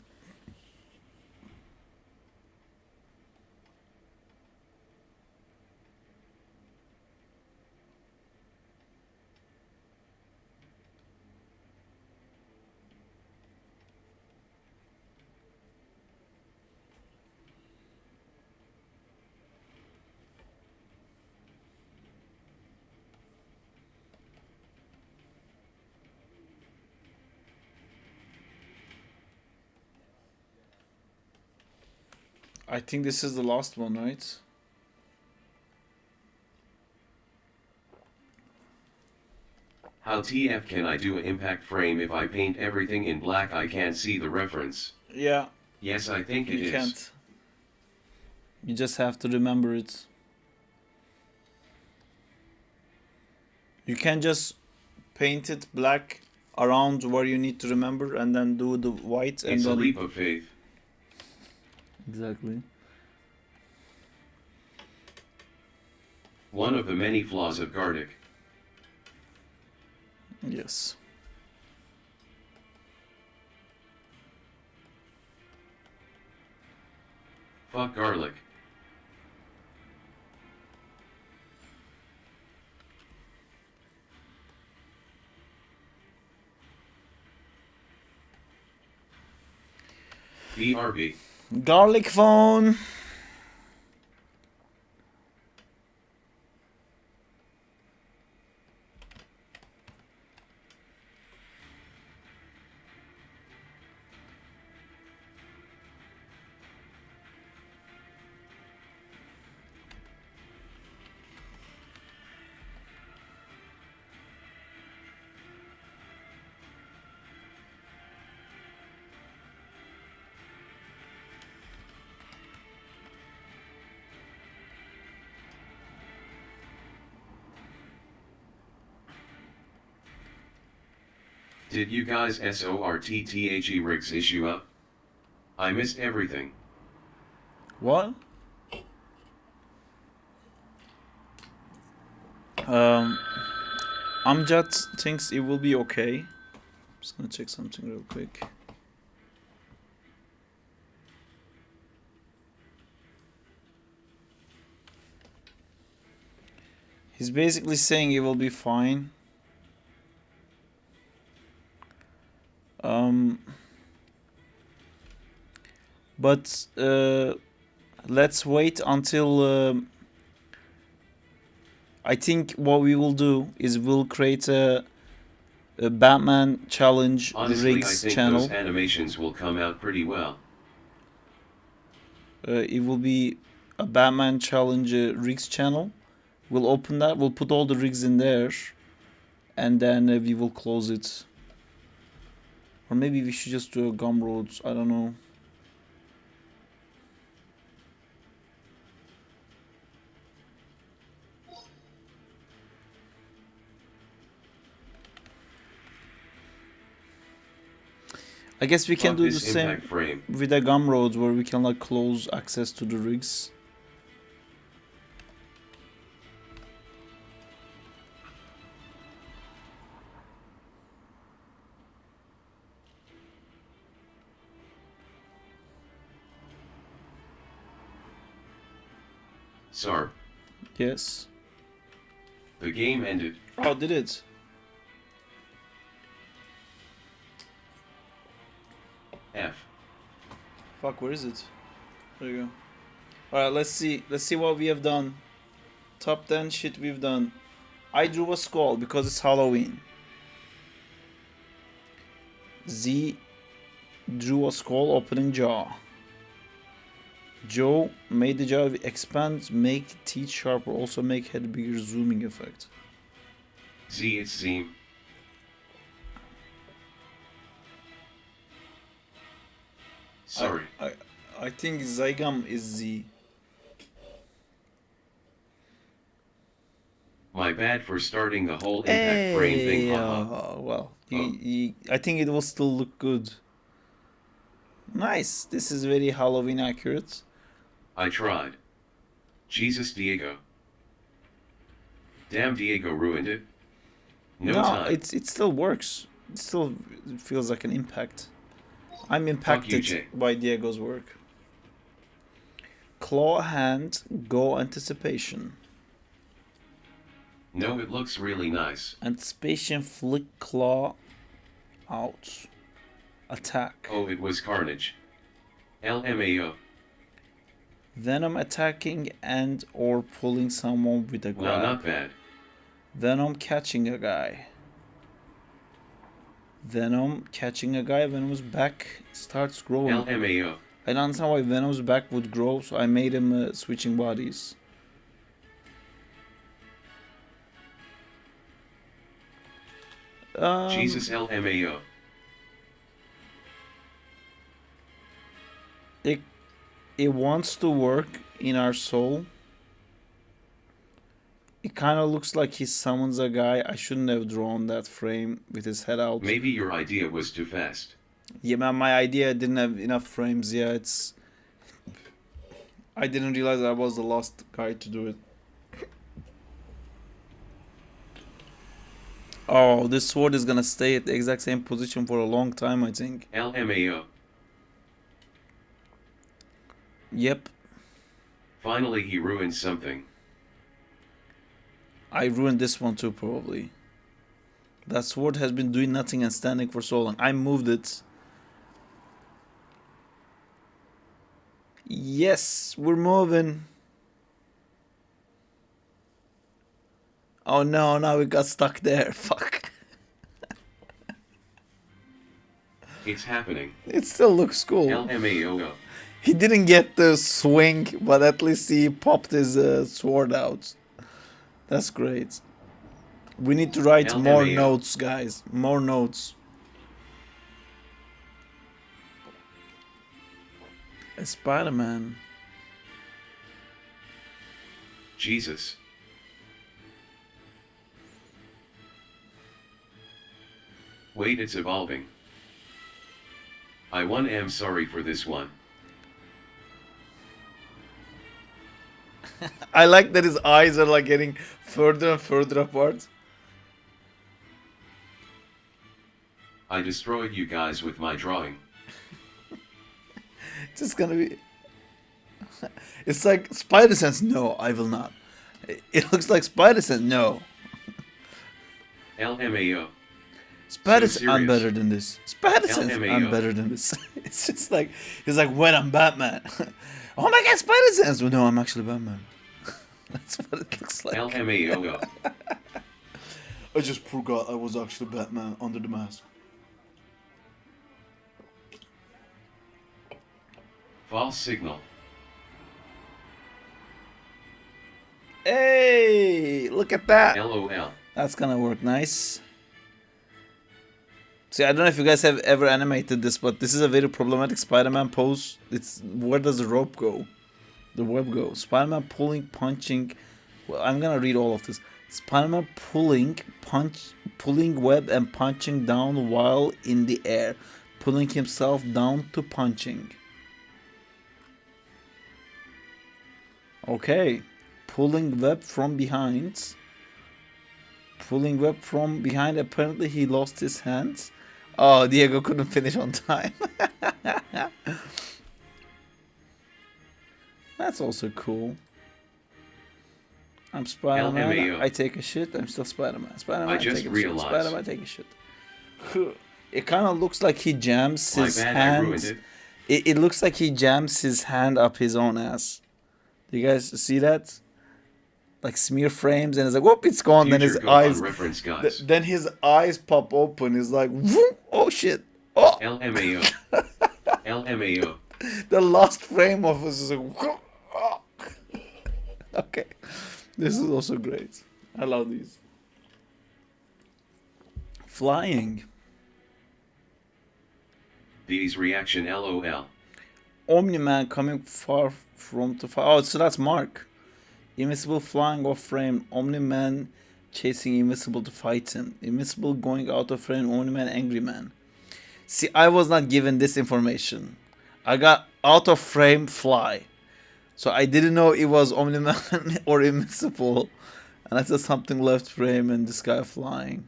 I think this is the last one, right? How TF can I do an impact frame if I paint everything in black? I can't see the reference. Yeah. Yes, I think it You is. can't. You just have to remember it. You can just paint it black around where you need to remember and then do the white and It's then... a leap of faith. Exactly. One of the many flaws of Gartic. Yes. Fuck garlic. BRB. Garlic phone. Did you guys SORTTHE rigs issue up? I missed everything. What? Amjad thinks it will be okay. Just gonna check something real quick. He's basically saying it will be fine. But let's wait until I think what we will do is we'll create a Batman challenge Honestly, rigs I think channel. those animations will come out pretty well. It will be a Batman challenge rigs channel. We'll open that, we'll put all the rigs in there, and then we will close it. Or maybe we should just do a Gumroads, I don't know. I guess we can Fuck do the this same impact frame. with the Gumroads where we can like close access to the rigs. Sorry. Yes. The game ended. Oh, did it? F. Fuck, where is it? There you go. Alright, let's see. Let's see what we have done. Top 10 shit we've done. I drew a skull because it's Halloween. Z drew a skull opening jaw. Joe made the jaw expand, make teeth sharper, also make head bigger zooming effect. Z, it's Zeem. Sorry. I think Zygam is Z. My bad for starting the whole impact frame thing. Well, I think it will still look good. Nice. This is very Halloween accurate. I tried. Jesus, Diego. Damn, Diego ruined it. No time. it still works. It still feels like an impact. I'm impacted Jay. by Diego's work. Claw hand, go anticipation. No, it looks really nice. Anticipation, flick claw out. Attack. Oh, it was carnage. LMAO. Venom attacking and or pulling someone with a grab. Well, not bad. Venom catching a guy. Venom catching a guy. Venom's back starts growing. LMAO. I don't understand why Venom's back would grow, so I made him switching bodies. Jesus LMAO. It wants to work in our soul. It kind of looks like he summons a guy. I shouldn't have drawn that frame with his head out. Maybe your idea was too fast. Yeah, man, my idea didn't have enough frames. Yeah, it's... I didn't realize I was the last guy to do it. Oh, this sword is gonna stay at the exact same position for a long time, I think. LMAO. Yep. Finally he ruined something. I ruined this one too, probably. That sword has been doing nothing and standing for so long. I moved it. Yes, we're moving. Oh no, now we got stuck there. Fuck. It's happening. It still looks cool. LMAO. He didn't get the swing, but at least he popped his sword out. That's great. We need to write more notes, guys. More notes. A Spider-Man. Jesus. Wait, it's evolving. I am sorry for this one. I like that his eyes are like getting further and further apart. I destroyed you guys with my drawing. It's just gonna be... It's like Spider-Sense, no, I will not. It looks like Spider-Sense, no. LMAO. Spider-Sense, I'm better than this. Spider-Sense, LMAO. I'm better than this. It's just like, he's like, when I'm Batman. Oh my god, Spider-Sense! Well, no, I'm actually Batman. That's what it looks like. LMAO. I just forgot I was actually Batman under the mask. False signal. Hey, look at that. LOL. That's gonna work nice. See, I don't know if you guys have ever animated this, but this is a very problematic Spider-Man pose. It's where does the rope go? The web go? Spider-Man pulling, punching. Well, I'm gonna read all of this. Spider-Man pulling web and punching down while in the air, pulling himself down to punching. Okay, pulling web from behind. Pulling web from behind. Apparently, he lost his hands. Oh, Diego couldn't finish on time. That's also cool. I'm Spider-Man. LMAO. I take a shit. I'm still Spider-Man. Spider-Man. I just take a realized. Shit. Spider-Man. Take a shit. It kind of looks like he jams his My bad, hand. I ruined it. It looks like he jams his hand up his own ass. Do you guys see that? Like smear frames, and it's like, whoop, it's gone. Then his eyes, reference, guys. then his eyes pop open. He's like, whoop, oh shit, oh. LMAO. LMAO. The last frame of us is like, whoop, oh. Okay, this is also great. I love these. Flying. These reaction LOL. Omni-Man coming far from to far. Oh, so that's Mark. Invincible flying off frame. Omni-Man chasing Invincible to fight him. Invincible going out of frame. Omni-Man angry man. See, I was not given this information. I got out of frame fly. So I didn't know it was Omni-Man or Invincible. And I said something left frame and this guy flying.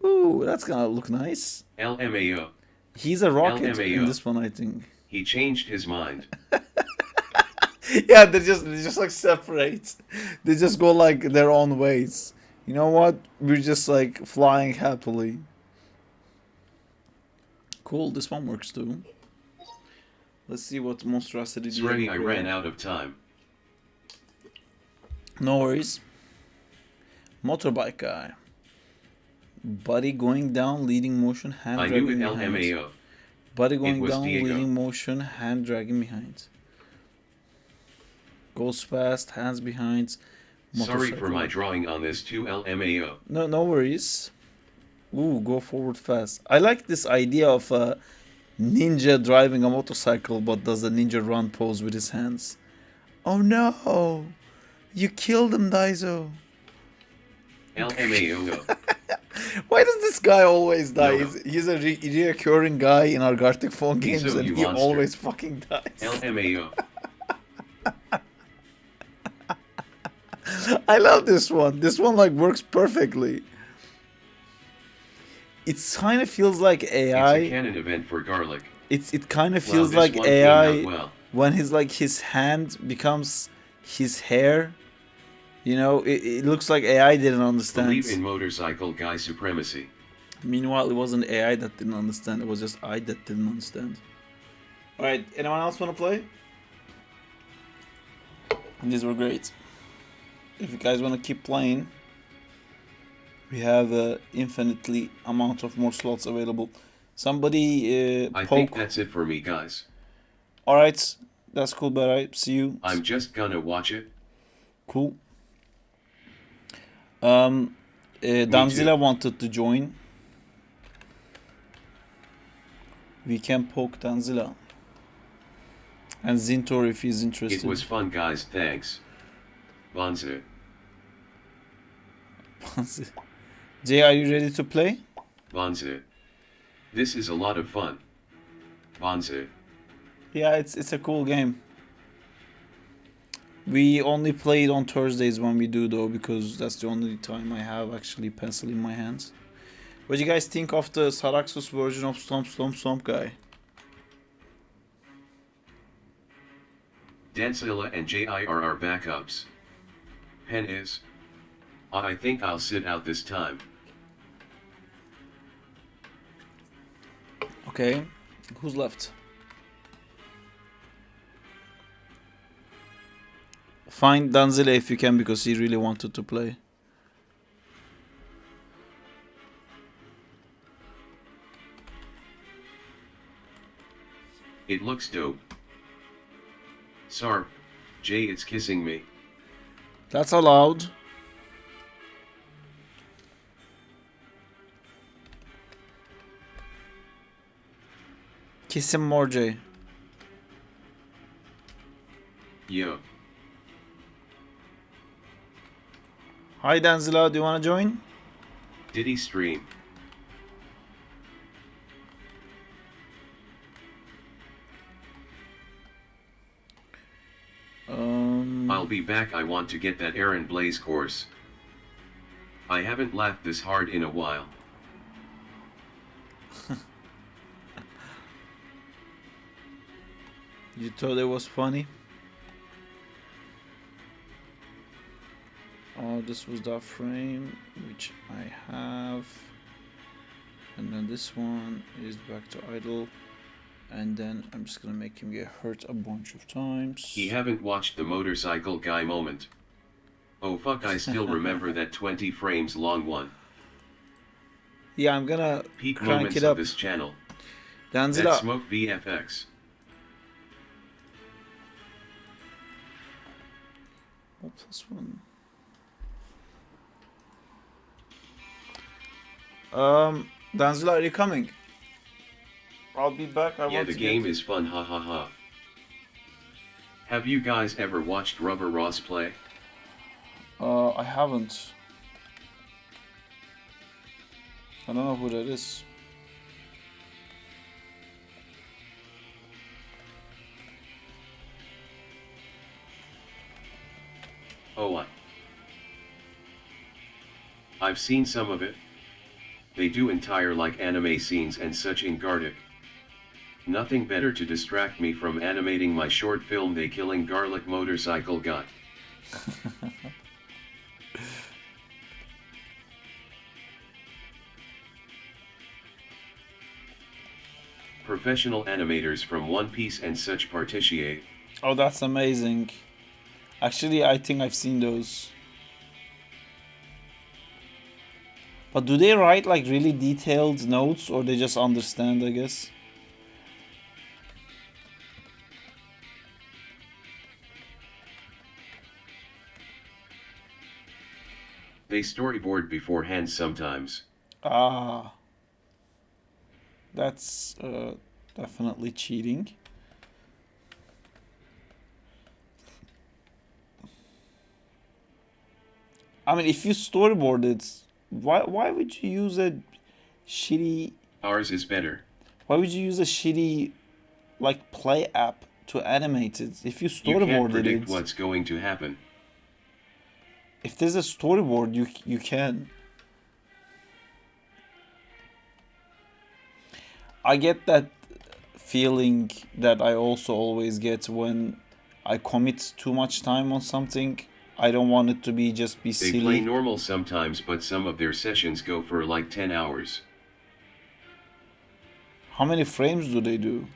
Ooh, that's gonna look nice. LMAO. He's a rocket LMAO. in this one, I think. He changed his mind. Yeah, they just like separate. They just go like their own ways. You know what? We're just like flying happily. Cool, this one works too. Let's see what monstrosity It's ready, I ran out of time. No worries. Motorbike guy. Body going down, leading motion, hand I knew it grabbing your hands. LMAO. Body It going was down, Diego. leading motion, hand dragging behind. Goes fast, hands behind. Sorry for Motorcycle. my drawing on this too, LMAO. No worries. Ooh, go forward fast. I like this idea of a ninja driving a motorcycle but does a ninja run pose with his hands. Oh no! You killed him, Daiso. LMAO. Why does this guy always die? No. He's a reoccurring guy in our Gartic phone games Iso, and you he monster. always fucking dies. LMAO. I love this one. This one like works perfectly. It kind of feels like AI. It's a canon event for Garlic. It kind of Wow, feels this like one came AI out well. when his hand becomes his hair. You know, it looks like AI didn't understand. Believe in motorcycle guy supremacy. Meanwhile, it wasn't AI that didn't understand. It was just I that didn't understand. All right, anyone else want to play? These were great. If you guys want to keep playing, we have infinitely amount of more slots available. Somebody I poke. think that's it for me, guys. All right, that's cool. But I see you. I'm just gonna watch it. Cool. Danzilla wanted to join. We can poke Danzilla. And Zintor if he's interested. It was fun, guys. Thanks. Bonzo. Jay, are you ready to play? Bonzo. This is a lot of fun. Bonzo. Yeah, it's a cool game. We only play it on Thursdays when we do though, because that's the only time I have actually pencil in my hands. What do you guys think of the Saraxus version of Stomp guy? Dancilla and JI are our backups. Pen is. I think I'll sit out this time. Okay, who's left? Find Danzilla if you can, because he really wanted to play. It looks dope. Sarp, Jay, it's kissing me. That's allowed. Kiss him more, Jay. Yo. Hi Danzilla, do you want to join? Did he stream? I'll be back. I want to get that Aaron Blaze course. I haven't laughed this hard in a while. You thought it was funny? Oh, this was that frame which I have, and then this one is back to idle, and then I'm just gonna make him get hurt a bunch of times. He haven't watched the motorcycle guy moment. Oh fuck, I still remember that 20 frames long one. Yeah, I'm gonna Peak crank moments it up. of this channel. Danzilla. That smoke VFX. Oh, +1. Danzilla, are you coming? I'll be back. Yeah, the game is fun, ha ha ha. Have you guys ever watched Rubber Ross play? I haven't. I don't know who that is. Oh what? I've seen some of it. They do entire like anime scenes and such in Gartic. Nothing better to distract me from animating my short film They Killing Garlic Motorcycle Guy. Professional animators from One Piece and such participate. Oh, that's amazing. Actually, I think I've seen those. But do they write like really detailed notes, or they just understand, I guess? They storyboard beforehand sometimes. Ah, that's definitely cheating. I mean, if you storyboard it, why would you use a shitty? Ours is better. Why would you use a shitty like play app to animate it? If you You can't storyboarded predict it, what's going to happen. if there's a storyboard, you can. I get that feeling that I also always get when I commit too much time on something. I don't want it to be just be They silly. play normal sometimes, but some of their sessions go for like 10 hours. How many frames do they do?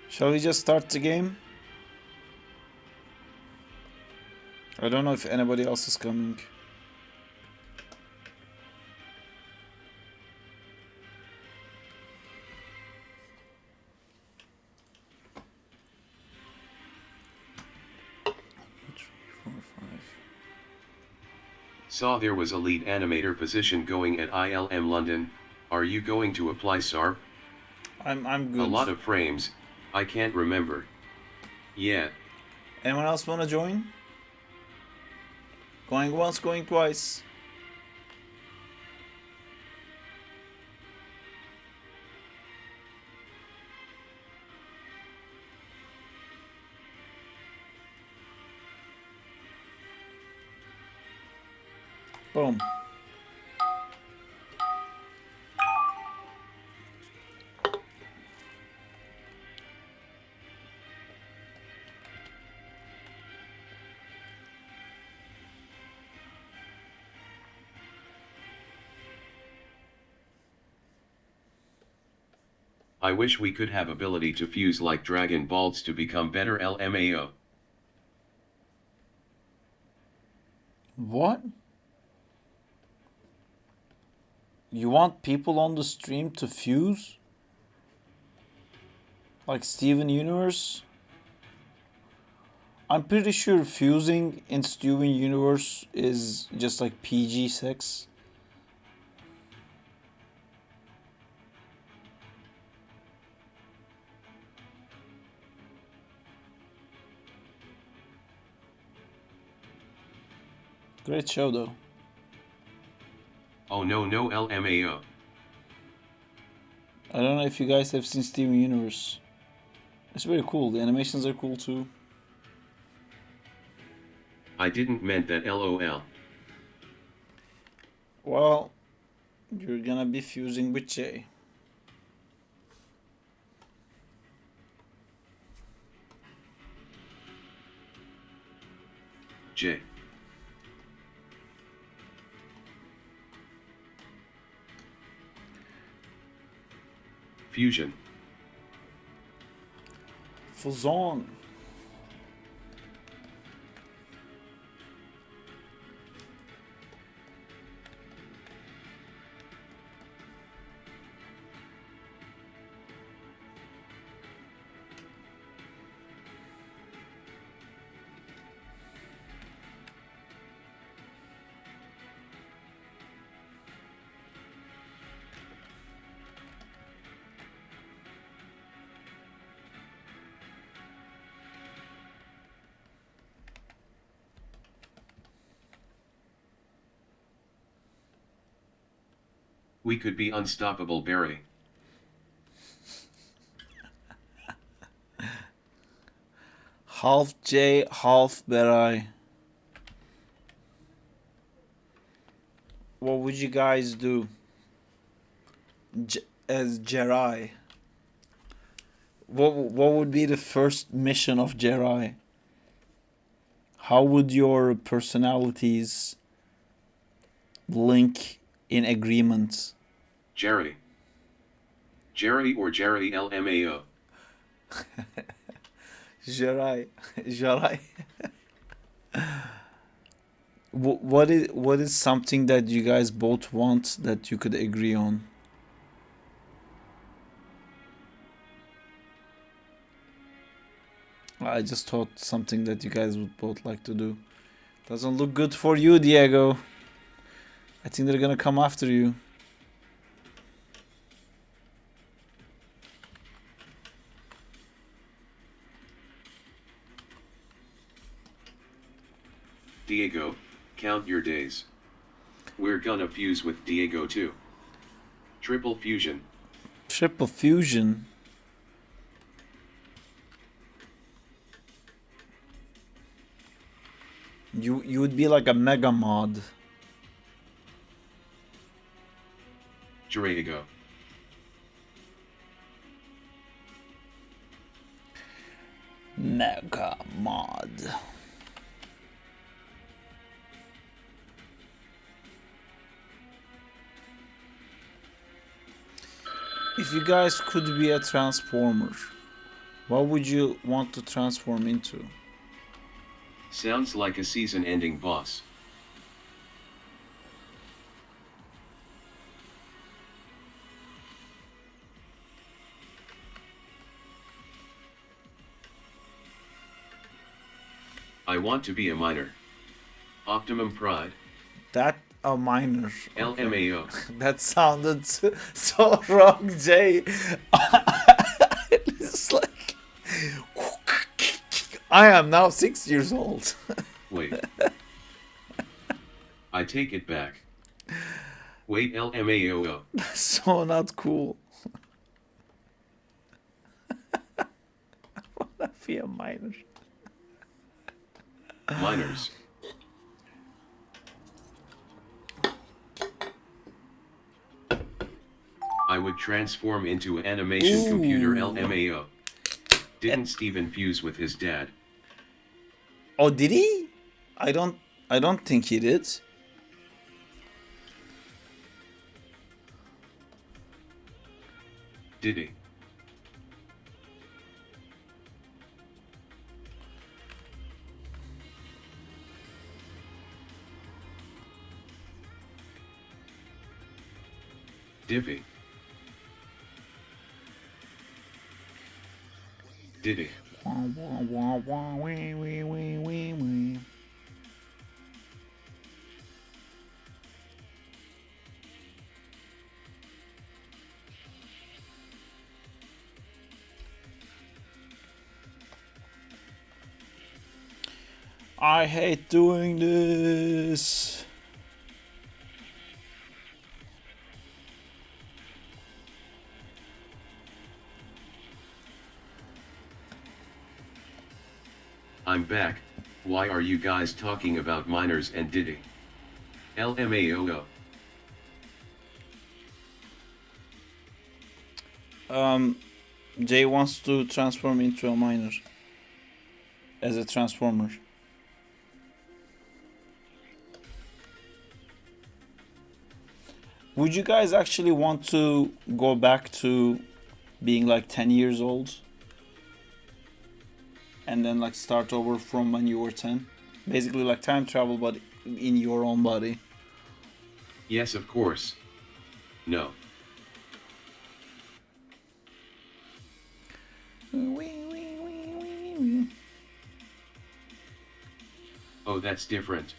Shall we just start the game? I don't know if anybody else is coming. Saw there was a lead animator position going at ILM London. Are you going to apply SARP? I'm good. A lot of frames, I can't remember. Yeah. Anyone else wanna join? Going once, going twice. Boom. I wish we could have ability to fuse like Dragon Balls to become better LMAO. What? You want people on the stream to fuse? Like Steven Universe? I'm pretty sure fusing in Steven Universe is just like PG sex. Great show though. Oh no, no LMAO. I don't know if you guys have seen Steven Universe. It's very cool. The animations are cool too. I didn't meant that LOL. Well, you're gonna be fusing with Jay. J. Fusion. Fuzon. We could be unstoppable, Barry. Half J, half Berai. What would you guys do as Jedi? What would be the first mission of Jedi? How would your personalities link in agreement? Jerry. Jerry or Jerry LMAO. Jarai. Jarai. What is something that you guys both want that you could agree on? I just thought something that you guys would both like to do. Doesn't look good for you, Diego. I think they're gonna come after you. Diego, count your days. We're gonna fuse with Diego too. Triple fusion. Triple fusion. You would be like a mega mod. Diego. Mega mod. If you guys could be a transformer, what would you want to transform into? Sounds like a season-ending boss. I want to be a miner. Optimum Pride. That a miner. Okay. LMAO. That sounded so wrong, Jay. It's like I am now 6 years old. Wait. I take it back. Wait, LMAO. So not cool. I wanna be a miner. Miners. I would transform into animation computer LMAO. Didn't Steven fuse with his dad? Oh, did he? I don't think he did. Did he? Dippy. Did he? I hate doing this. I'm back. Why are you guys talking about miners and Diddy? LMAO. Jay wants to transform into a miner as a transformer. Would you guys actually want to go back to being like 10 years old? And then like start over from when you were 10? Basically like time travel, but in your own body. Yes, of course. No. Oh, that's different.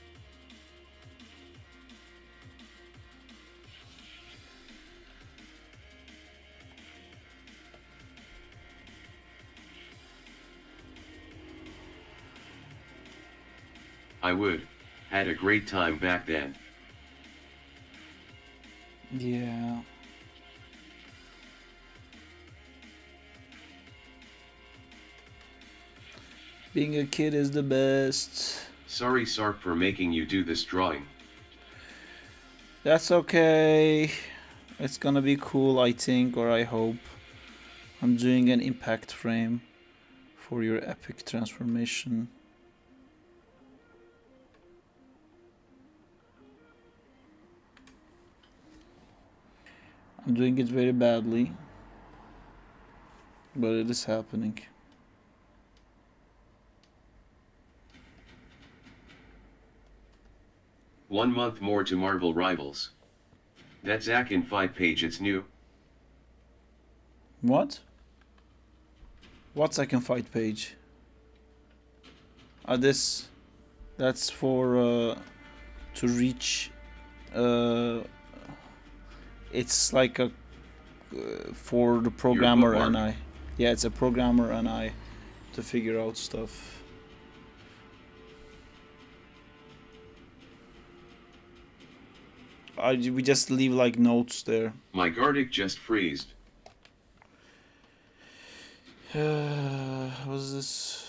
I would. Had a great time back then. Yeah. Being a kid is the best. Sorry, Sark, for making you do this drawing. That's okay. It's gonna be cool, I think, or I hope. I'm doing an impact frame for your epic transformation. I'm doing it very badly. But it is happening. One month more to Marvel Rivals. That Zack in fight page, it's new. What? What second fight page? That's for to reach. It's like a for the programmer and I. Yeah, it's a programmer and I to figure out stuff. We just leave like notes there. My Gardic just freezed. What's this?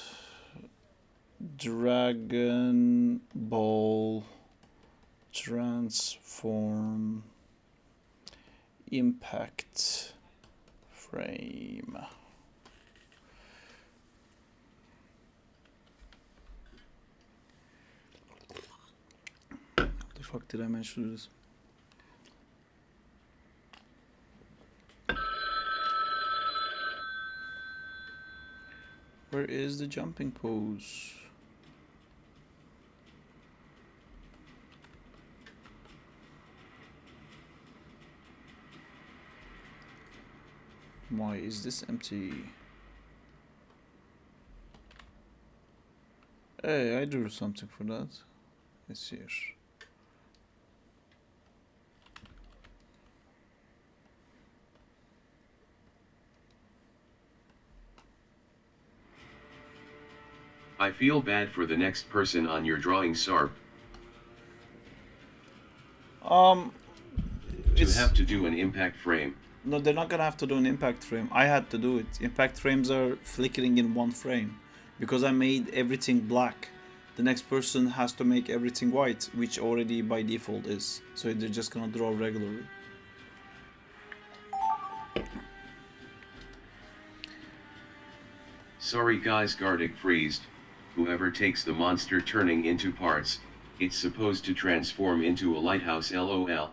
Dragon Ball Transform Impact Frame. What the fuck did I manage to do this? Where is the jumping pose? Why is this empty? Hey, I drew something for that. It's here. I feel bad for the next person on your drawing, Sarp. To have to do an impact frame. No, they're not gonna have to do an impact frame. I had to do it. Impact frames are flickering in one frame. Because I made everything black, the next person has to make everything white, which already by default is. So they're just gonna draw regularly. Sorry guys, Gardic freezed. Whoever takes the monster turning into parts, it's supposed to transform into a lighthouse, lol.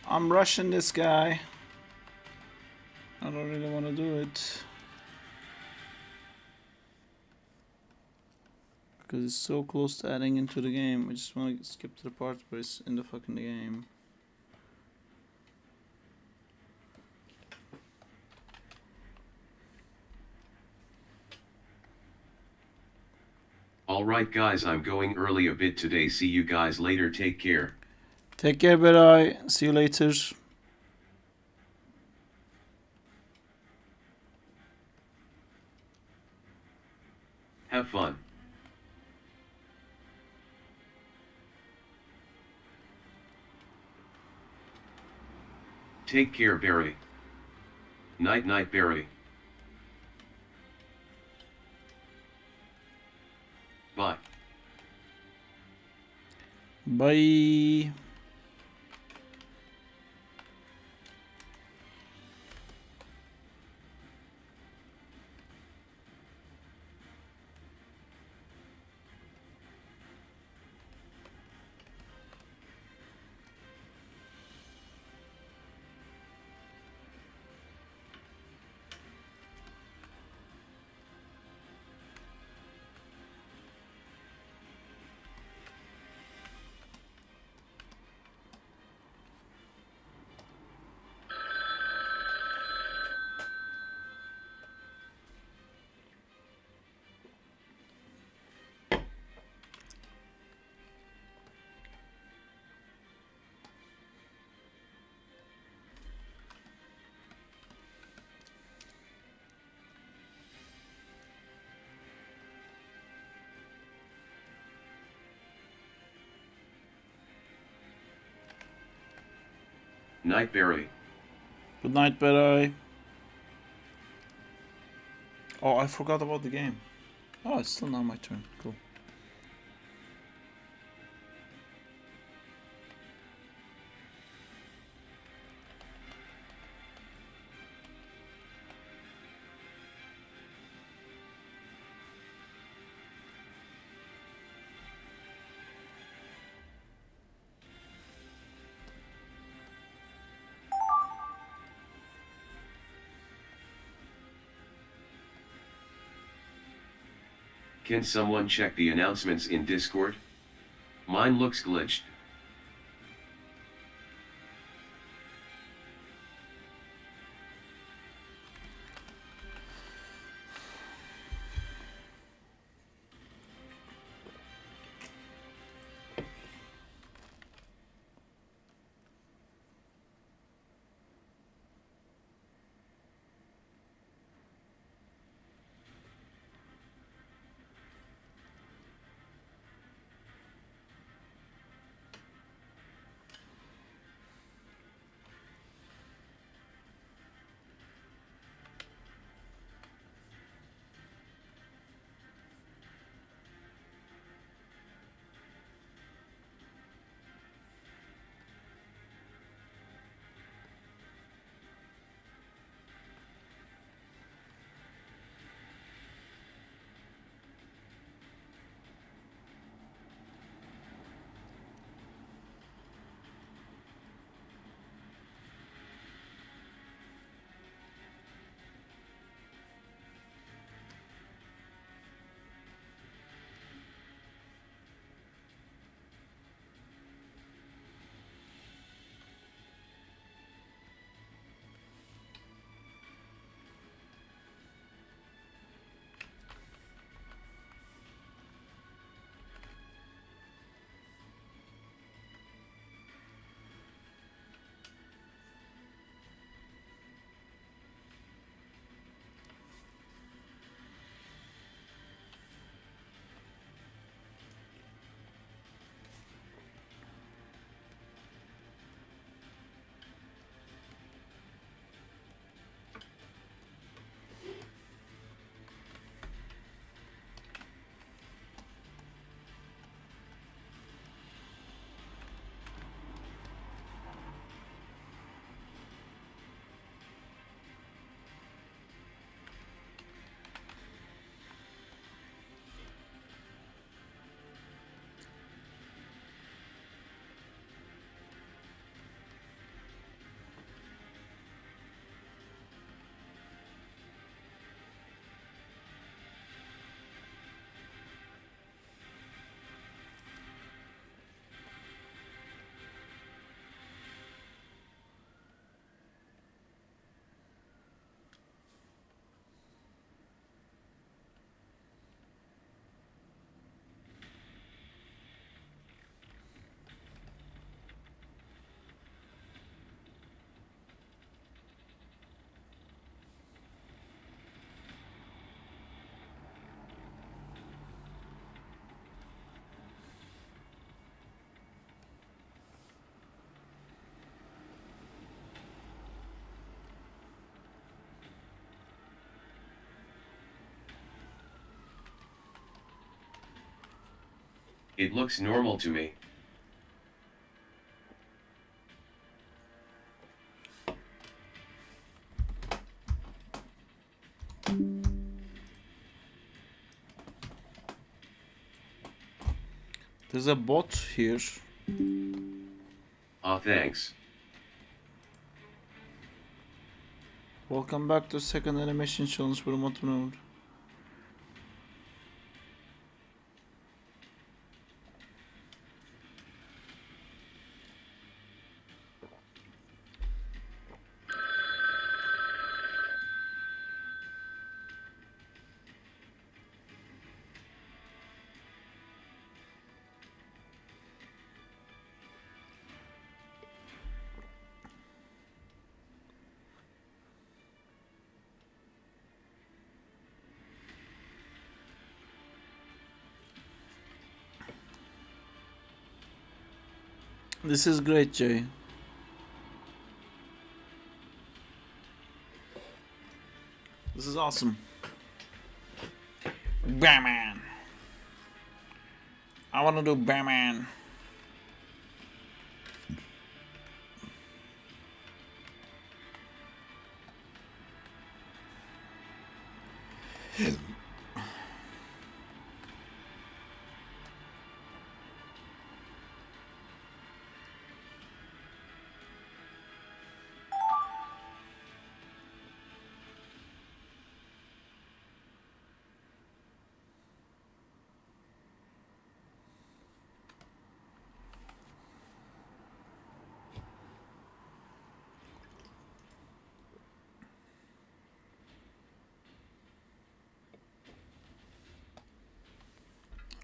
I'm rushing this guy. I don't really want to do it. Because it's so close to adding into the game. I just want to skip to the part where it's in the fucking game. Alright guys, I'm going early a bit today. See you guys later. Take care. Take care, Beray. See you later. Have fun. Take care, Barry. Night night, Barry. Bye. Bye. Night, Barry. Good night, Beray. Oh, I forgot about the game. Oh, it's still now my turn. Cool. Can someone check the announcements in Discord? Mine looks glitched. It looks normal to me. There's a bot here. Ah, thanks. Welcome back to second animation challenge for remote mode. This is great, Jay. This is awesome. Batman. I wanna do Batman.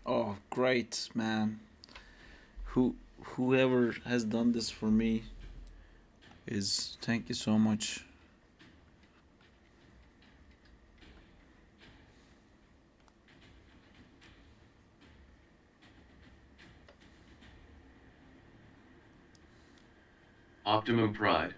Oh, great, man. Whoever has done this for me is thank you so much. Optimum Pride.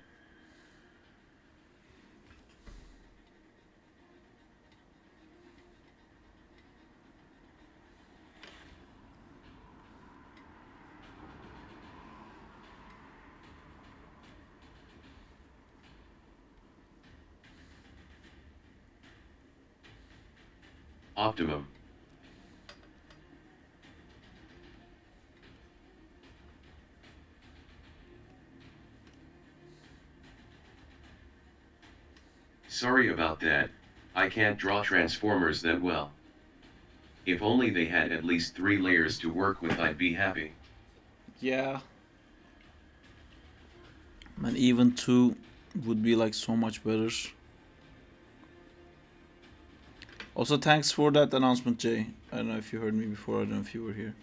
Optimum. Sorry about that, I can't draw transformers that well. If only they had at least 3 layers to work with, I'd be happy. Yeah. And even 2 would be like so much better. Also, thanks for that announcement, Jay. I don't know if you heard me before, I don't know if you were here.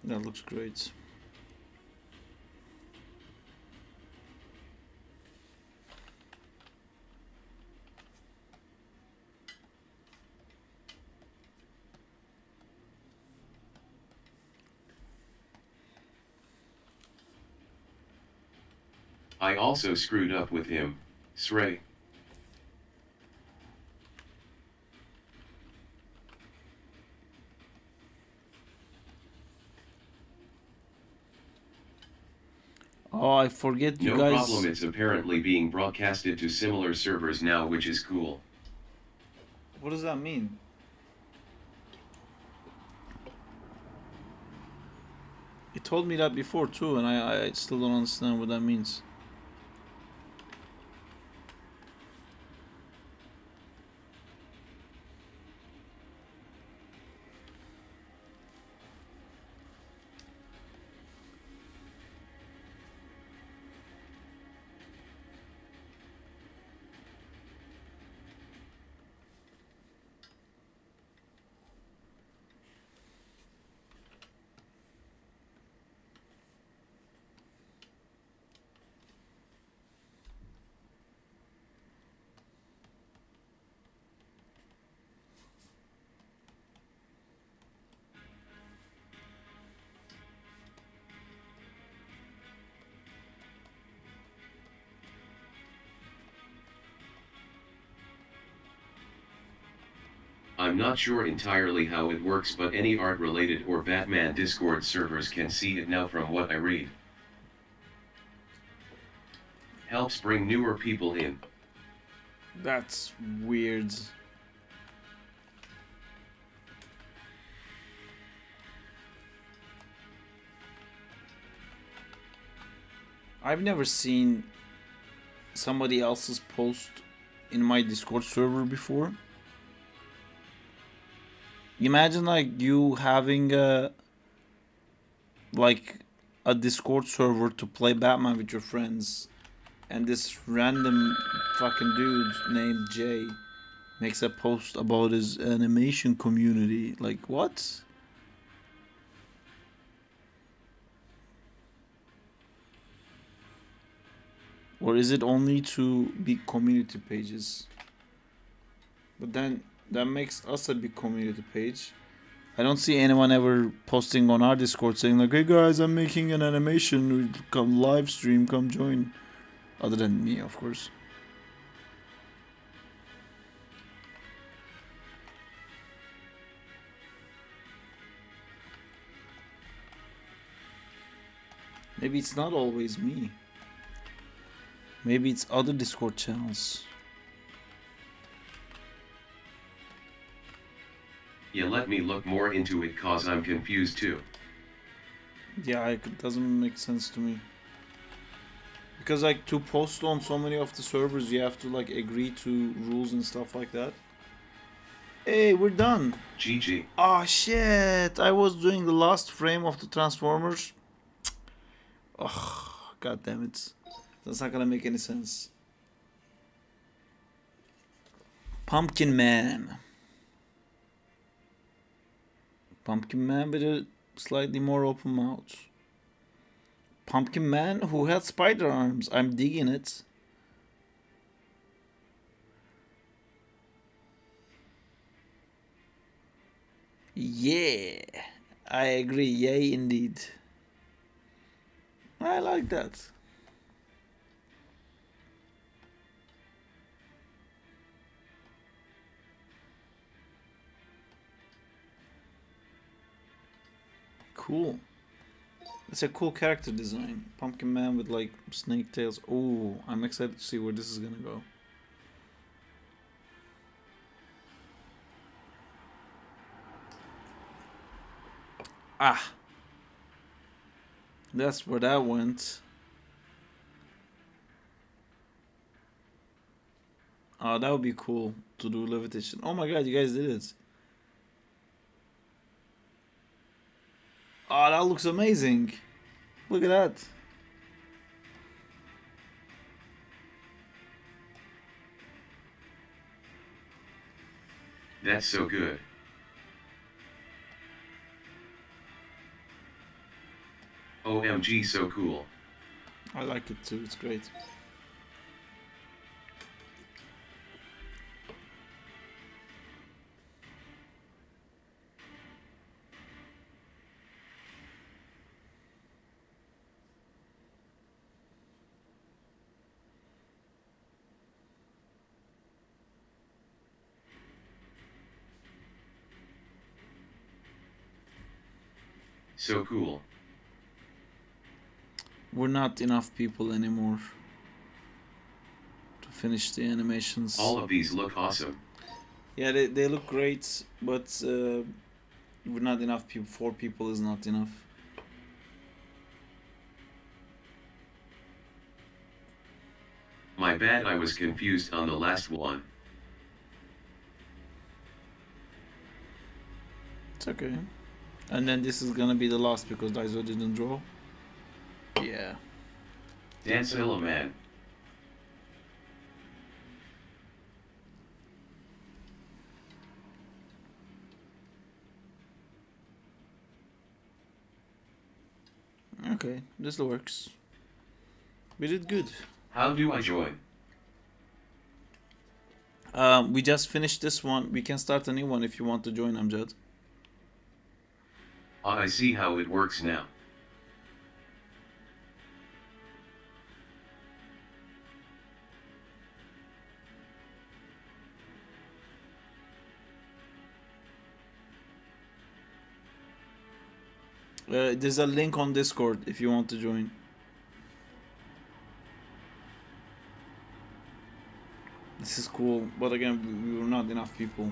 That looks great. I also screwed up with him, Srey. Oh, I forget you No guys. problem, it's apparently being broadcasted to similar servers now, which is cool. What does that mean? He told me that before too, and I still don't understand what that means. I'm not sure entirely how it works, but any art related or Batman Discord servers can see it now from what I read. Helps bring newer people in. That's weird. I've never seen somebody else's post in my Discord server before. Imagine like you having a Discord server to play Batman with your friends, and this random fucking dude named Jay makes a post about his animation community. Like, what? Or is it only to big community pages? But then that makes us a big community page. I don't see anyone ever posting on our Discord saying like, hey guys, I'm making an animation, come live stream, come join. Other than me, of course. Maybe it's not always me. Maybe it's other Discord channels. Yeah, let me look more into it cause I'm confused too. Yeah, it doesn't make sense to me. Because like to post on so many of the servers, you have to like agree to rules and stuff like that. Hey, we're done. GG. Oh shit! I was doing the last frame of the Transformers. Oh, god damn it. That's not gonna make any sense. Pumpkin Man. Pumpkin Man with a slightly more open mouth. Pumpkin Man who had spider arms. I'm digging it. Yeah, I agree. Yay, indeed. I like that. Cool. It's a cool character design. Pumpkin Man with like snake tails. Oh, I'm excited to see where this is gonna go. Ah, that's where that went. Oh, that would be cool to do levitation. Oh my god, you guys did it. Oh, that looks amazing. Look at that. That's so good. OMG, so cool. I like it too, it's great. So cool. We're not enough people anymore to finish the animations. All of these look awesome. Yeah, they look great, but we're not enough people. 4 people is not enough. My bad, I was confused on the last one. It's okay. And then this is gonna be the last because Daiso didn't draw. Yeah. Dancilla man. Okay, this works. We did good. How do I join? We just finished this one. We can start a new one if you want to join, Amjad. I see how it works now. There's a link on Discord if you want to join. This is cool, but again, we were not enough people.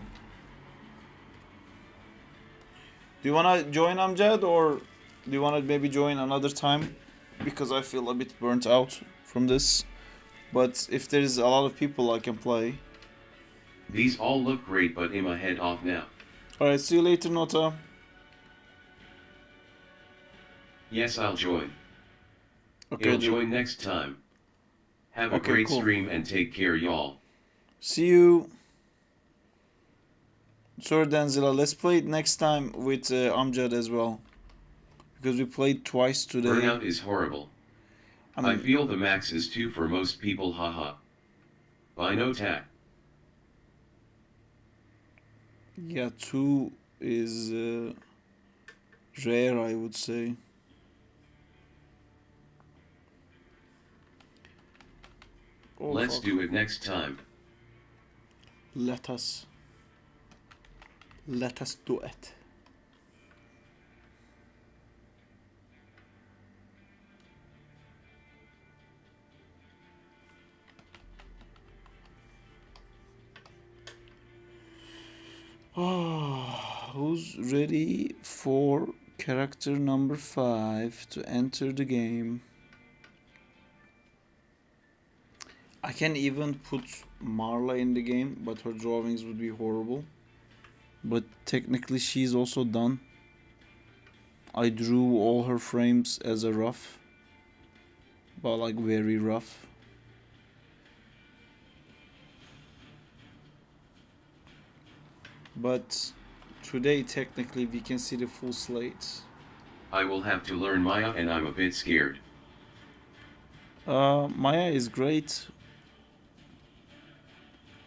Do you wanna join Amjad, or do you wanna maybe join another time? Because I feel a bit burnt out from this. But if there's a lot of people, I can play. These all look great, but I'ma head off now. Alright, see you later, Nota. Yes, I'll join. Okay, I'll join next time. Have a great stream and take care, y'all. See you. Sorry, Danzilla. Let's play it next time with Amjad as well. Because we played twice today. Burnout is horrible. I feel the max is 2 for most people, haha. By no tack. Yeah, 2 is rare, I would say. Oh, let's do it next time. Let us do it. Who's ready for character number 5 to enter the game? I can even put Marla in the game, but her drawings would be horrible. But technically she's also done. I drew all her frames as a rough, but like very rough. But today technically we can see the full slate. I will have to learn Maya and I'm a bit scared. Maya is great.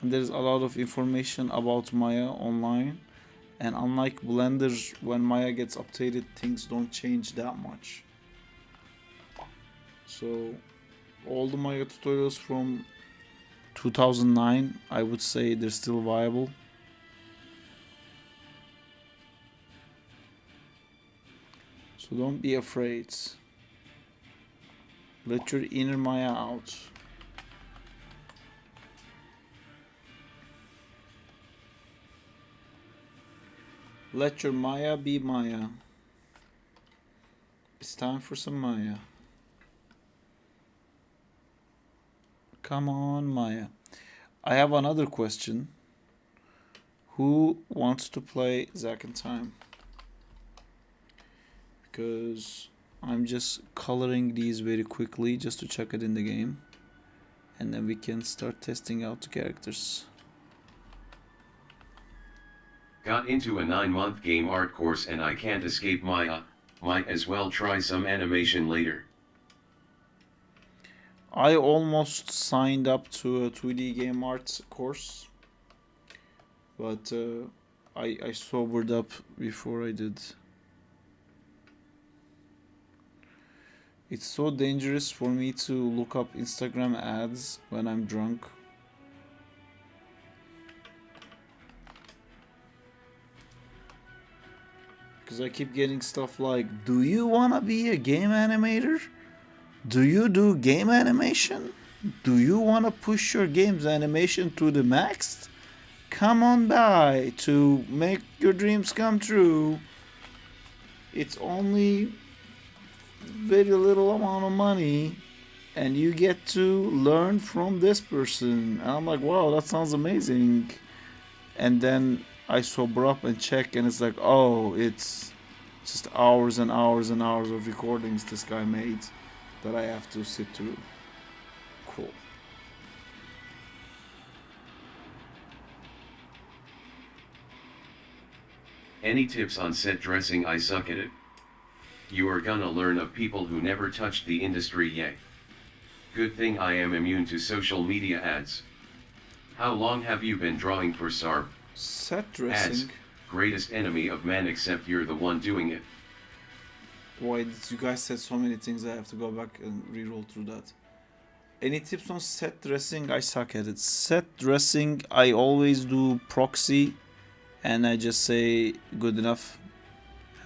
And there's a lot of information about Maya online. And unlike Blender, when Maya gets updated, things don't change that much. So all the Maya tutorials from 2009, I would say they're still viable. So don't be afraid. Let your inner Maya out. Let your Maya be Maya. It's time for some Maya. Come on, Maya. I have another question. Who wants to play Zack in Time? Because I'm just coloring these very quickly just to check it in the game. And then we can start testing out the characters. Got into a 9-month game art course and I can't escape Maya. Might as well try some animation later. I almost signed up to a 2D game art course, but I sobered up before I did. It's so dangerous for me to look up Instagram ads when I'm drunk. Because I keep getting stuff like, do you wanna be a game animator? Do you do game animation? Do you wanna push your game's animation to the max? Come on by to make your dreams come true. It's only very little amount of money and you get to learn from this person. And I'm like, wow, that sounds amazing. And then I sober up and check and it's like, oh, it's just hours and hours and hours of recordings this guy made that I have to sit through. Cool. Any tips on set dressing? I suck at it. You are gonna learn of people who never touched the industry yet. Good thing I am immune to social media ads. How long have you been drawing for SARB? Set dressing? Ads, greatest enemy of man, except you're the one doing it. Boy, you guys said so many things, I have to go back and re-roll through that. Any tips on set dressing? I suck at it. Set dressing, I always do proxy and I just say good enough.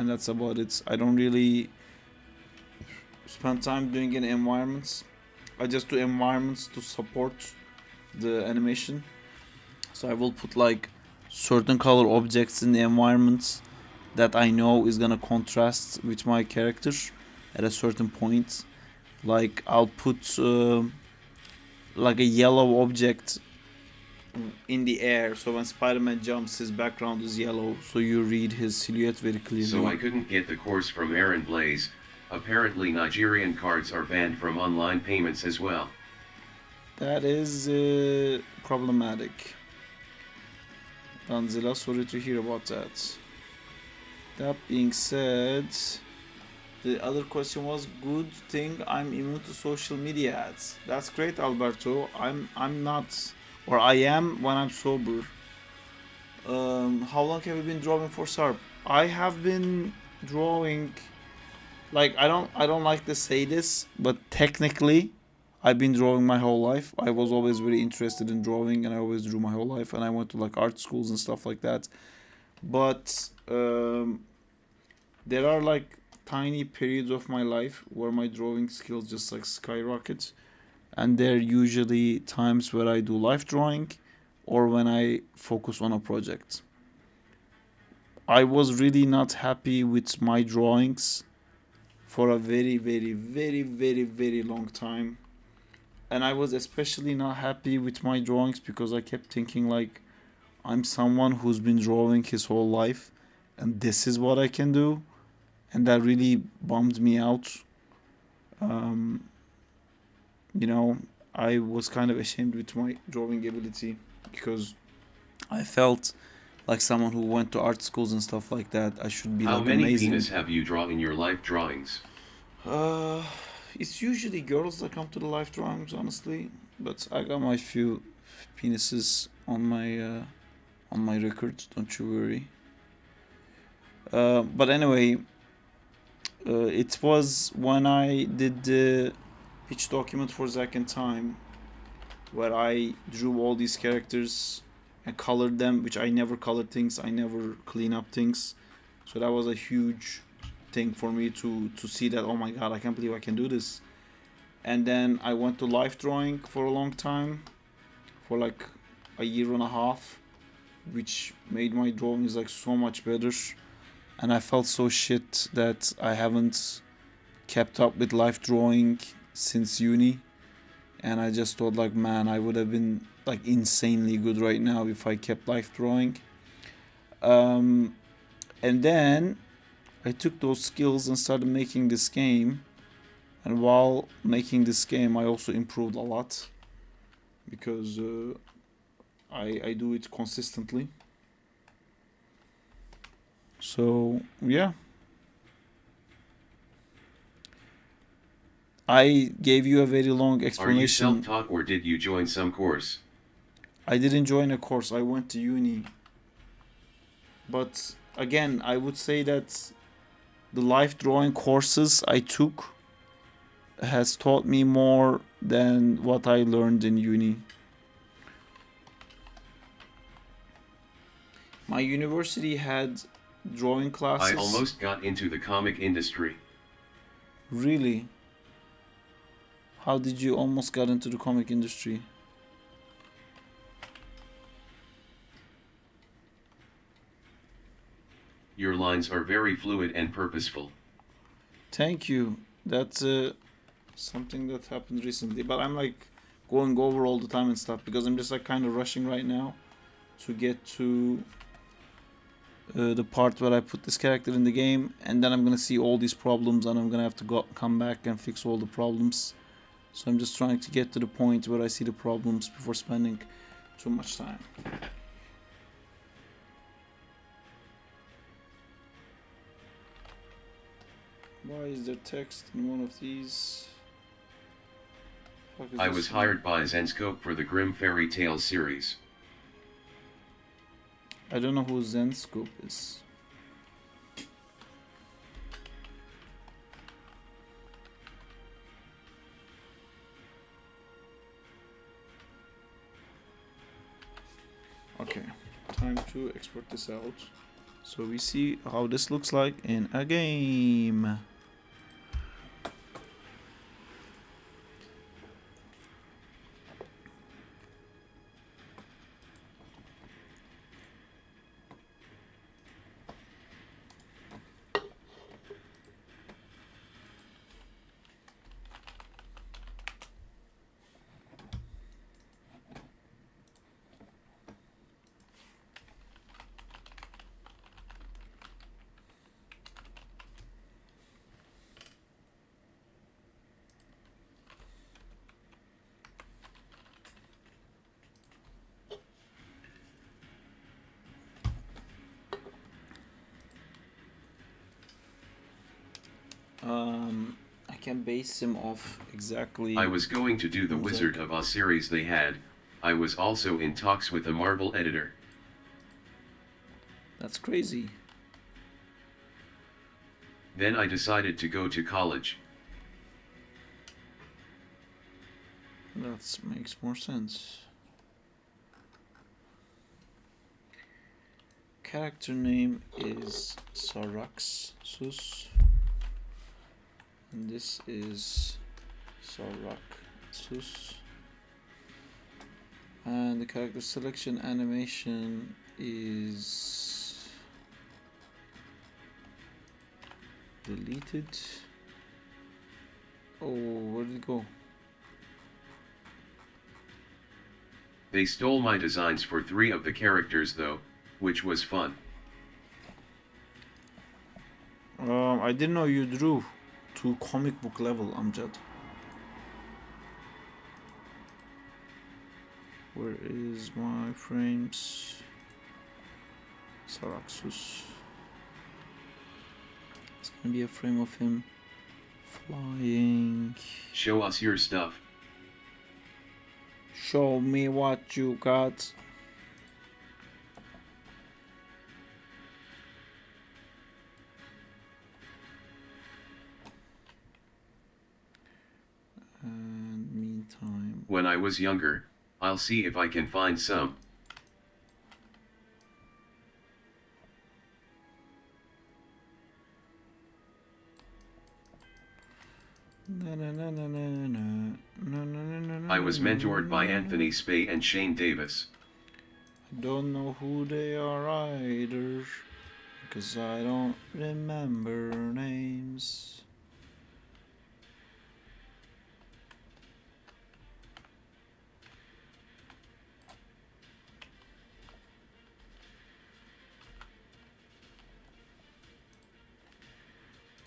and that's about it. I don't really spend time doing any environments. I just do environments to support the animation. So I will put like certain color objects in the environments that I know is gonna contrast with my character at a certain point. Like I'll put like a yellow object in the air, so when Spider-Man jumps, his background is yellow, so you read his silhouette very clearly. So I couldn't get the course from Aaron Blaze. Apparently Nigerian cards are banned from online payments as well. That is problematic. Danzilla, sorry to hear about that. That being said, the other question was, good thing I'm immune to social media ads. That's great, Alberto. I'm not, or I am when I'm sober. How long have you been drawing for SARP? I have been drawing, like I don't like to say this, but technically I've been drawing my whole life. I was always very interested in drawing, and I always drew my whole life, and I went to like art schools and stuff like that. But there are like tiny periods of my life where my drawing skills just like skyrocket, and they're usually times where I do life drawing or when I focus on a project. I was really not happy with my drawings for a very, very, very, very, very long time. And I was especially not happy with my drawings because I kept thinking like I'm someone who's been drawing his whole life and this is what I can do. And that really bummed me out. You know, I was kind of ashamed with my drawing ability because I felt like someone who went to art schools and stuff like that, I should be How like many amazing. penis have you drawn in your life drawings? It's usually girls that come to the life drawings, honestly. But I got my few penises on my record. Don't you worry. But anyway, it was when I did the pitch document for Zack and Time, where I drew all these characters and colored them, which I never colored things. I never clean up things. So that was a huge thing for me to see that, oh my god, I can't believe I can do this. And then I went to life drawing for a long time, for like a year and a half, which made my drawings like so much better. And I felt so shit that I haven't kept up with life drawing since uni. And I just thought like, man, I would have been like insanely good right now if I kept life drawing. And then I took those skills and started making this game. And while making this game, I also improved a lot because I do it consistently. So yeah, I gave you a very long explanation. Are you self-taught or did you join some course? I didn't join a course. I went to uni. But again, I would say that the life drawing courses I took has taught me more than what I learned in uni. My university had drawing classes. I almost got into the comic industry. Really? How did you almost get into the comic industry? Your lines are very fluid and purposeful. Thank you. That's something that happened recently, but I'm like going over all the time and stuff because I'm just like kind of rushing right now to get to the part where I put this character in the game, and then I'm gonna see all these problems and I'm gonna have to come back and fix all the problems. So I'm just trying to get to the point where I see the problems before spending too much time. Why is there text in one of these? I was hired by Zenscope for the Grimm Fairy Tales series. I don't know who Zenscope is. Okay, time to export this out so we see how this looks like in a game. I can base him off exactly. I was going to do the on Wizard Zack. of Oz series they had. I was also in talks with the Marvel editor. That's crazy. Then I decided to go to college. That makes more sense. Character name is Saraxus. And this is Saraxus. And the character selection animation is deleted. Oh, where did it go? They stole my designs for 3 of the characters though, which was fun. I didn't know you drew to comic book level, Amjad. Where is my frames? Saraxus. It's gonna be a frame of him flying. Show us your stuff. Show me what you got. And meantime, When I was younger, I'll see if I can find some. I was mentored by Anthony Spay and Shane Davis. I don't know who they are either, because I don't remember names.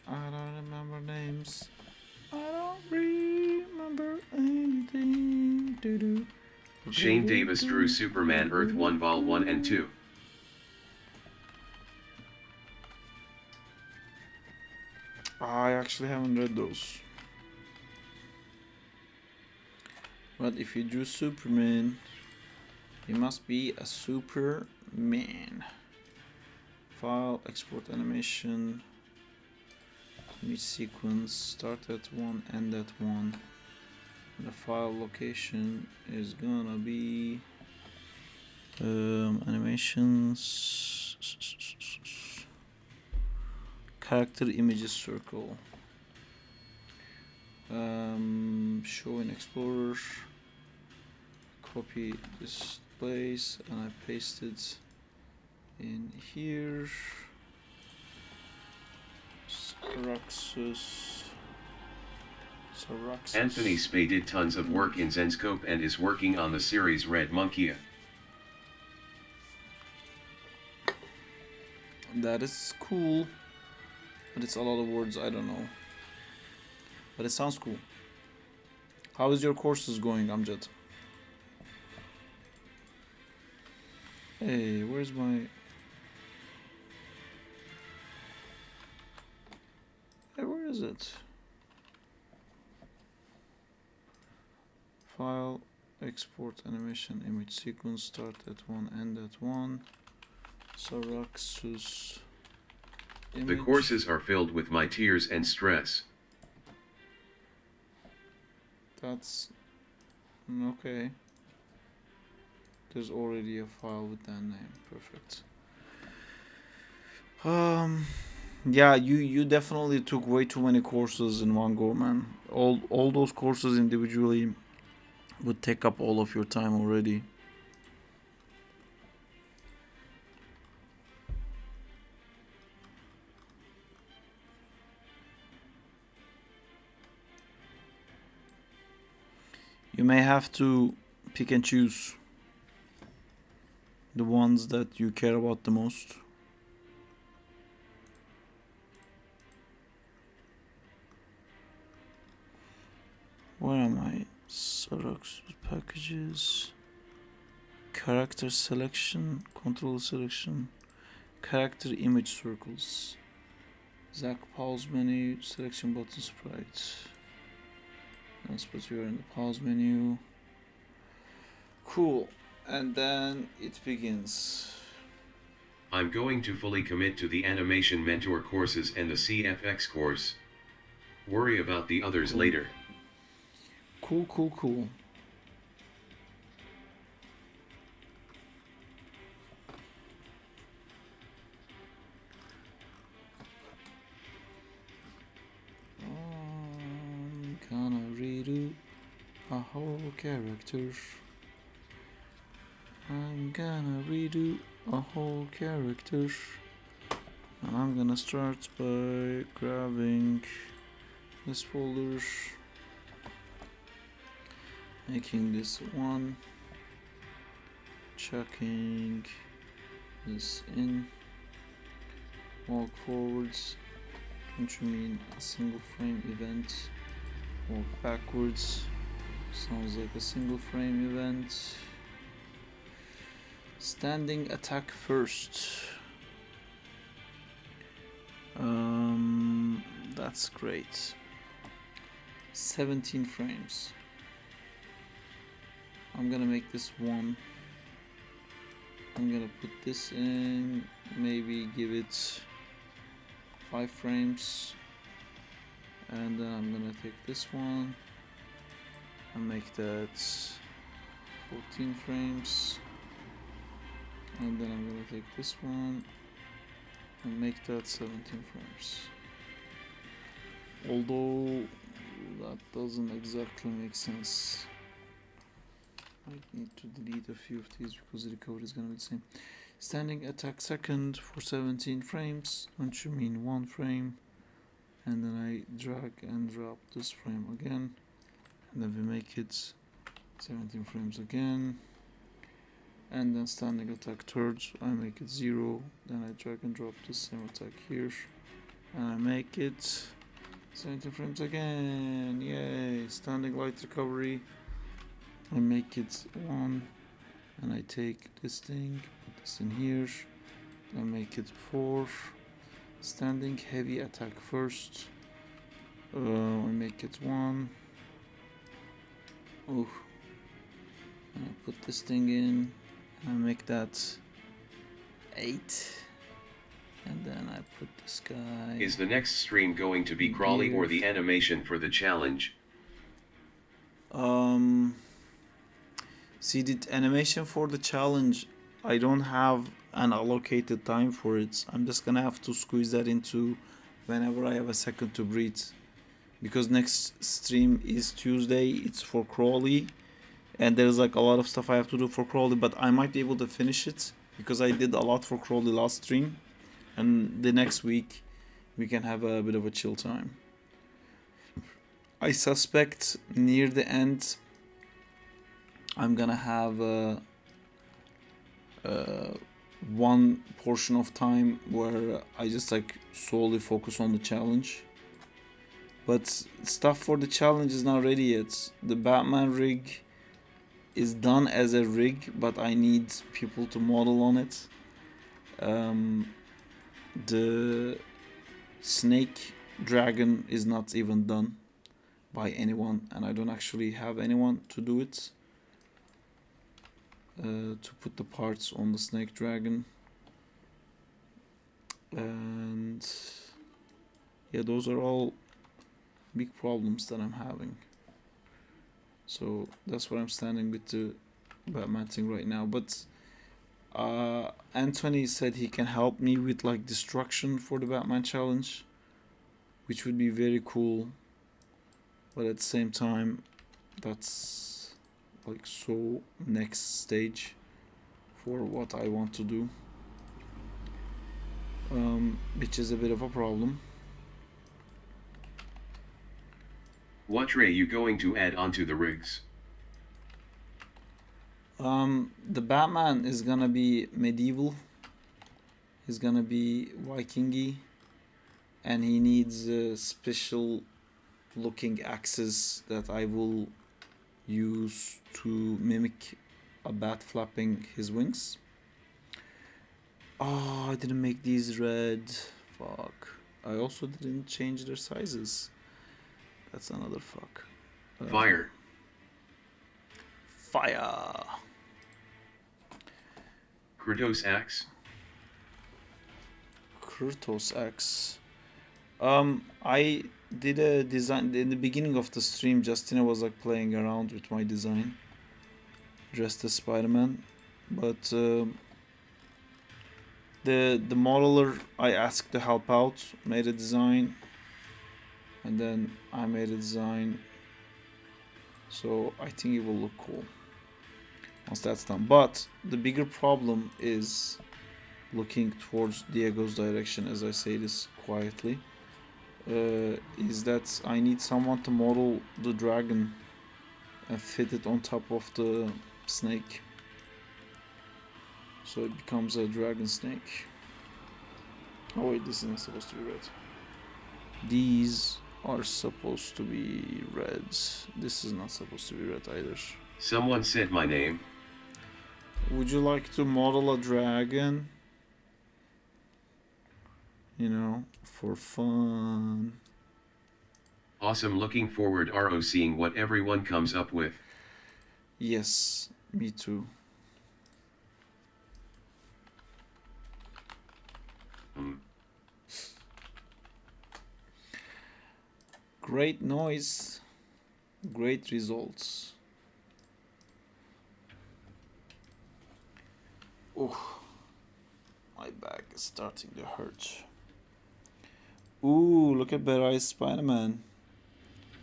I don't remember names. I don't remember anything. Doo-doo. Shane Davis drew Superman Earth 1 Vol 1 and 2. I actually haven't read those. But if you drew Superman, he must be a Superman. File, export animation, image sequence, start at 1, end at 1. And the file location is gonna be animations, character images circle, show in Explorer, copy this place and I paste it in here. Saraxus. Anthony Spay did tons of work in Zenscope and is working on the series Red Monkey. That is cool, but it's a lot of words I don't know. But it sounds cool. How is your courses going, Amjad? Hey, where's my... Hey, where is it? File, export animation, image sequence, start at 1, end at 1. Saraxus. The courses are filled with my tears and stress. That's okay. There's already a file with that name. Perfect. Yeah, you definitely took way too many courses in one go, man. All those courses individually would take up all of your time already. You may have to pick and choose the ones that you care about the most. Where am I? Selects packages, character selection, control selection, character image circles, Zack pause menu, selection button sprite. Let's put you in the pause menu. Cool. And then it begins. I'm going to fully commit to the animation mentor courses and the CFX course. Worry about the others later. Cool. I'm gonna redo a whole character. I'm gonna redo a whole character. And I'm gonna start by grabbing this folder, making this one, chucking this in, walk forwards, don't you mean a single frame event, walk backwards, sounds like a single frame event, standing attack first. That's great. 17 frames. I'm gonna make this one. I'm gonna put this in, maybe give it 5 frames, and then I'm gonna take this one and make that 14 frames, and then I'm gonna take this one and make that 17 frames. Although that doesn't exactly make sense. I need to delete a few of these because the code is gonna be the same. Standing attack second for 17 frames, don't you mean 1 frame? And then I drag and drop this frame again, and then we make it 17 frames again. And then standing attack third, I make it 0, then I drag and drop the same attack here, and I make it 17 frames again. Yay! Standing light recovery, I make it 1, and I take this thing, put this in here, I make it 4. Standing heavy attack first, I make it 1. Oh, and I put this thing in, and I make that 8. And then I put this guy. Is the next stream going to be crawly or the animation for the challenge? See, the animation for the challenge, I don't have an allocated time for it. I'm just gonna have to squeeze that into whenever I have a second to breathe. Because next stream is Tuesday, it's for Crawley, and there's like a lot of stuff I have to do for Crawley, but I might be able to finish it because I did a lot for Crawley last stream. And the next week we can have a bit of a chill time. I suspect near the end I'm gonna have one portion of time where I just like solely focus on the challenge. But stuff for the challenge is not ready yet. The Batman rig is done as a rig, but I need people to model on it. The snake dragon is not even done by anyone, and I don't actually have anyone to do it, to put the parts on the snake dragon. And yeah, those are all big problems that I'm having. So that's where I'm standing with the Batman thing right now. But Anthony said he can help me with like destruction for the Batman challenge, which would be very cool. But at the same time, that's like so next stage for what I want to do, which is a bit of a problem. What ray you going to add onto the rigs? The Batman is gonna be medieval. He's gonna be Vikingy, and he needs special looking axes that I will use to mimic a bat flapping his wings. Oh, I didn't make these red. Fuck. I also didn't change their sizes. That's another fuck. Fire. Fire. Kratos axe. Kratos X. I did a design in the beginning of the stream. Justina was like playing around with my design, dressed as Spider-Man, but the modeler I asked to help out made a design, and then I made a design. So I think it will look cool once that's done. But the bigger problem is looking towards Diego's direction, as I say this quietly, is that I need someone to model the dragon and fit it on top of the snake, so it becomes a dragon snake. Oh wait, this isn't supposed to be red. These are supposed to be red. This is not supposed to be red either. Someone said my name. Would you like to model a dragon? You know, for fun. Awesome, looking forward to seeing what everyone comes up with. Yes, me too. Great noise, great results. Oh, my back is starting to hurt. Ooh, look at Bear Eyes Spider-Man.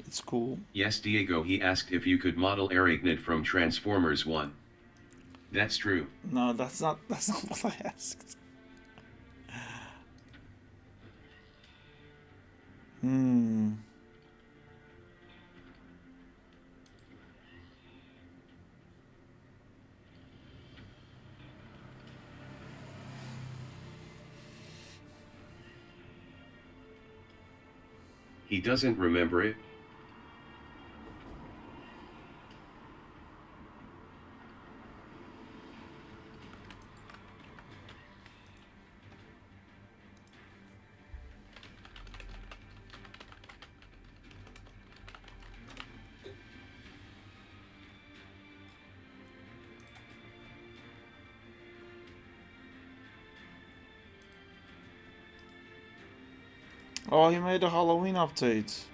It's cool. Yes, Diego, he asked if you could model Arachnid from Transformers 1. That's true. No, that's not what I asked. He doesn't remember it. Oh, he made a Halloween update.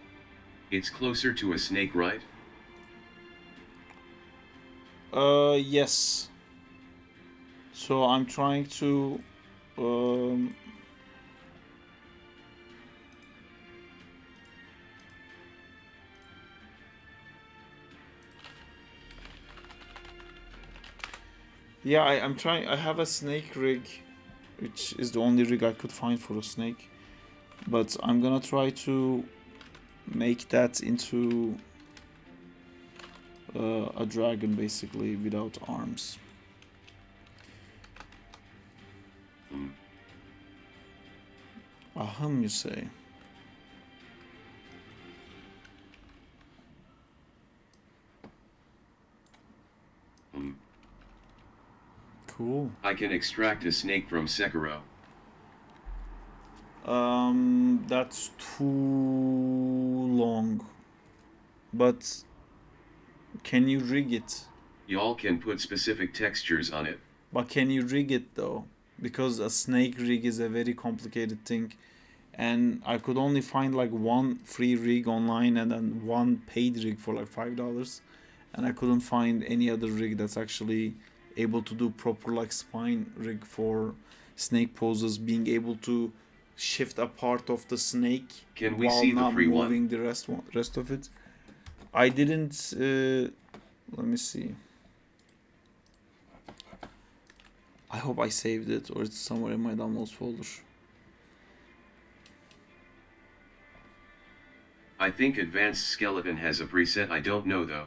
It's closer to a snake, right? Yes. So I'm trying to yeah, I'm trying. I have a snake rig, which is the only rig I could find for a snake. But I'm gonna try to make that into a dragon, basically, without arms. Ahem, you say? Cool. I can extract a snake from Sekiro. That's too long. But can you rig it? Y'all can put specific textures on it. But can you rig it though? Because a snake rig is a very complicated thing, and I could only find like one free rig online and then one paid rig for like $5, and I couldn't find any other rig that's actually able to do proper like spine rig for snake poses, being able to shift a part of the snake Can we while see the not free one? moving the rest of it. I didn't. Let me see. I hope I saved it or it's somewhere in my downloads folder. I think Advanced Skeleton has a preset, I don't know though.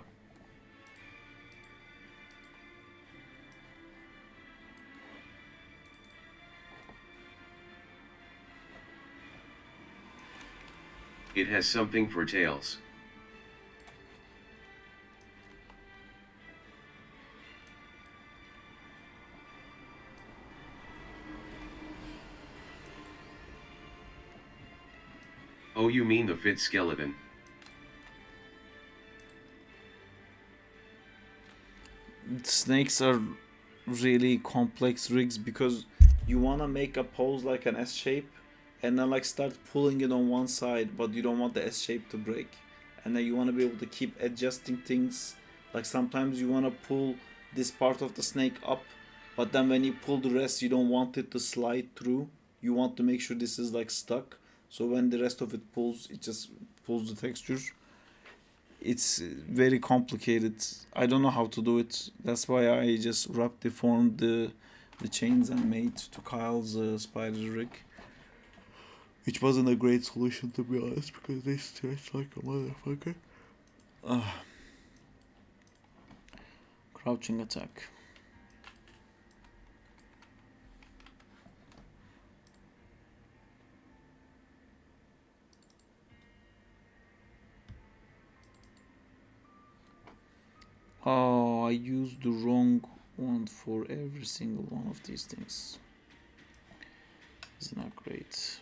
It has something for tails. Oh, you mean the fit skeleton? Snakes are really complex rigs because you want to make a pose like an S shape and then like start pulling it on one side, but you don't want the S shape to break, and then you want to be able to keep adjusting things. Like sometimes you want to pull this part of the snake up, but then when you pull the rest you don't want it to slide through. You want to make sure this is like stuck, so when the rest of it pulls, it just pulls the texture. It's very complicated. I don't know how to do it. That's why I just wrapped deformed the chains and made to Kyle's spider rig, which wasn't a great solution to be honest because they stretch like a motherfucker. Crouching attack. Oh, I used the wrong one for every single one of these things. It's not great.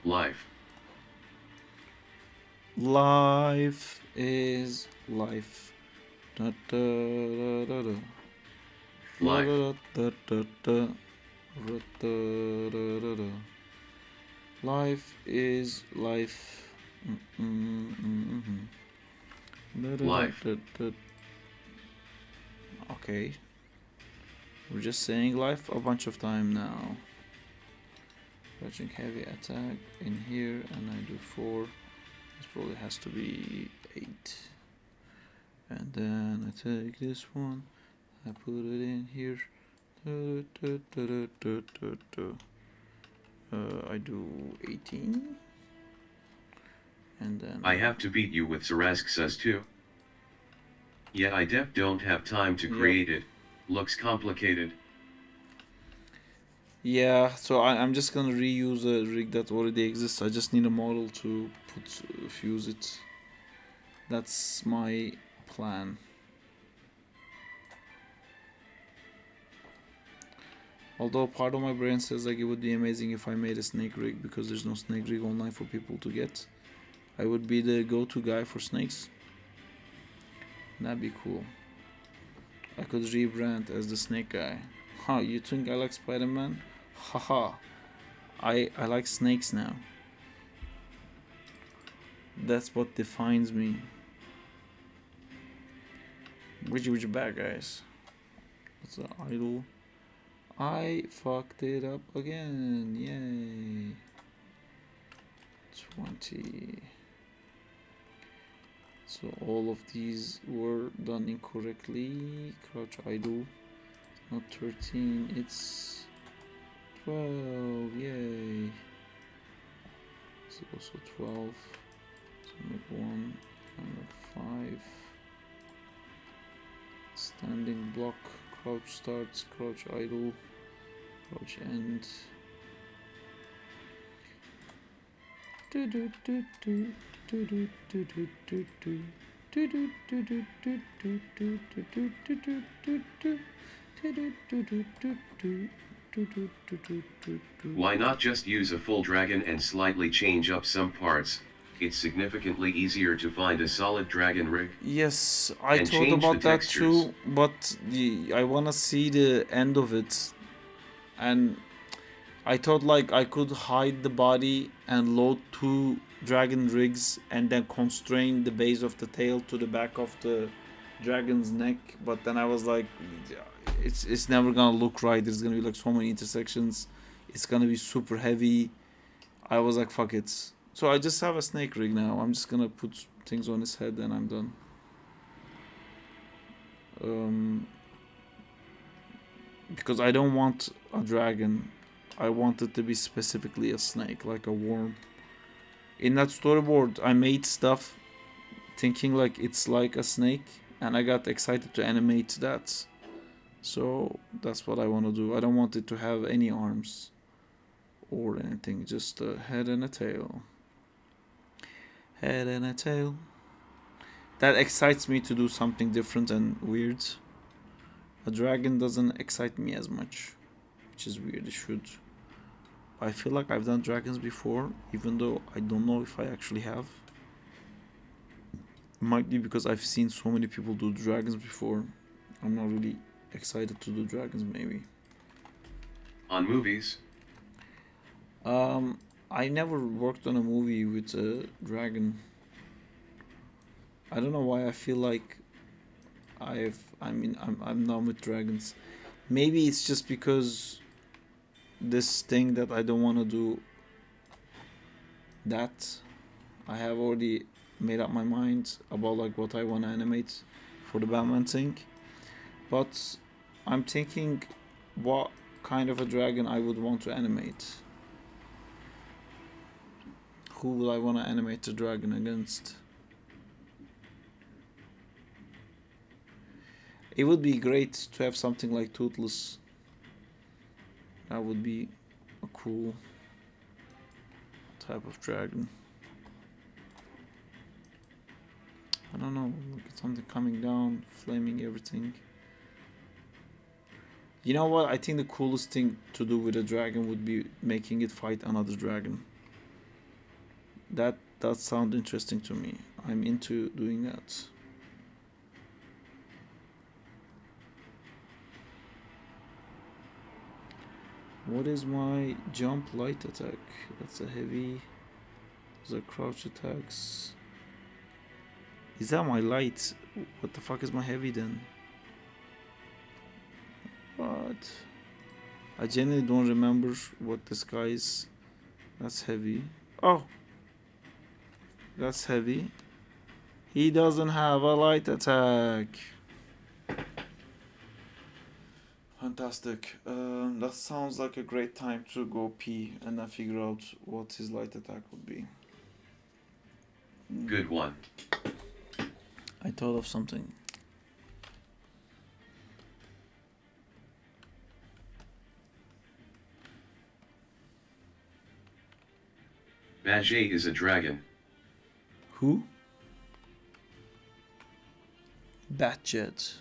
Life. Life is life. Da, da, da, da, da. Life. Da, da, da, da, da, da, da, da. Life is life. Da, da, Life. da, da, da. Okay. We're just saying life a bunch of time now. Crouching heavy attack in here, and I do 4. This probably has to be 8. And then I take this one, I put it in here. I do 18. And then I have to beat you with Zarask says too. Yeah, I don't have time to create it. Looks complicated. Yeah, so I'm just gonna reuse a rig that already exists. I just need a model to fuse it. That's my plan. Although part of my brain says like it would be amazing if I made a snake rig, because there's no snake rig online for people to get. I would be the go-to guy for snakes. That'd be cool. I could rebrand as the snake guy. Huh, you think I like Spider-Man? Haha. I like snakes now. That's what defines me. Which bad guys? What's the idol? I fucked it up again. Yay. 20. So all of these were done incorrectly. Crouch idle. Not 13, it's 12. Yay. It's also 12. So make 1 and make 5. Standing block. Crouch starts. Crouch idle. Crouch end. Do do do do do do do do do do Why not just use a full dragon and slightly change up some parts? It's significantly easier to find a solid dragon rig. Yes, I And thought change the about that textures. too, but I wanna see the end of it, and I thought like I could hide the body and load 2 dragon rigs and then constrain the base of the tail to the back of the dragon's neck, but then I was like, it's never gonna look right. There's gonna be like so many intersections. It's gonna be super heavy. I was like, fuck it. So I just have a snake rig now. I'm just gonna put things on his head and I'm done. Because I don't want a dragon. I want it to be specifically a snake, like a worm. In that storyboard, I made stuff thinking like it's like a snake, and I got excited to animate that. So that's what I want to do. I don't want it to have any arms or anything, just a head and a tail. Head and a tail. That excites me to do something different and weird. A dragon doesn't excite me as much, which is weird. It should. I feel like I've done dragons before, even though I don't know if I actually have. It might be because I've seen so many people do dragons before. I'm not really excited to do dragons, maybe. On movies? I never worked on a movie with a dragon. I don't know why I feel like I'm numb with dragons. Maybe it's just because this thing that I don't want to do that. I have already made up my mind about like what I want to animate for the Batman thing. But I'm thinking what kind of a dragon I would want to animate. Who will I want to animate the dragon against? It would be great to have something like Toothless. That would be a cool type of dragon. I don't know, look at something coming down, flaming everything. You know what? I think the coolest thing to do with a dragon would be making it fight another dragon. That does sound interesting to me. I'm into doing that. What is my jump light attack? That's a heavy. Those are crouch attacks. Is that my light? What the fuck is my heavy then? What? I genuinely don't remember what this guy's. That's heavy. Oh! That's heavy. He doesn't have a light attack. Fantastic. That sounds like a great time to go pee and then figure out what his light attack would be. Good one. I thought of something. Badger is a dragon. Who? Batjet.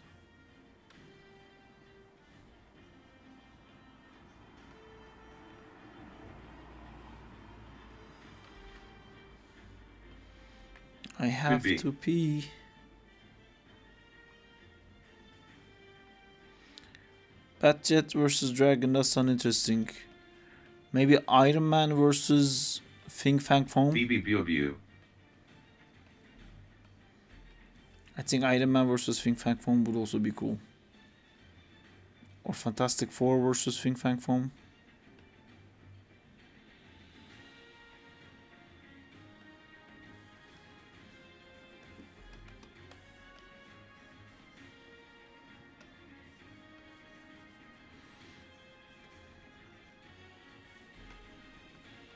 I have to pee. Batjet versus Dragon, that sounds interesting. Maybe Iron Man versus Fing Fang Foam? BBBOBU. I think Iron Man versus Fing Fang Foam would also be cool. Or Fantastic Four versus Fing Fang Foam.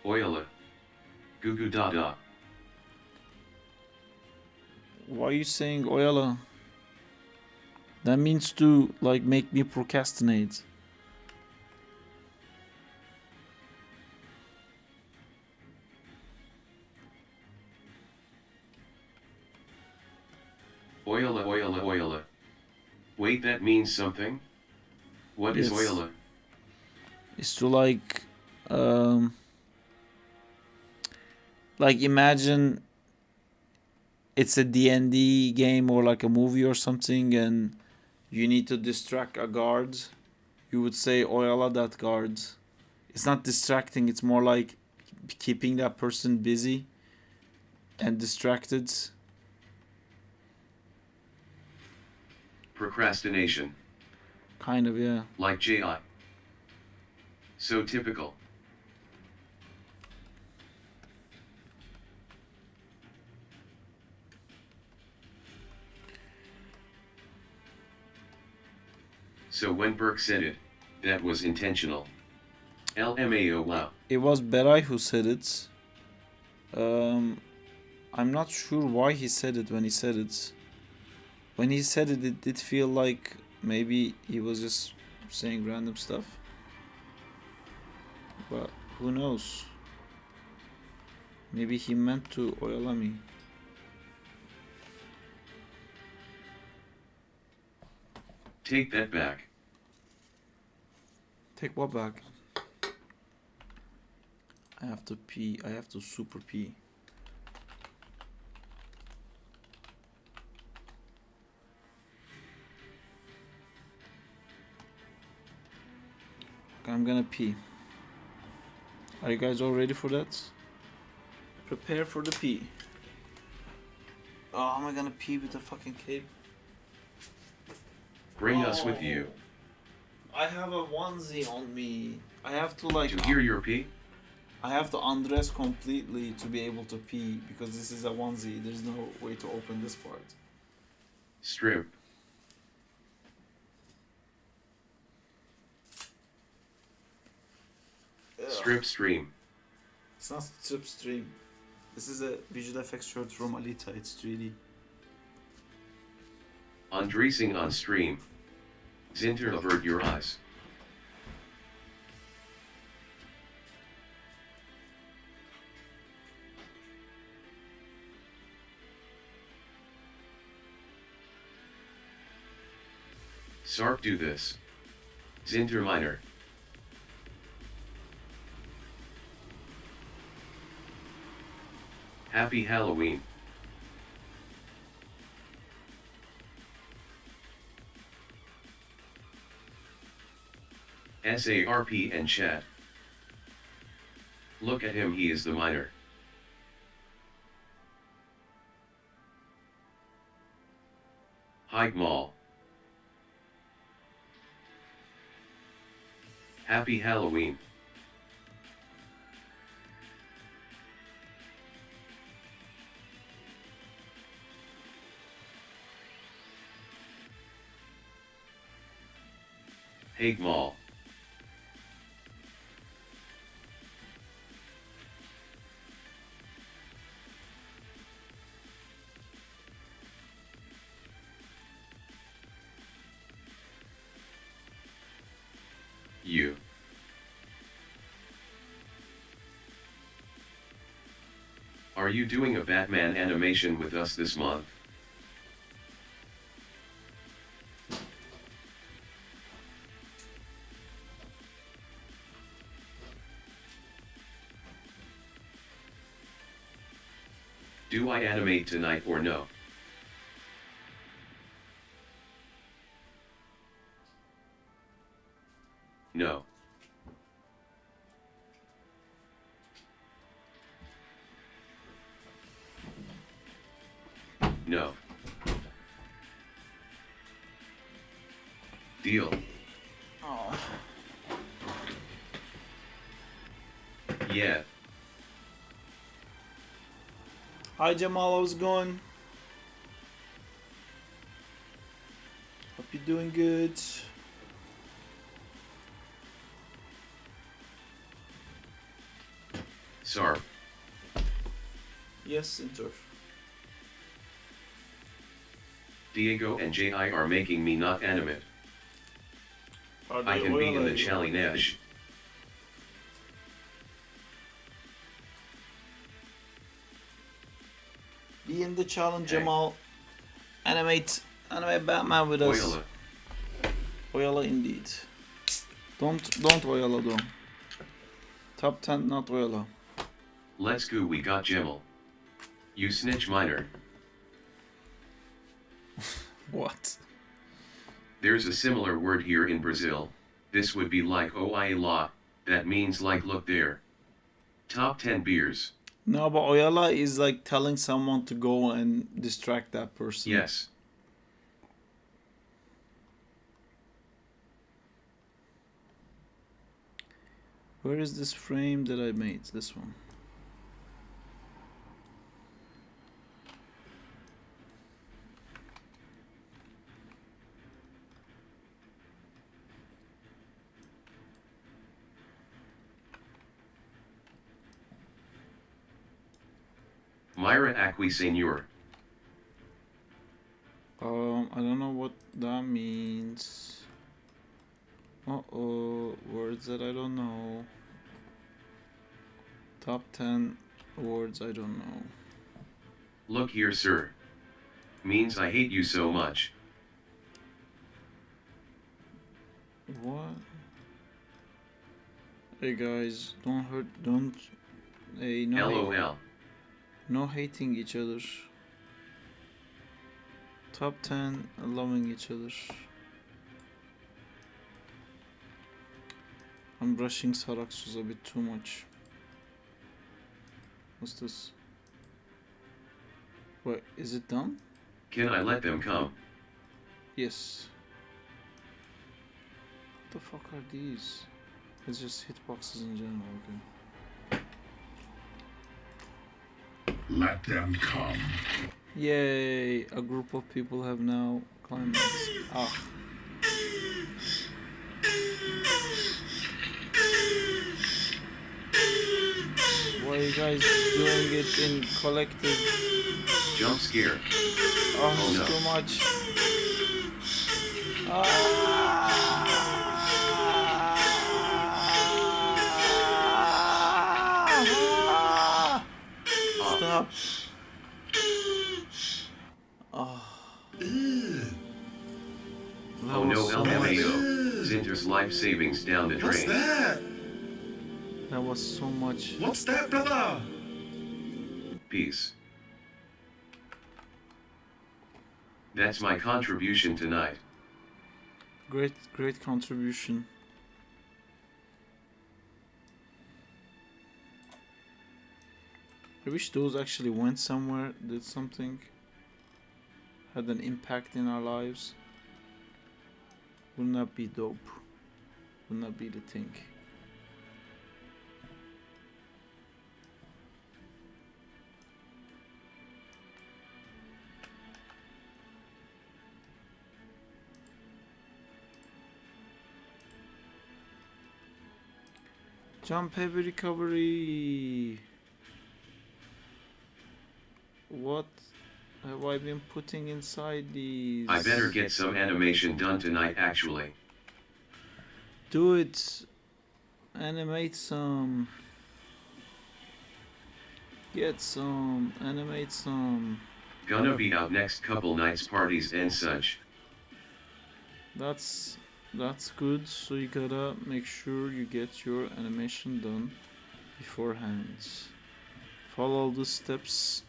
Oila. Goo goo da da. Why are you saying Oyala? That means to like make me procrastinate. Oyola oyola oyola. Wait, that means something? What is Yes. oyola? It's to like imagine it's a D&D game or like a movie or something, and you need to distract a guard. You would say Oyala that guard. It's not distracting, it's more like keeping that person busy and distracted. Procrastination. Kind of, yeah. Like J.I. So typical. So when Burke said it, that was intentional. LMAO wow. It was Beray who said it. I'm not sure why he said it when he said it. When he said it, it did feel like maybe he was just saying random stuff. But who knows? Maybe he meant to Oyala me. Take that back. Take what back? I have to pee. I have to super pee. I'm gonna pee. Are you guys all ready for that? Prepare for the pee. Oh, am I gonna pee with a fucking cape? Bring us with you. I have a onesie on me. I have to like. To hear your pee? I have to undress completely to be able to pee because this is a onesie. There's no way to open this part. Strip. Strip stream. It's not strip stream. This is a visual effects shirt from Alita. It's 3D. Undressing on stream. Zinter avert your eyes. Sarp do this. Zinter minor. Happy Halloween. SARP and chat. Look at him, he is the minor. Hike Mall. Happy Halloween. Hague Mall. You. Are you doing a Batman animation with us this month? Do I animate tonight or no? No. No. Deal. Oh. Yeah. Hi Jamal, how's it going? Hope you're doing good. Sarp. Yes, Inter. Diego and J.I. are making me not animate. I can be in the challenge. Be in the challenge, Hey. Jamal. Animate Batman with us. Oyala. Oyala indeed. Don't Oyala though. Top 10 not Oyala. Let's go, we got Gemel. You snitch minor. What? There's a similar word here in Brazil. This would be like Oai lá, that means like look there. Top 10 beers. No, but Oyala is like telling someone to go and distract that person. Yes. Where is this frame that I made? This one. Myra Aqui Senor. I don't know what that means. Uh-oh, words that I don't know. Top 10 words I don't know. Look here, sir. Means I hate you so much. What? Hey guys, hey, LOL. no hating each other. Top 10 loving each other. I'm brushing Saraxus a bit too much. What's this? Wait, is it done? Can I let them come? Yes. What the fuck are these? It's just hitboxes in general, okay. Let them come. Yay! A group of people have now climaxed. Ah. Why are you guys doing it in collective? Jump scare. Oh, it's no. too much. Stop. Oh no, so LMAO. Zinter's life savings down the What's drain. that? That was so much. What's that, brother? Peace. That's my contribution tonight. Great contribution. I wish those actually went somewhere, did something, had an impact in our lives. Wouldn't that be dope? Wouldn't that be the thing? Jump heavy recovery. What have I been putting inside these? I better get some animation done tonight actually. Do it. Animate some. Get some. Animate some. Gonna be out next couple nights, parties and such. That's good. So you gotta make sure you get your animation done beforehand. Follow the steps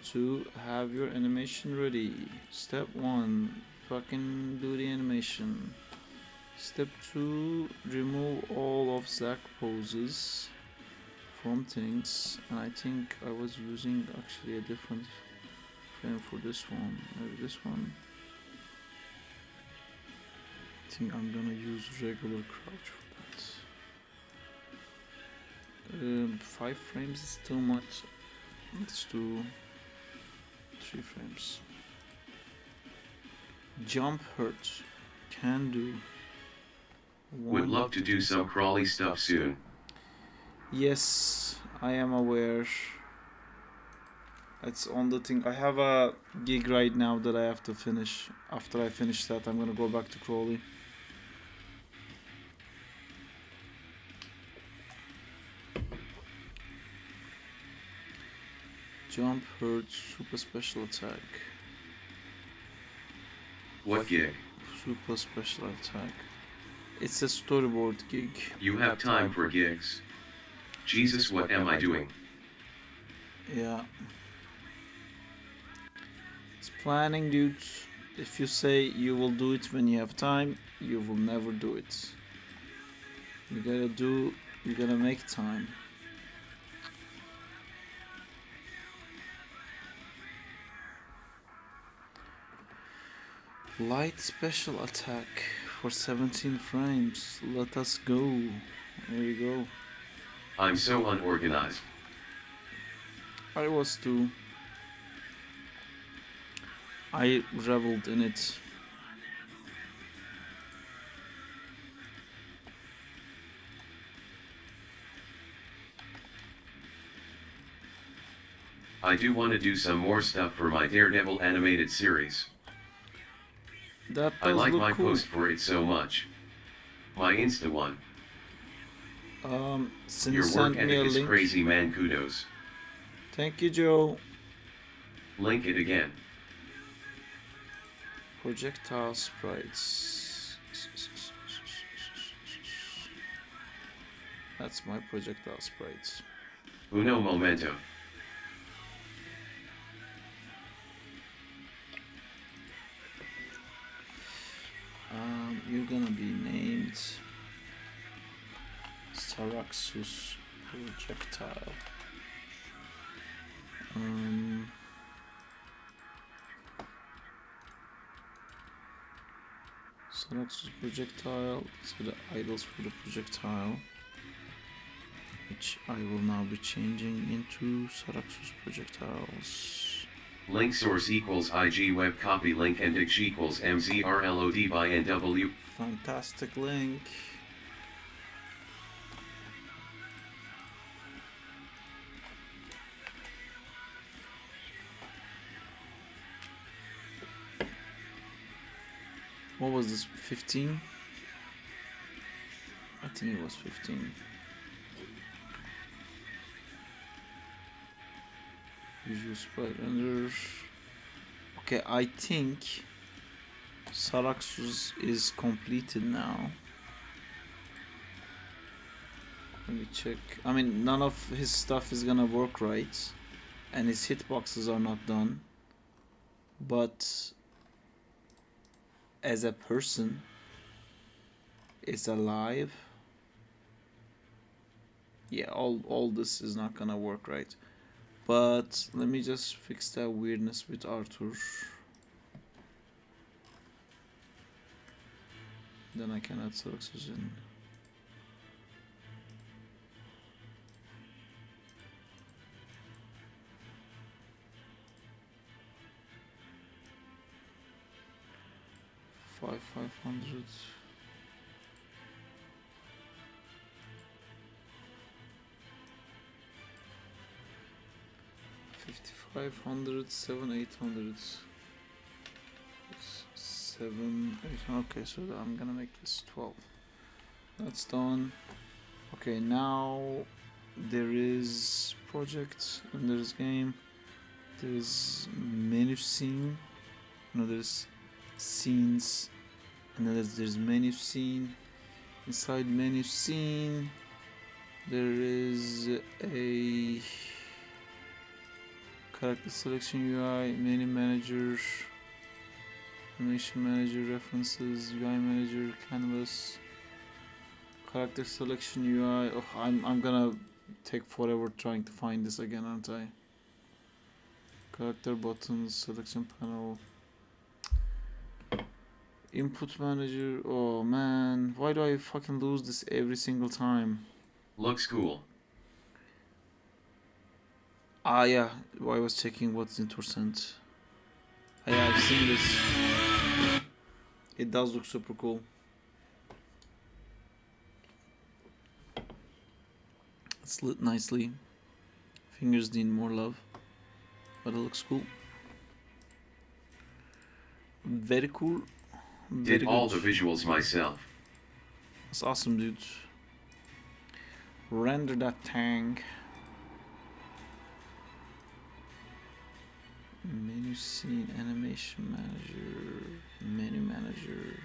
to have your animation ready. Step 1, fucking do the animation. Step 2, remove all of Zack poses from things. And I think I was using actually a different frame for this one. Maybe this one. I think I'm gonna use regular crouch for that. 5 frames is too much. Let's do 3 frames. Jump hurts. Can do. Would love to do some crawly stuff soon. Yes, I am aware. It's on the thing. I have a gig right now that I have to finish. After I finish that, I'm gonna go back to Crawley. Jump hurts, super special attack. What gig? Super special attack. It's a storyboard gig. You have time for gigs. Jesus, what am I doing? Yeah. It's planning, dudes. If you say you will do it when you have time, you will never do it. You gotta make time. Light special attack for 17 frames. Let us go. There you go. I'm so unorganized. I was too. I reveled in it. I do want to do some more stuff for my Daredevil animated series. That I does like look my cool. post for it so much. My Insta one. Since Your sent work me a ethic is link. crazy, man. Kudos. Thank you, Joe. Link it again. Projectile sprites. That's my projectile sprites. Uno momento. You're gonna be named Saraxus projectile. Saraxus projectile. So the idols for the projectile, which I will now be changing into Saraxus projectiles. Link source equals IG web copy link index equals MZRLOD by NW. Fantastic link. What was this? 15? I think it was 15. Visual sprite render. Okay, I think Saraxus is completed now. Let me check. I mean, none of his stuff is gonna work right, and his hitboxes are not done. But as a person, it's alive. Yeah, all this is not gonna work right. But let me just fix that weirdness with Arthur. Then I can add Saraxus in. Five hundred. 500, 7, 800, 7, 8. Okay, so I'm gonna make this 12. That's done. Okay, now there is project and there's game. There's menu scene. No, there's scenes, and then there's menu scene. Inside menu scene, there is a character selection UI, menu manager, animation manager, references, UI manager, canvas, character selection UI. Oh, I'm gonna take forever trying to find this again, aren't I? Character buttons, selection panel, input manager. Oh man, why do I fucking lose this every single time? Looks cool. Ah yeah, I was checking what's in percent. Yeah, I've seen this. It does look super cool. It's lit nicely. Fingers need more love, but it looks cool. Very cool. Very Did all good. the visuals myself. That's awesome, dude. Render that tank. Menu New scene, animation manager, menu manager.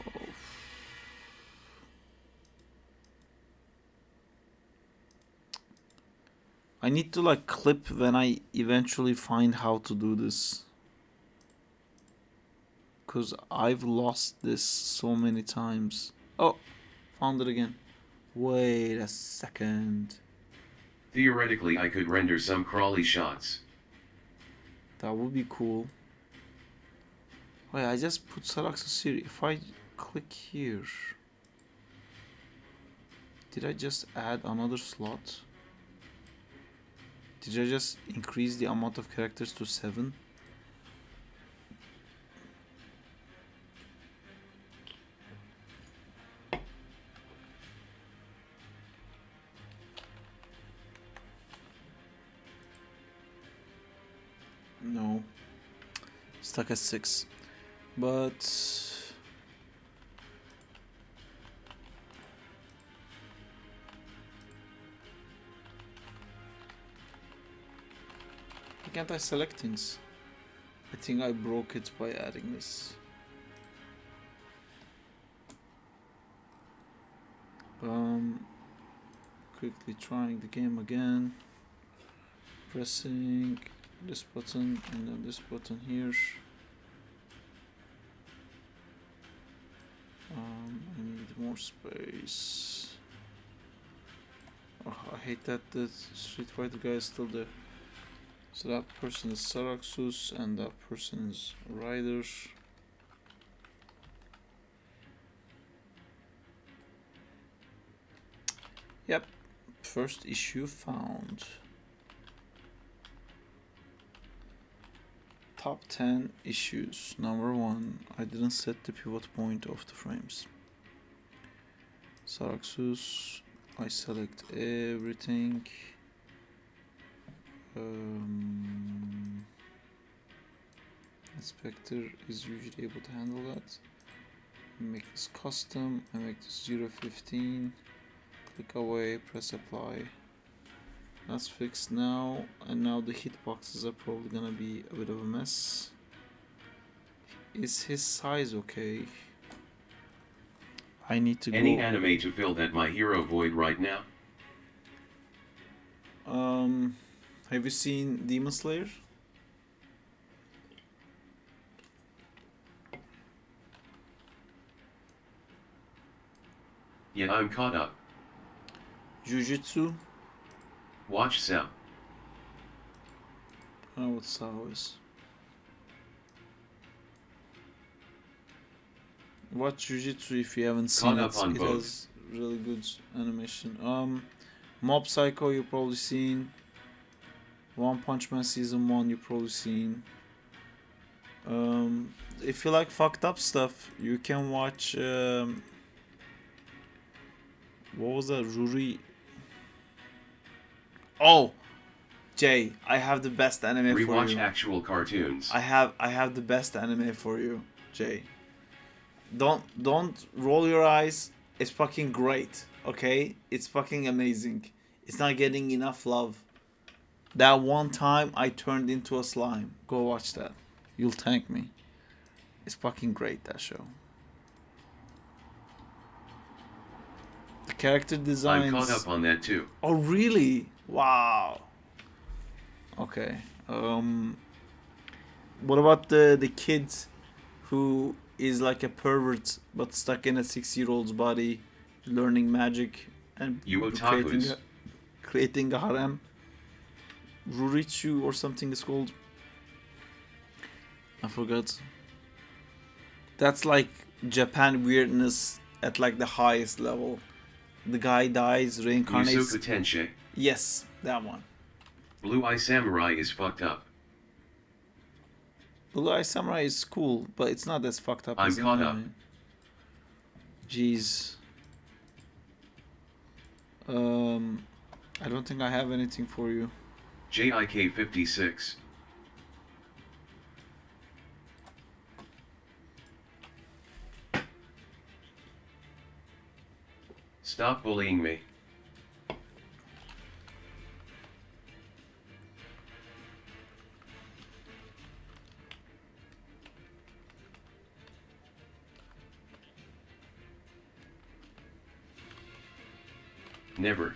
Oh. I need to like clip when I eventually find how to do this. Because I've lost this so many times. Oh, found it again. Wait a second. Theoretically, I could render some crawly shots. That would be cool. Wait, I just put Saraxo Siri. If I click here, did I just add another slot? Did I just increase the amount of characters to 7? No. Stuck at 6. But why can't I select things? I think I broke it by adding this. Quickly trying the game again. Pressing this button and then this button here. I need more space. Oh, I hate that the Street Fighter guy is still there. So that person is Saraxus and that person is Ryder. Yep, first issue found. Top 10 issues. Number 1, I didn't set the pivot point of the frames. Saraxus, I select everything. Inspector is usually able to handle that. Make this custom. I make this 0.15. Click away, press apply. That's fixed now, and now the hitboxes are probably gonna be a bit of a mess. Is his size okay? I need to Any go. anime to fill that My Hero void right now? Have you seen Demon Slayer? Yeah, I'm caught up. Jujutsu? Watch Sao. I don't know what Sao is. Watch Jujutsu if you haven't seen Caught it. up on It both. has really good animation. Mob Psycho you've probably seen. One Punch Man season 1 you've probably seen. If you like fucked up stuff, you can watch what was that? Ruri. Oh, Jay, I have the best anime for Rewatch you. actual cartoons. I have the best anime for you, Jay. Don't roll your eyes. It's fucking great, okay? It's fucking amazing. It's not getting enough love. That one time I turned into a slime. Go watch that. You'll thank me. It's fucking great, that show. The character designs. I'm caught up on that too. Oh really? Wow. Okay. What about the kid who is like a pervert but stuck in a 6-year-old's body, learning magic and You otakus. creating a harem? Rurichu or something is called. I forgot. That's like Japan weirdness at like the highest level. The guy dies, reincarnates. Yusoku Tensei. Yes, that one. Blue Eye Samurai is fucked up. Blue Eye Samurai is cool, but it's not as fucked up I'm as caught up. anime. Jeez. I don't think I have anything for you. JIK 56. Stop bullying me. Never.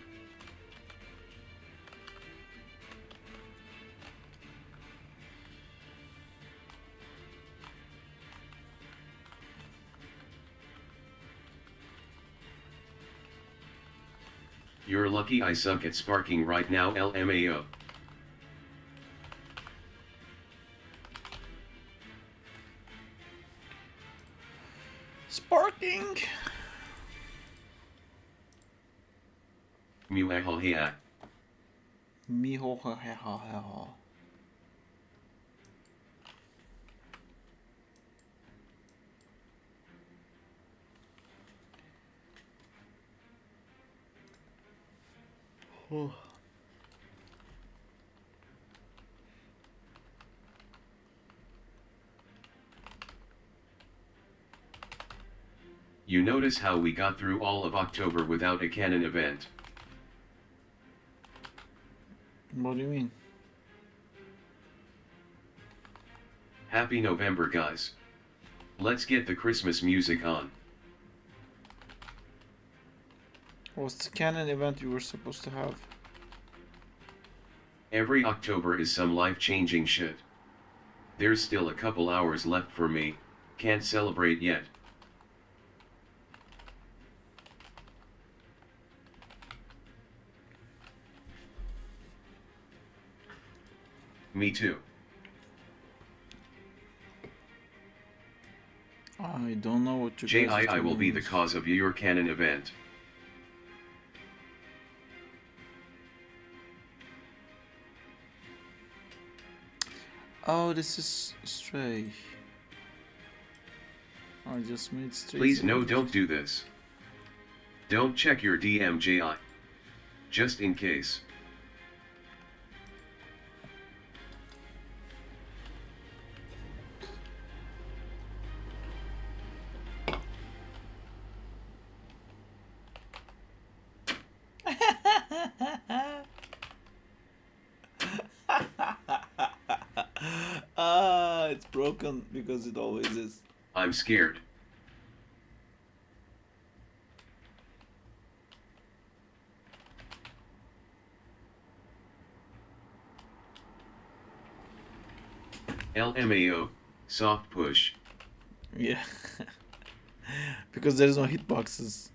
You're lucky I suck at sparking right now, LMAO. Sparking. Muahohea. Miho ha ha ha ha. Oh. You notice how we got through all of October without a canon event. What do you mean? Happy November, guys. Let's get the Christmas music on. What's the canon event you were supposed to have? Every October is some life-changing shit. There's still a couple hours left for me, can't celebrate yet. Me too. I don't know what you guys JI are will be doing. the cause of your canon event. Oh, this is Stray. I just made Stray. Please no, don't do this. Don't check your DM, JI. Just in case. Ah, it's broken because it always is. I'm scared. LMAO, soft push. Yeah. Because there's no hitboxes.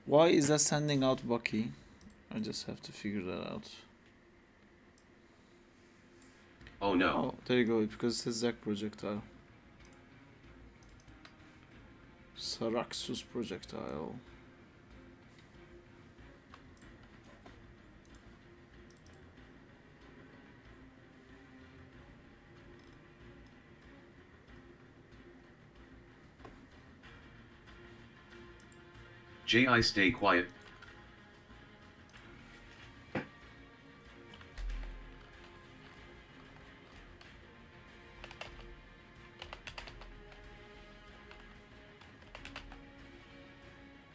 Why is that sending out Bucky? I just have to figure that out. Oh no. Oh, there you go. Because it says Zack projectile. Saraxus projectile. JI, stay quiet.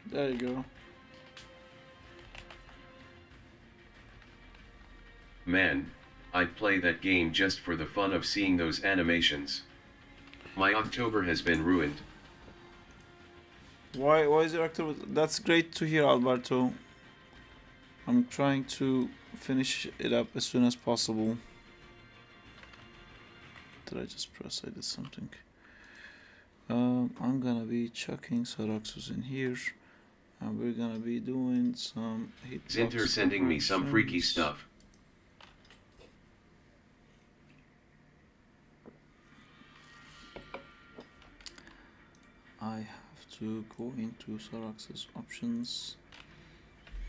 There you go. Man, I'd play that game just for the fun of seeing those animations. My October has been ruined. Why is your October? That's great to hear, Alberto. I'm trying to finish it up as soon as possible. Did I just press? I did something. I'm gonna be chucking Saraxus in here, and we're gonna be doing some hitbox Zinter sending me some freaky conversions. stuff. I have to go into Saraxus options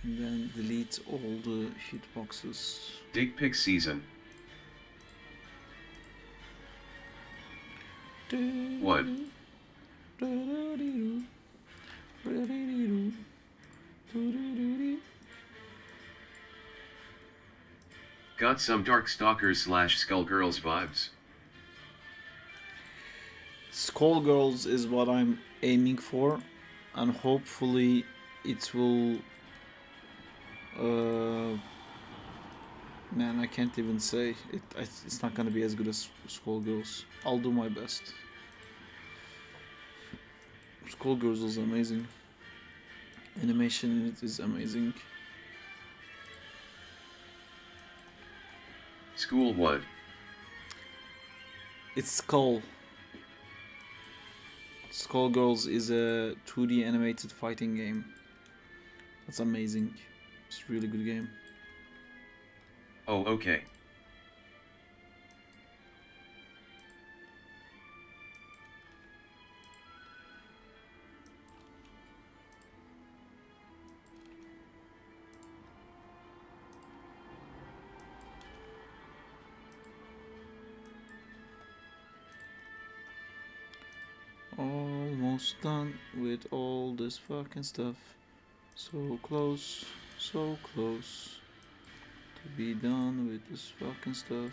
and then delete all the hitboxes. Dick pic season. What? Got some Darkstalkers / Skullgirls vibes. Skullgirls is what I'm aiming for, and hopefully it will Man, I can't even say it. It's not gonna be as good as Skullgirls. I'll do my best. Skullgirls is amazing. Animation in it is amazing. School what? It's Skull. Skullgirls is a 2D animated fighting game. That's amazing. It's a really good game. Oh, okay. Almost done with all this fucking stuff. So close to be done with this fucking stuff.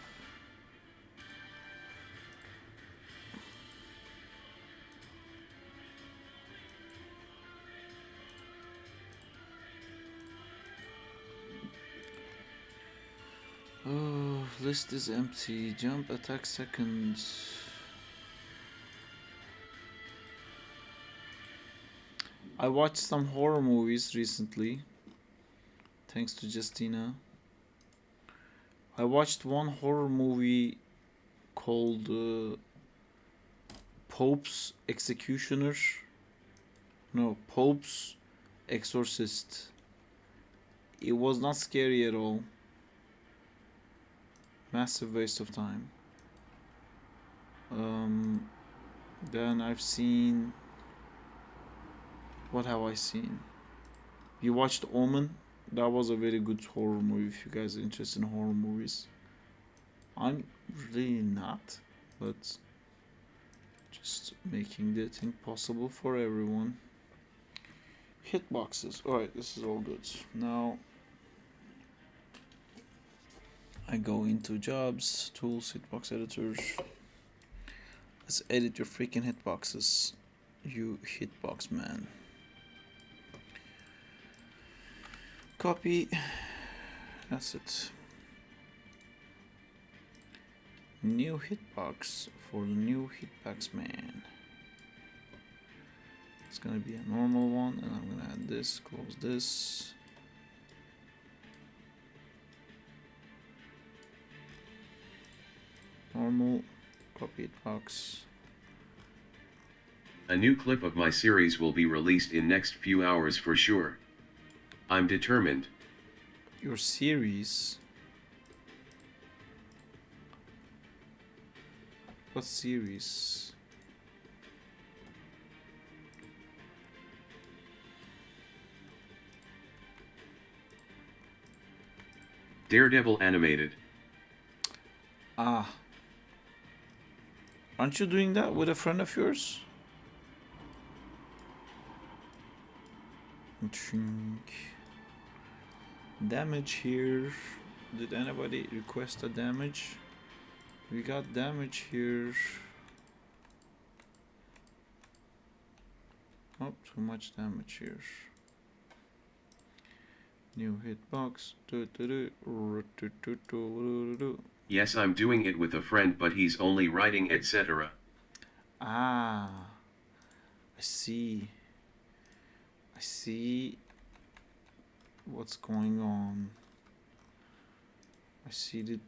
Oh, list is empty. Jump attack seconds. I watched some horror movies recently, thanks to Justina. I watched one horror movie called Pope's Executioner. No, Pope's Exorcist. It was not scary at all. Massive waste of time. Then I've seen... What have I seen? You watched Omen? That was a very good horror movie if you guys are interested in horror movies. I'm really not, but just making the thing possible for everyone. Hitboxes. Alright, this is all good. Now I go into jobs, tools, hitbox editors. Let's edit your freaking hitboxes, you hitbox man. Copy. That's it. New hitbox for the new hitbox man. It's gonna be a normal one, and I'm gonna add this, close this. Normal, copy hitbox. A new clip of my series will be released in next few hours for sure. I'm determined. Your series? What series? Daredevil animated. Ah. Aren't you doing that with a friend of yours? Damage here. Did anybody request a damage? We got damage here. Oh, too much damage here. New hitbox. Yes, I'm doing it with a friend, but he's only writing etc. Ah, I see. I see what's going on. I see the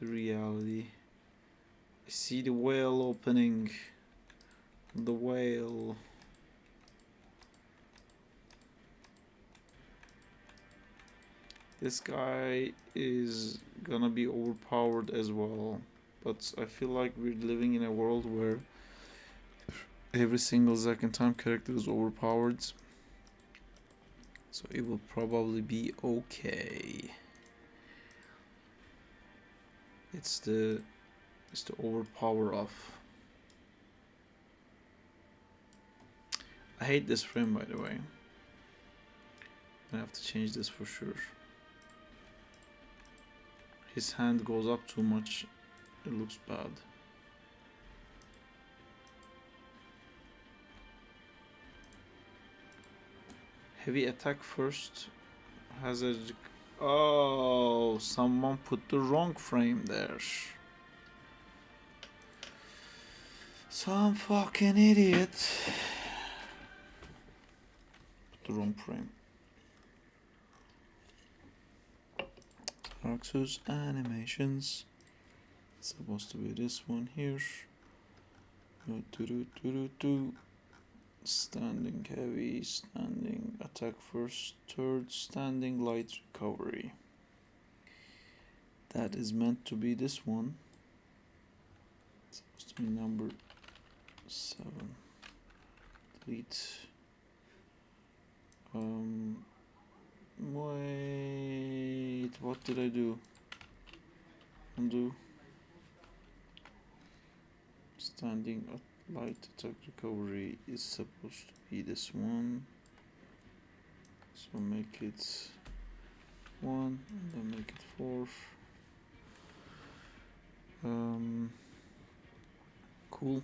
reality. I see the whale opening. The whale. This guy is gonna be overpowered as well, but I feel like we're living in a world where every single Zack and Time character is overpowered, so it will probably be okay. It's the overpower off. I hate this frame, by the way. I have to change this for sure. His hand goes up too much. It looks bad. Heavy attack first. Hazard Oh, someone put the wrong frame there. Some fucking idiot. Put the wrong frame. Roxas animations. It's supposed to be this one here. Standing heavy, standing attack first, third, standing light recovery. That is meant to be this one. It's supposed to be number 7. Delete. Wait, what did I do? Undo. Standing light attack recovery is supposed to be this one. So make it 1 and then make it 4. Cool.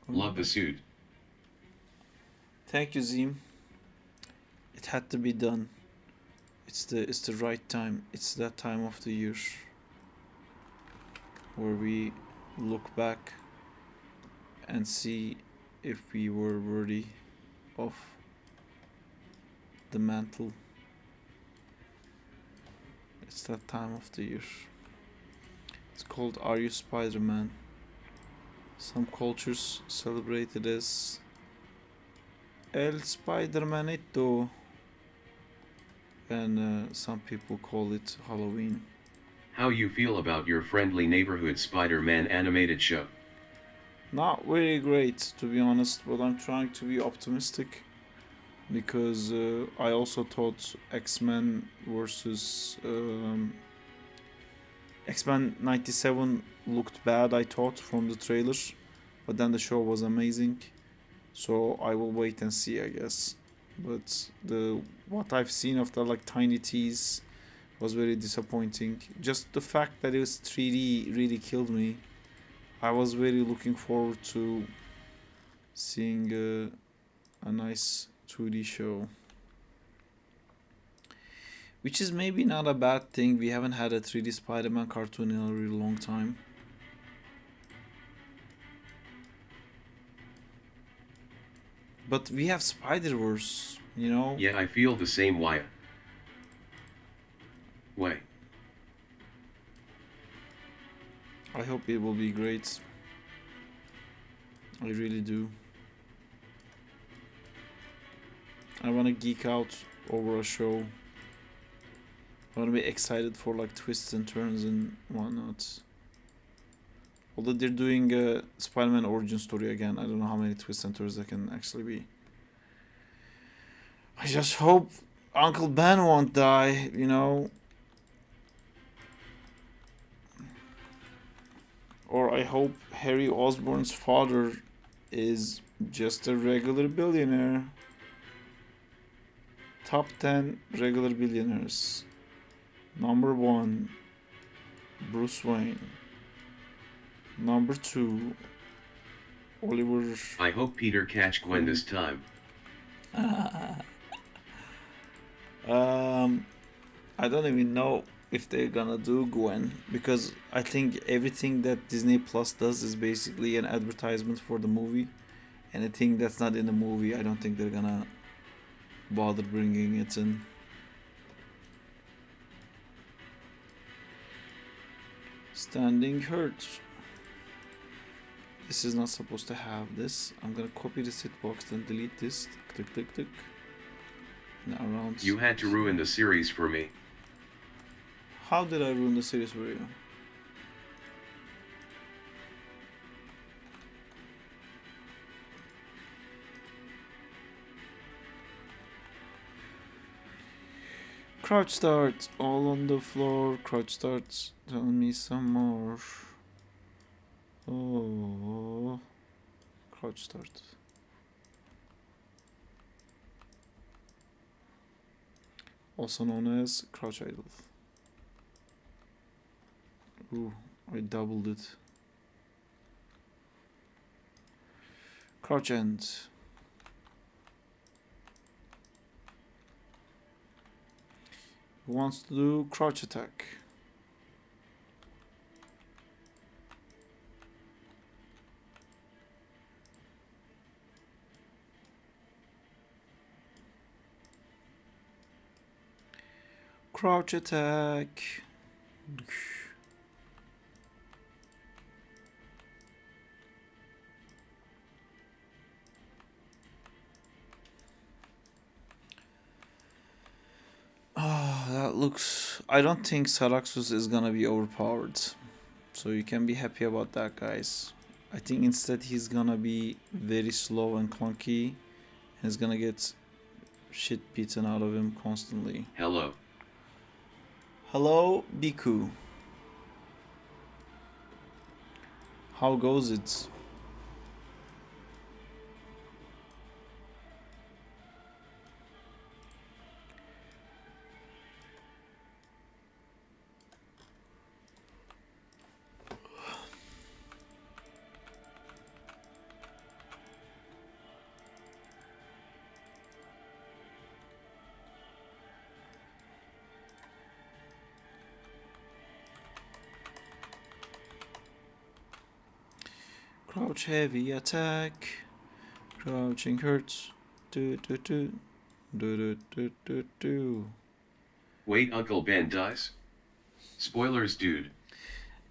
Love the suit. Thank you, Zim. It had to be done. It's the right time. It's that time of the year where we look back and see if we were worthy of the mantle. It's that time of the year. It's called Are You Spider-Man? Some cultures celebrate it as El Spider-Manito, and some people call it Halloween. How you feel about your friendly neighborhood Spider-Man animated show? Not very great, to be honest, but I'm trying to be optimistic because I also thought X-Men versus X-Men 97 looked bad, I thought, from the trailer, but then the show was amazing, so I will wait and see, I guess. But what I've seen of the like tiny tease was very disappointing. Just the fact that it was 3D really killed me. I was very looking forward to seeing a nice 2D show. Which is maybe not a bad thing. We haven't had a 3D Spider-Man cartoon in a really long time. But we have Spider-Verse, you know? Yeah, I feel the same way. I hope it will be great. I really do. I wanna geek out over a show. I wanna be excited for like twists and turns and whatnot. Although they're doing a Spider-Man origin story again, I don't know how many twists and turns there can actually be. I just hope Uncle Ben won't die, you know? Or I hope Harry Osborn's father is just a regular billionaire. Top 10 regular billionaires. Number 1, Bruce Wayne. Number 2, Oliver. I hope Peter catch Gwen this time. I don't even know if they're gonna do Gwen, because I think everything that Disney Plus does is basically an advertisement for the movie. Anything that's not in the movie, I don't think they're gonna bother bringing it in. Standing hurts. This is not supposed to have this. I'm gonna copy this hitbox, then delete this. Click, click, click. Now around. You had to ruin the series for me. How did I ruin the series for you? Crouch start, all on the floor. Crouch starts, tell me some more. Oh, crouch start. Also known as crouch idle. Ooh, I doubled it. Crouch end. Who wants to do crouch attack? Crouch attack. Oh, that looks... I don't think Saraxus is gonna be overpowered. So you can be happy about that, guys. I think instead he's gonna be very slow and clunky. And is gonna get shit beaten out of him constantly. Hello. Hello, Biku. How goes it? Crouch heavy attack. Crouching hurts. Do do do. Do do do do do. Wait, Uncle Ben dies? Spoilers, dude.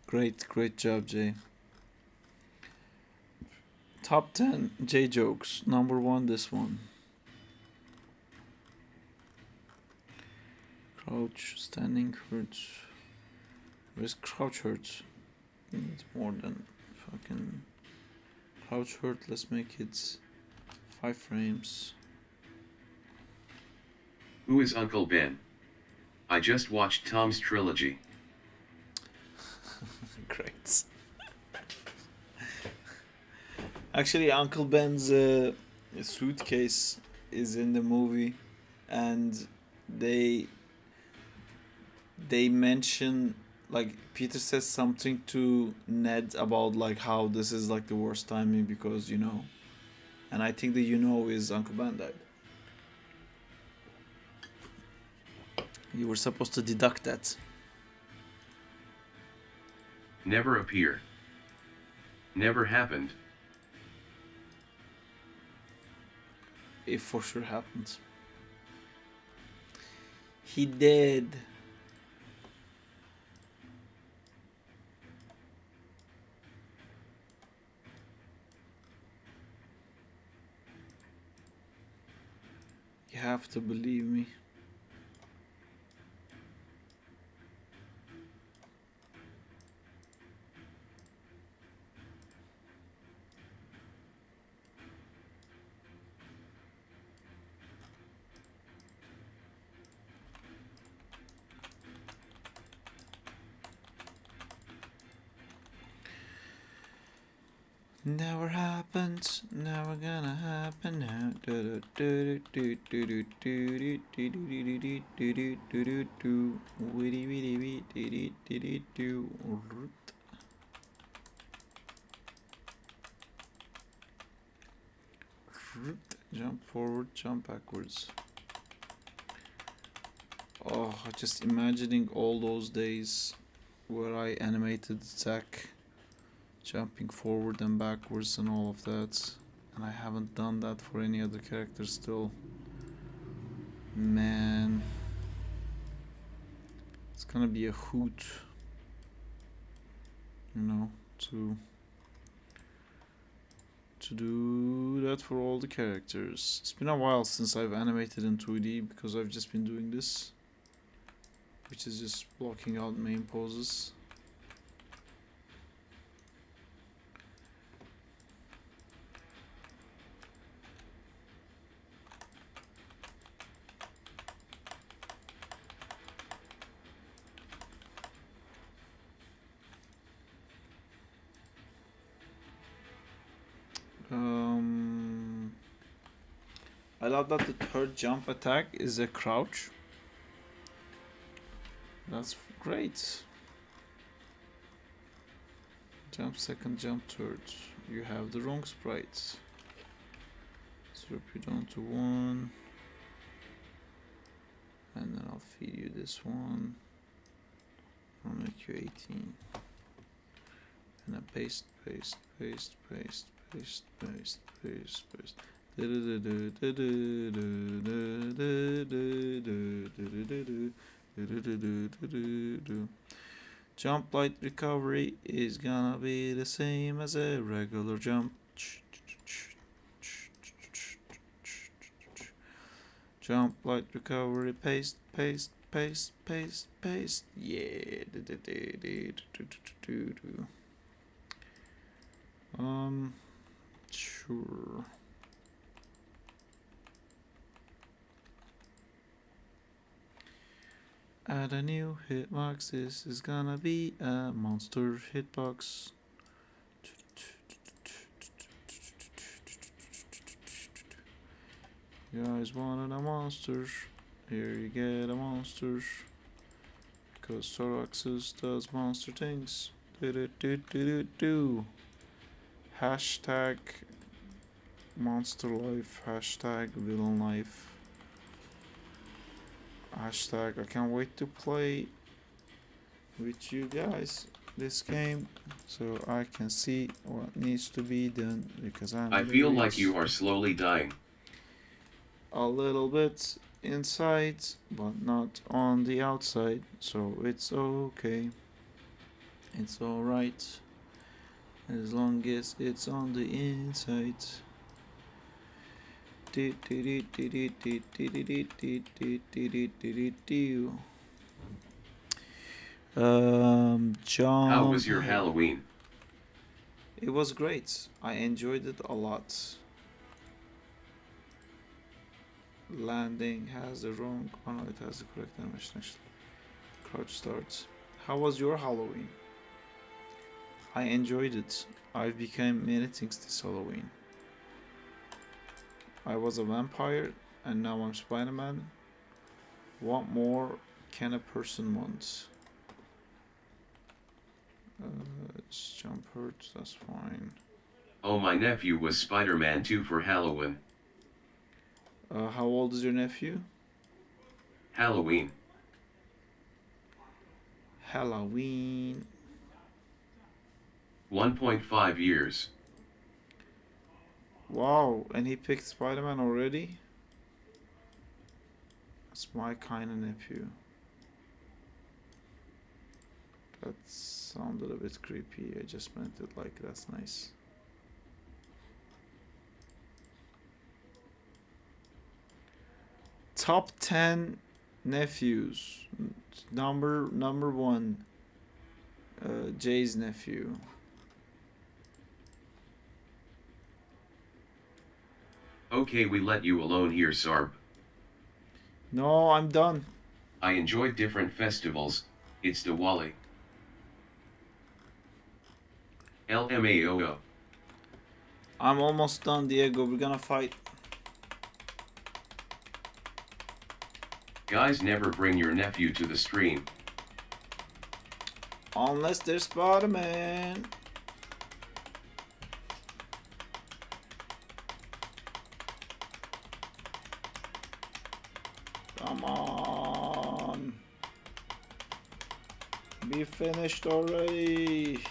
Great job, Jay. Top 10 J jokes. Number 1, this one. Crouch, standing hurts. Where's crouch hurts? It's more than fucking crouch hurt. Let's make it 5 frames. Who is Uncle Ben? I just watched Tom's trilogy. Great. Actually, Uncle Ben's suitcase is in the movie, and they mention, like, Peter says something to Ned about like how this is like the worst timing because you know, and I think the you know is Uncle Ben died. You were supposed to deduct that. Never appear. Never happened. It for sure happened. He did. You have to believe me. Never happened, never gonna happen now. Jump forward, jump backwards. Oh, just imagining all those days where I animated Zack jumping forward and backwards and all of that, and I haven't done that for any other character still. Man, it's gonna be a hoot, you know, to do that for all the characters. It's been a while since I've animated in 2D because I've just been doing this, which is just blocking out main poses. I love that the third jump attack is a crouch. That's great. Jump second, jump third. You have the wrong sprites. Let's drop you down to 1. And then I'll feed you this one. I'll make you 18. And then paste, paste, paste, paste, paste, paste, paste, paste. Jump light recovery is gonna be the same as a regular jump. Jump light recovery, paste, paste, paste, paste, paste. Yeah. Sure. Add a new hitbox. This is gonna be a monster hitbox. You guys wanted a monster. Here you get a monster. Because Soraxus does monster things. Hashtag monster life. Hashtag villain life. Hashtag I can't wait to play with you guys this game so I can see what needs to be done because I feel like you are slowly dying. A little bit inside but not on the outside, so it's okay. It's alright as long as it's on the inside. Jump. How was your Halloween? It was great. I enjoyed it a lot. Landing has the wrong. Oh no, it has the correct animation actually. Crouch starts. How was your Halloween? I enjoyed it. I've become many things this Halloween. I was a vampire and now I'm Spider-Man. What more can a person want? It's jump hurt, that's fine. Oh, my nephew was Spider-Man 2 for Halloween. How old is your nephew? Halloween. Halloween. 1.5 years. Wow, and he picked Spider-Man already? That's my kind of nephew. That sounded a bit creepy. I just meant it like that's nice. Top 10 nephews. Number one. Jay's nephew. Okay, we let you alone here, Sarb. No, I'm done. I enjoyed different festivals. It's Diwali. LMAO. I'm almost done, Diego. We're gonna fight. Guys, never bring your nephew to the stream. Unless there's Spider-Man. Come on. Be finished already.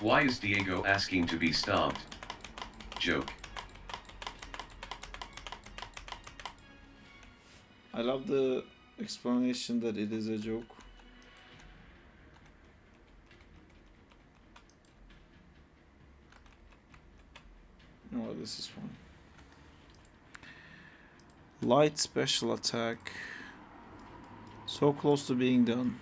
Why is Diego asking to be stomped? Joke. I love the explanation that it is a joke. Oh, this is fun. Light special attack. So close to being done.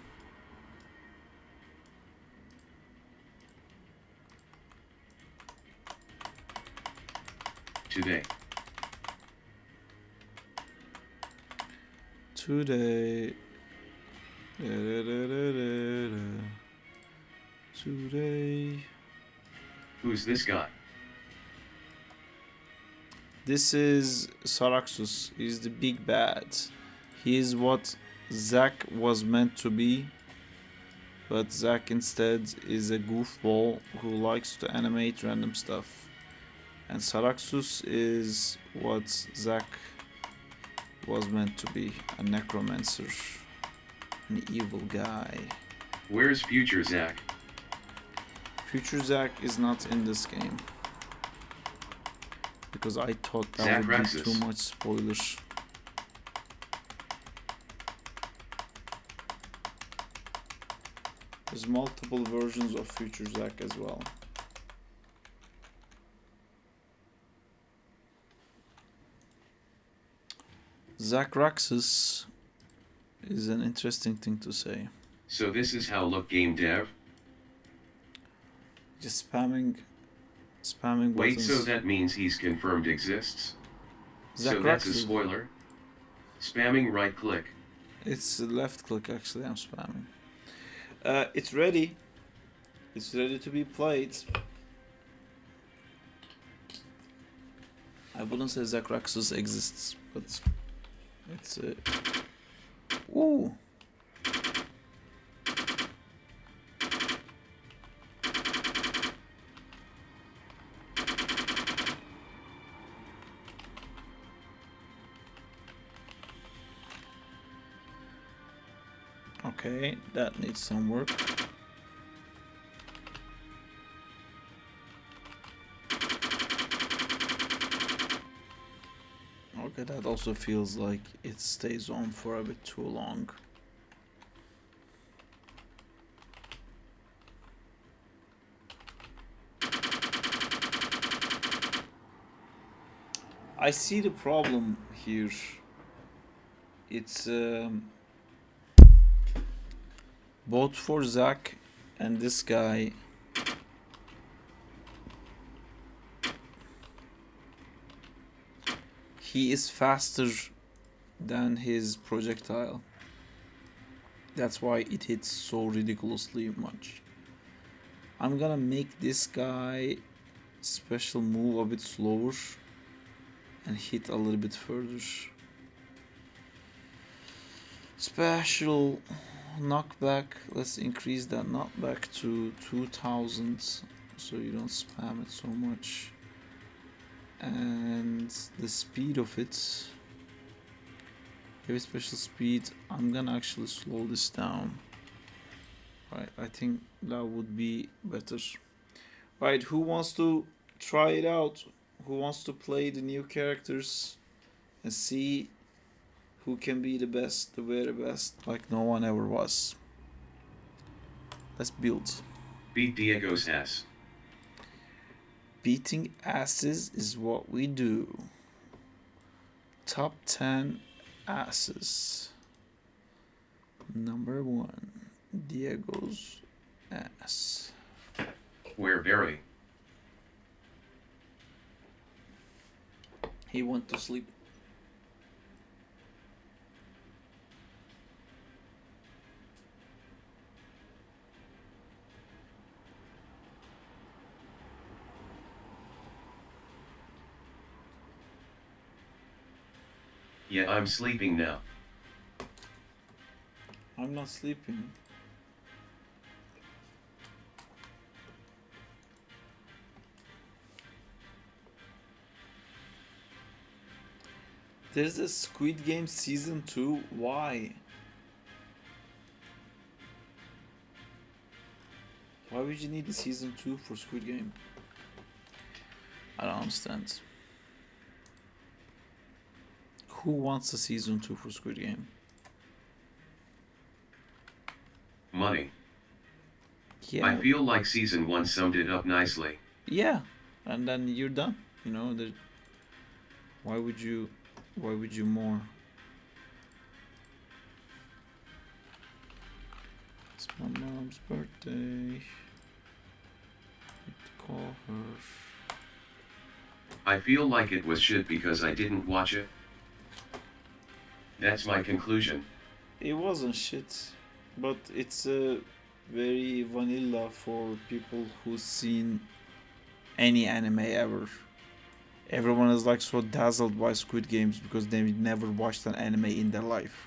Today. Today. Today. Who's this guy? This is Saraxus. He's the big bad. He is what Zack was meant to be. But Zack instead is a goofball who likes to animate random stuff. And Saraxus is what Zack was meant to be a necromancer, an evil guy. Where's future Zack? Future Zack is not in this game. Because I thought that Zack would Rexus. be too much spoilers. There's multiple versions of Future Zack as well. Zack Rexus is an interesting thing to say. So this is how look game dev? Just spamming Wait, buttons. so that means he's confirmed exists? Zack So that's a Rexus. spoiler? Spamming right click. It's left click actually, I'm spamming. It's ready. It's ready to be played. I wouldn't say Zack Rexus exists, but it's ooh. Okay, that needs some work. Okay, that also feels like it stays on for a bit too long. I see the problem here. It's both for Zack and this guy. He is faster than his projectile. That's why it hits so ridiculously much. I'm gonna make this guy special move a bit slower and hit a little bit further. Special knockback, let's increase that knockback to 2000 so you don't spam it so much. And the speed of it, heavy special speed, I'm gonna actually slow this down. Right, I think that would be better. Right, who wants to try it out? Who wants to play the new characters and see who can be the best, the very best, like no one ever was? Let's build. Beat Diego's ass. Beating asses is what we do. Top 10 asses. Number 1, Diego's ass. Where Barry? He went to sleep. Yeah, I'm sleeping now. I'm not sleeping. There's a Squid Game season 2. Why? Why would you need a season 2 for Squid Game? I don't understand. Who wants a season 2 for Squid Game? Money. Yeah. I feel like season 1 summed it up nicely. Yeah, and then you're done. You know, why would you more? It's my mom's birthday. Need to call her. I feel like it was shit because I didn't watch it. That's my conclusion. It wasn't shit, but it's very vanilla for people who've seen any anime ever. Everyone is like so dazzled by Squid Games because they never watched an anime in their life.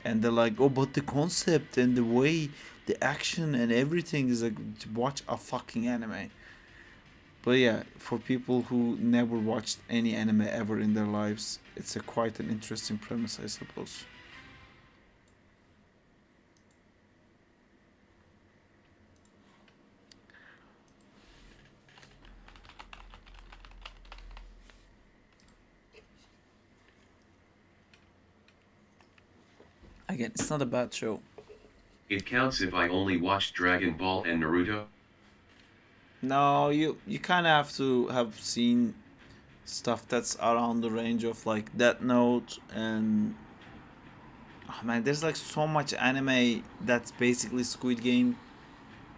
And they're like, oh, but the concept and the way, the action and everything is like to watch a fucking anime. But yeah, for people who never watched any anime ever in their lives, it's a quite an interesting premise, I suppose. Again, it's not a bad show. It counts if I only watched Dragon Ball and Naruto? No, you kind of have to have seen stuff that's around the range of like Death Note and oh man, there's like so much anime that's basically Squid Game.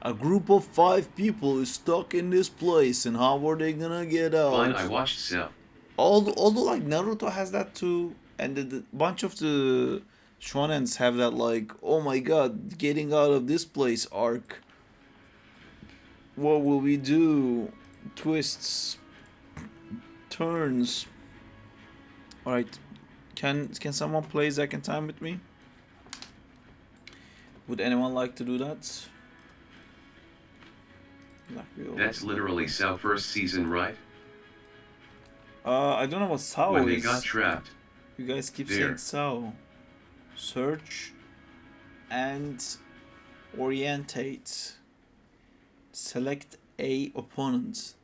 A group of 5 people is stuck in this place, and how are they gonna get out? Fine, I watched Cell. Although like Naruto has that too, and the bunch of the shonens have that like, oh my god, getting out of this place arc. What will we do? Twists, turns. All right, can someone play Zack in Time with me? Would anyone like to do that? That's literally Sao first season, right? I don't know what Sao When is. they got trapped. You guys keep There. saying Sao. Search and orientate. Select a opponent.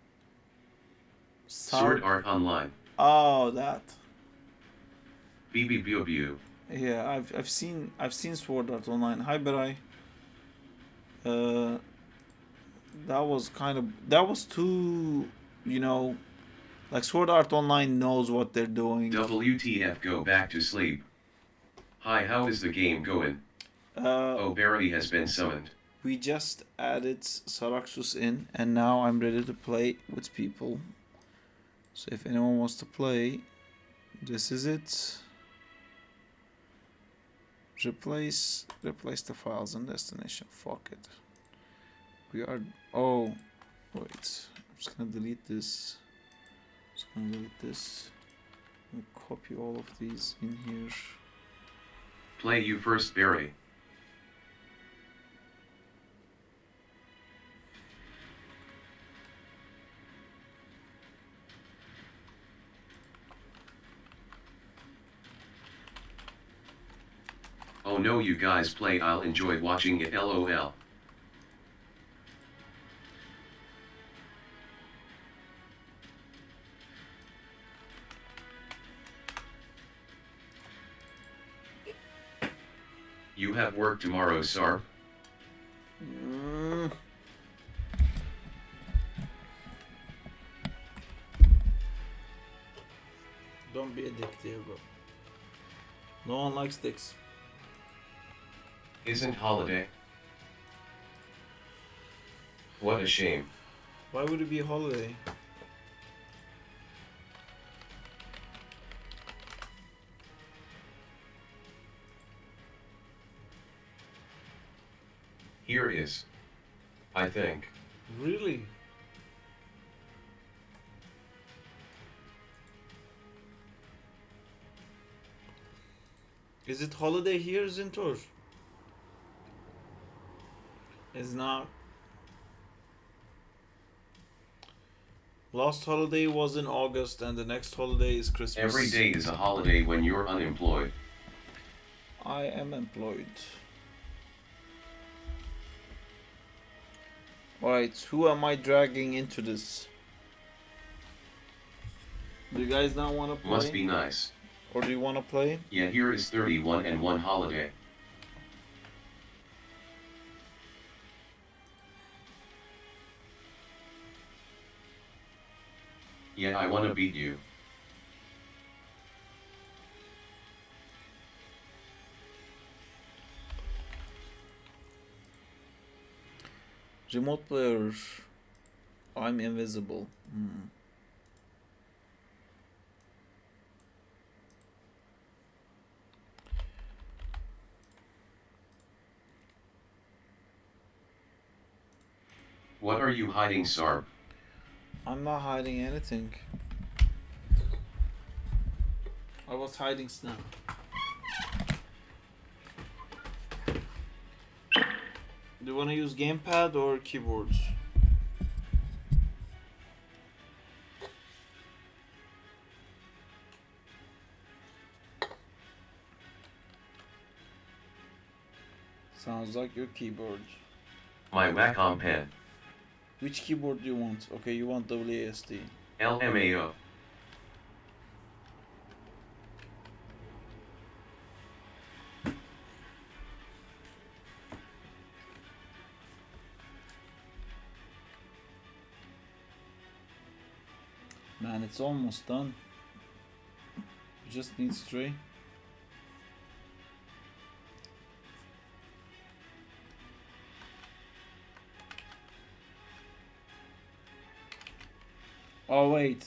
Sao. Sword Art Online. Oh, that. BB Bio. Yeah, I've seen Sword Art Online. Hi, Berai. That was too, like Sword Art Online knows what they're doing. WTF, go back to sleep. Hi, how is the game going? Oh, Barry has been summoned. We just added Saraxus in, and now I'm ready to play with people. So if anyone wants to play, this is it. Replace the files and destination. Fuck it. We are. Oh, wait. I'm just gonna delete this. And copy all of these in here. Play you first, Barry. Oh no, you guys play, I'll enjoy watching it, lol. You have work tomorrow, Sarp? Don't be a dick, Diego. No one likes dicks. Isn't holiday? What a shame. Why would it be a holiday? Here is. I think. Really? Is it holiday here, Zintor? It's not. Last holiday was in August, and the next holiday is Christmas. Every day is a holiday when you're unemployed. I am employed. Alright, who am I dragging into this? Do you guys not want to play? Must be nice. Or do you want to play? Yeah, here is 31 and 1 holiday. Yeah, I wanna beat you. Remote player. I'm invisible. What are you hiding, Sarp? I'm not hiding anything. I was hiding Snap. Do you want to use gamepad or keyboards? Sounds like your keyboard. My Wacom pen. Which keyboard do you want? Okay, you want WASD. LMAO. Man, it's almost done. Just needs 3. Oh wait,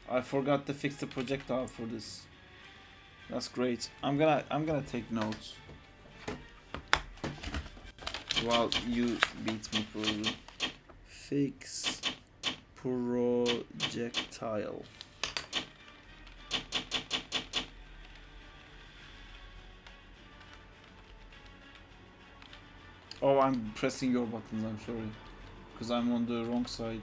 I forgot to fix the projectile for this. That's great. I'm gonna take notes while you beat me probably. Fix projectile. Oh, I'm pressing your buttons, I'm sorry. Because I'm on the wrong side.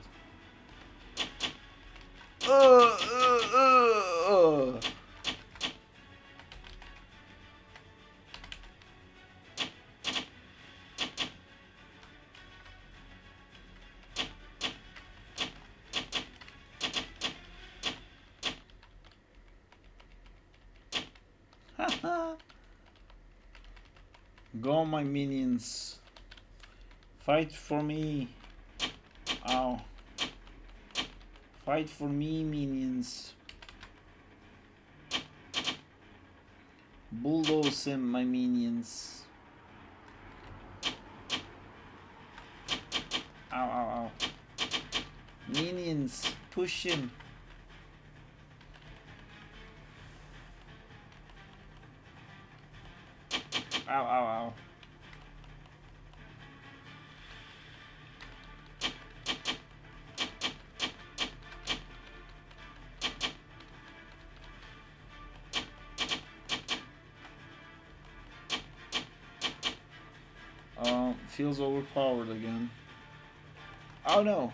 Go, my minions. Fight for me. Ow. Fight for me, minions. Bulldoze him, my minions. Ow, ow, ow. Minions, push him. Ow, ow, ow. Feels overpowered again. Oh no!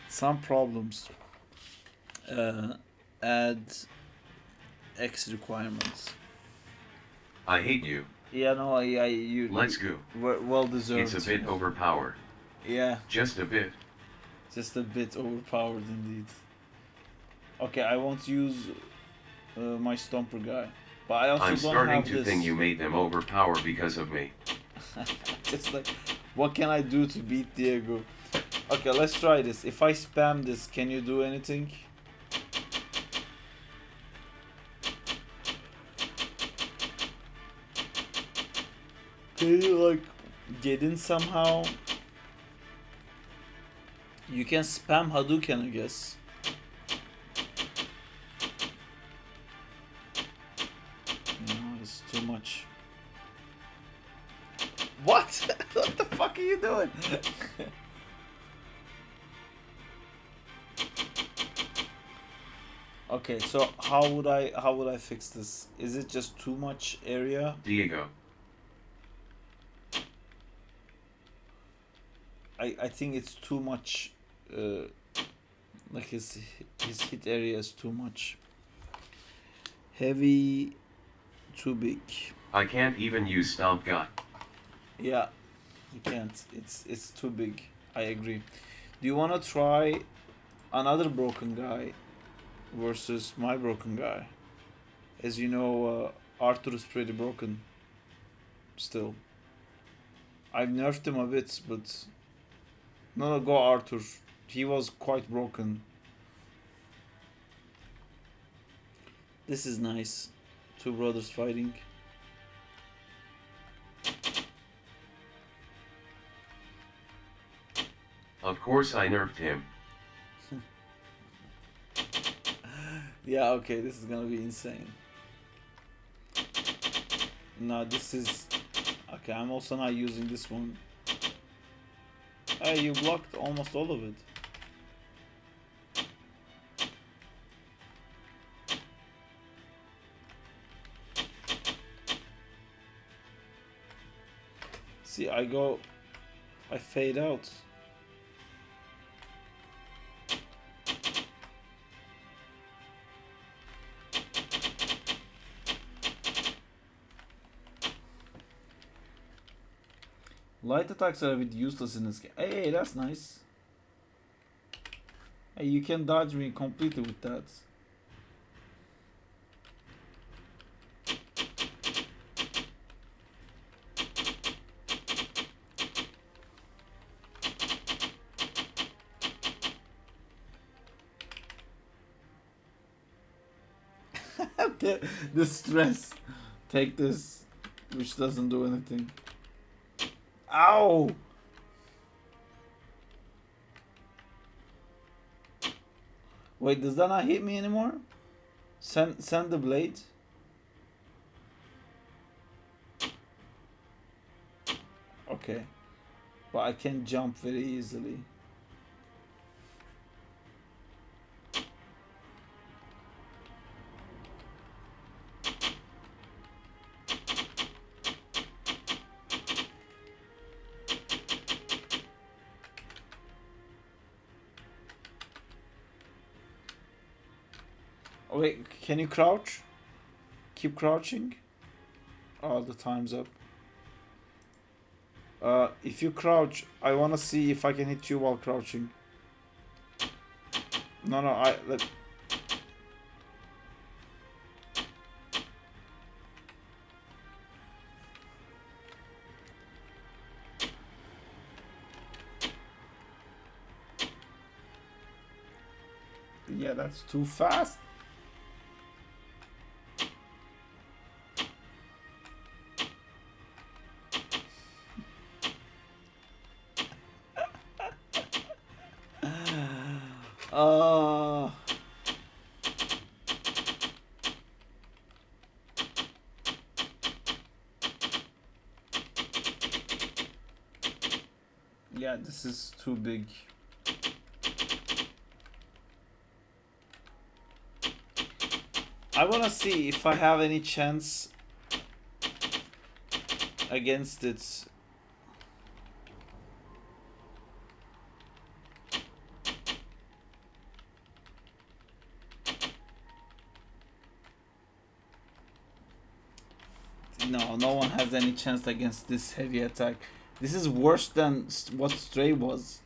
Some problems. Add X requirements. I hate you. Yeah, no, you. Let's go. Well deserved. It's a bit overpowered. Yeah. Just a bit. Just a bit overpowered indeed. Okay, I won't use my Stomper guy. But I also I'm don't starting have to this. think you made them overpowered because of me. Just like, what can I do to beat Diego? Okay, let's try this. If I spam this, can you do anything? Can you like get in somehow? You can spam Hadouken, I guess. No, it's too much. What? What the fuck are you doing? Okay, so how would I fix this? Is it just too much area? Diego. I think it's too much. Like his hit area is too much. Heavy, too big. I can't even use Stomp God. Yeah, you can't. It's too big. I agree. Do you wanna try another broken guy versus my broken guy? As you know, Arthur is pretty broken. Still. I've nerfed him a bit, but no, go Arthur. He was quite broken. This is nice. Two brothers fighting. Of course I nerfed him. Yeah, okay, this is gonna be insane. No, this is... Okay, I'm also not using this one. Hey, you blocked almost all of it. See, I fade out. Light attacks are a bit useless in this game. Hey, that's nice. Hey, you can dodge me completely with that. the stress. Take this, which doesn't do anything. Ow! Wait, does that not hit me anymore? Send the blade. Okay, but I can jump very easily. Oh, wait, can you crouch? Keep crouching? Oh, the time's up. If you crouch, I wanna see if I can hit you while crouching. No, yeah, that's too fast. Yeah, this is too big. I wanna see if I have any chance against it. No, no one has any chance against this heavy attack. This is worse than what Stray was.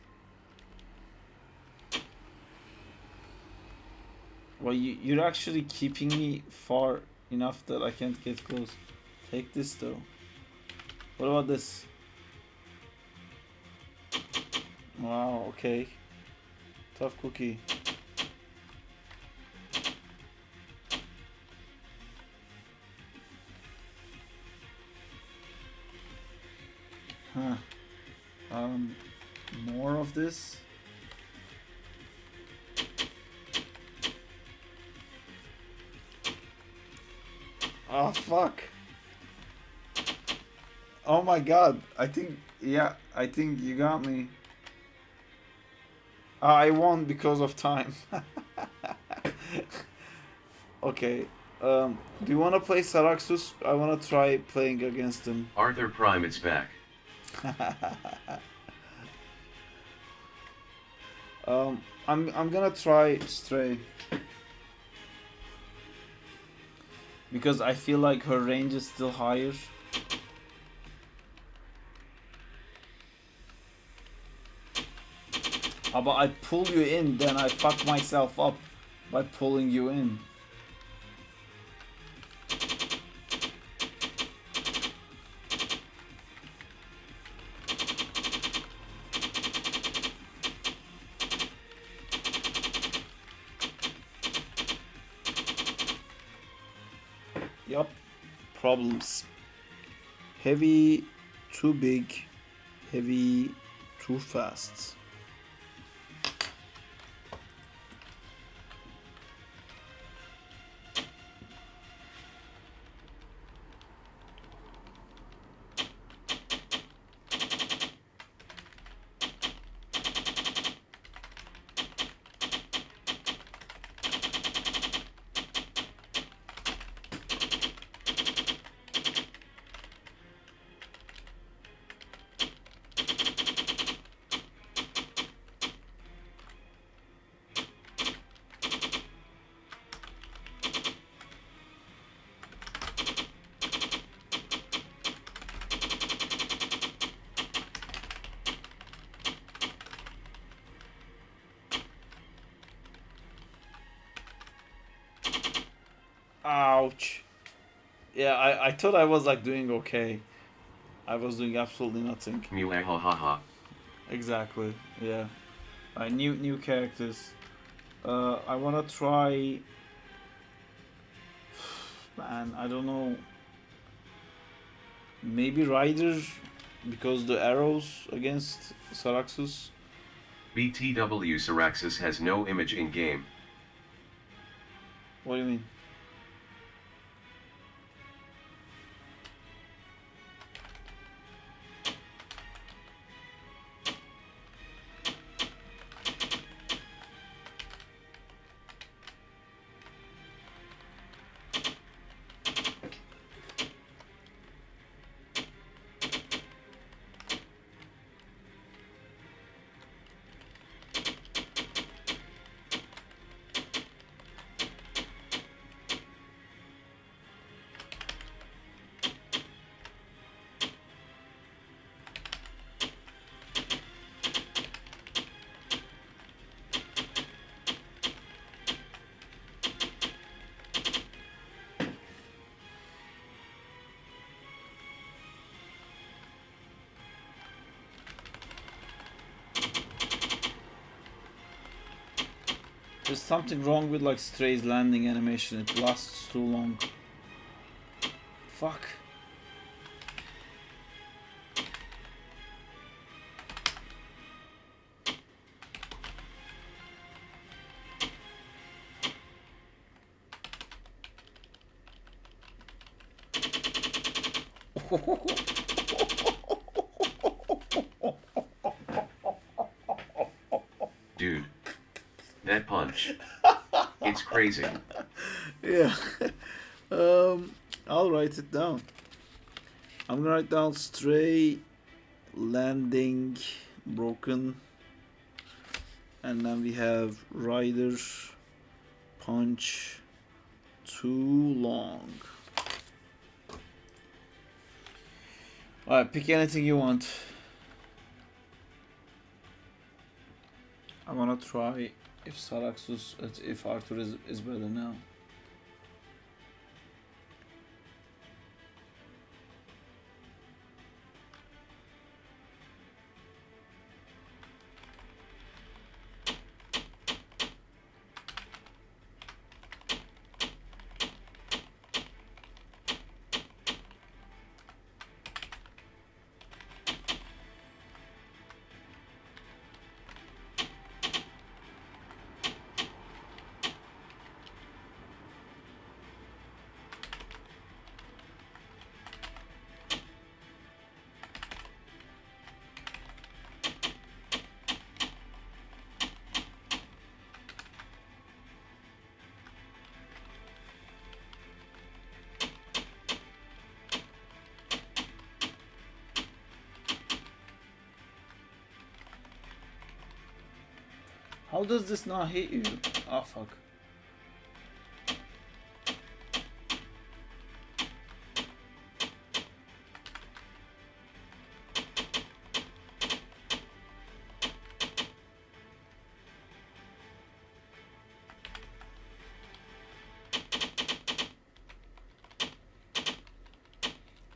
Well, you're actually keeping me far enough that I can't get close. Take this though. What about this? Wow, okay. Tough cookie. Huh. More of this. Oh fuck. Oh my god. I think you got me. I won because of time. Okay. Do you want to play Saraxus? I want to try playing against him. Arthur Prime, it's back. I'm gonna try Stray because I feel like her range is still higher. How about I pull you in, then I fuck myself up by pulling you in. Yup, problems. Heavy, too big. Heavy, too fast. Ouch. Yeah, I thought I was like doing okay. I was doing absolutely nothing. Mwahahaha. Exactly. Yeah. New characters. I wanna try. Man, I don't know. Maybe Ryder, because the arrows against Saraxus. BTW Syraxis has no image in game. What do you mean? There's something wrong with like Stray's landing animation. It lasts too long. Fuck. Dude. That punch. It's crazy. Yeah. I'll write it down. I'm gonna write down Stray, landing, broken, and then we have Rider, punch, too long. Alright, pick anything you want. I wanna try if Saraxus, if Arthur is better now. How does this not hit you? Oh fuck.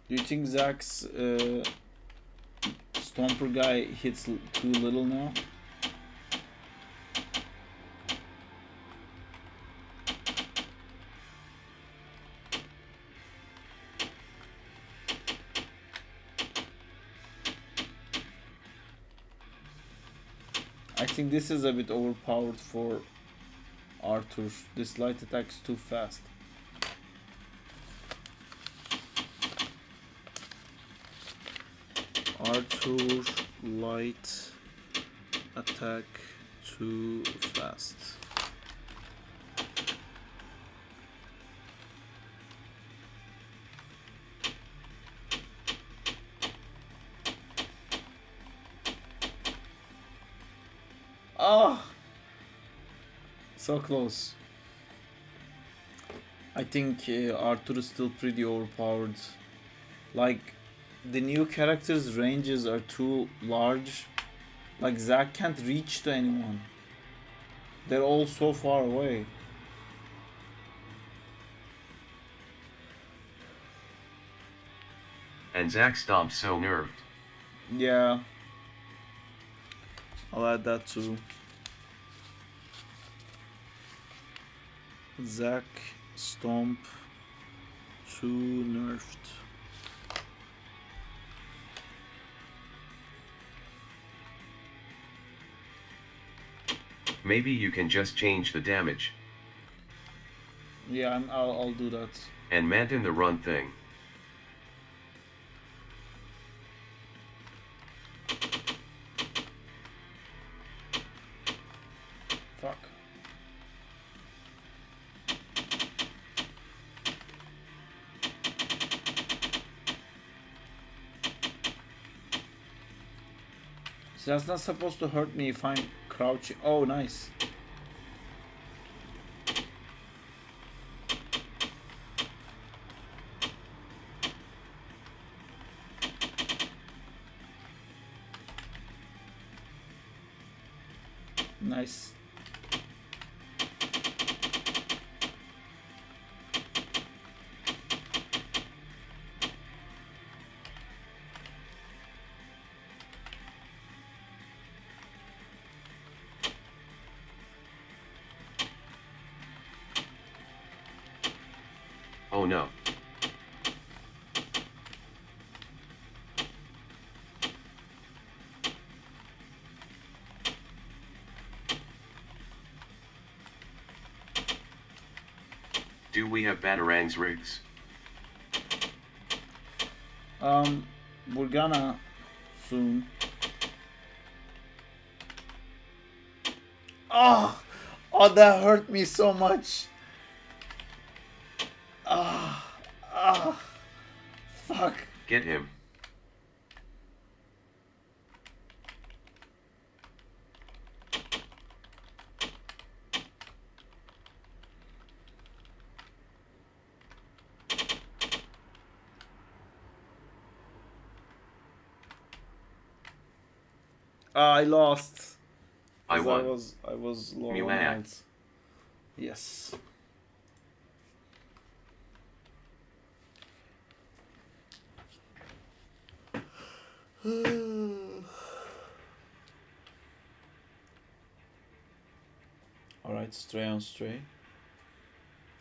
Do you think Zack's Stomper guy hits too little now? I think this is a bit overpowered for Arthur. This light attack's too fast. Arthur light attack too fast. Ah, so close. I think Arthur is still pretty overpowered. Like, the new characters' ranges are too large. Like, Zack can't reach to anyone. They're all so far away. And Zack stomped so nerfed. Yeah. I'll add that too. Zack Stomp 2 nerfed. Maybe you can just change the damage. Yeah, I'll do that. And Manton the run thing. Fuck. See, that's not supposed to hurt me if I'm crouching. Oh, nice. Nice. Oh no. Do we have Batarangs rigs? We're gonna soon. Oh, oh, that hurt me so much. Fuck. Get him. I lost. I 'Cause won. I was low You on won. health. Yes. Alright, stray on stray.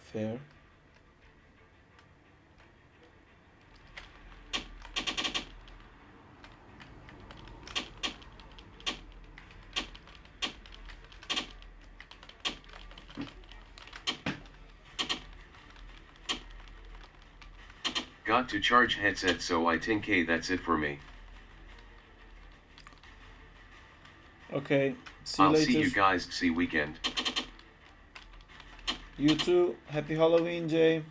Fair. Got to charge headset, so I think that's it for me. Okay, see you I'll later. see you guys see weekend. You too. Happy Halloween, Jay.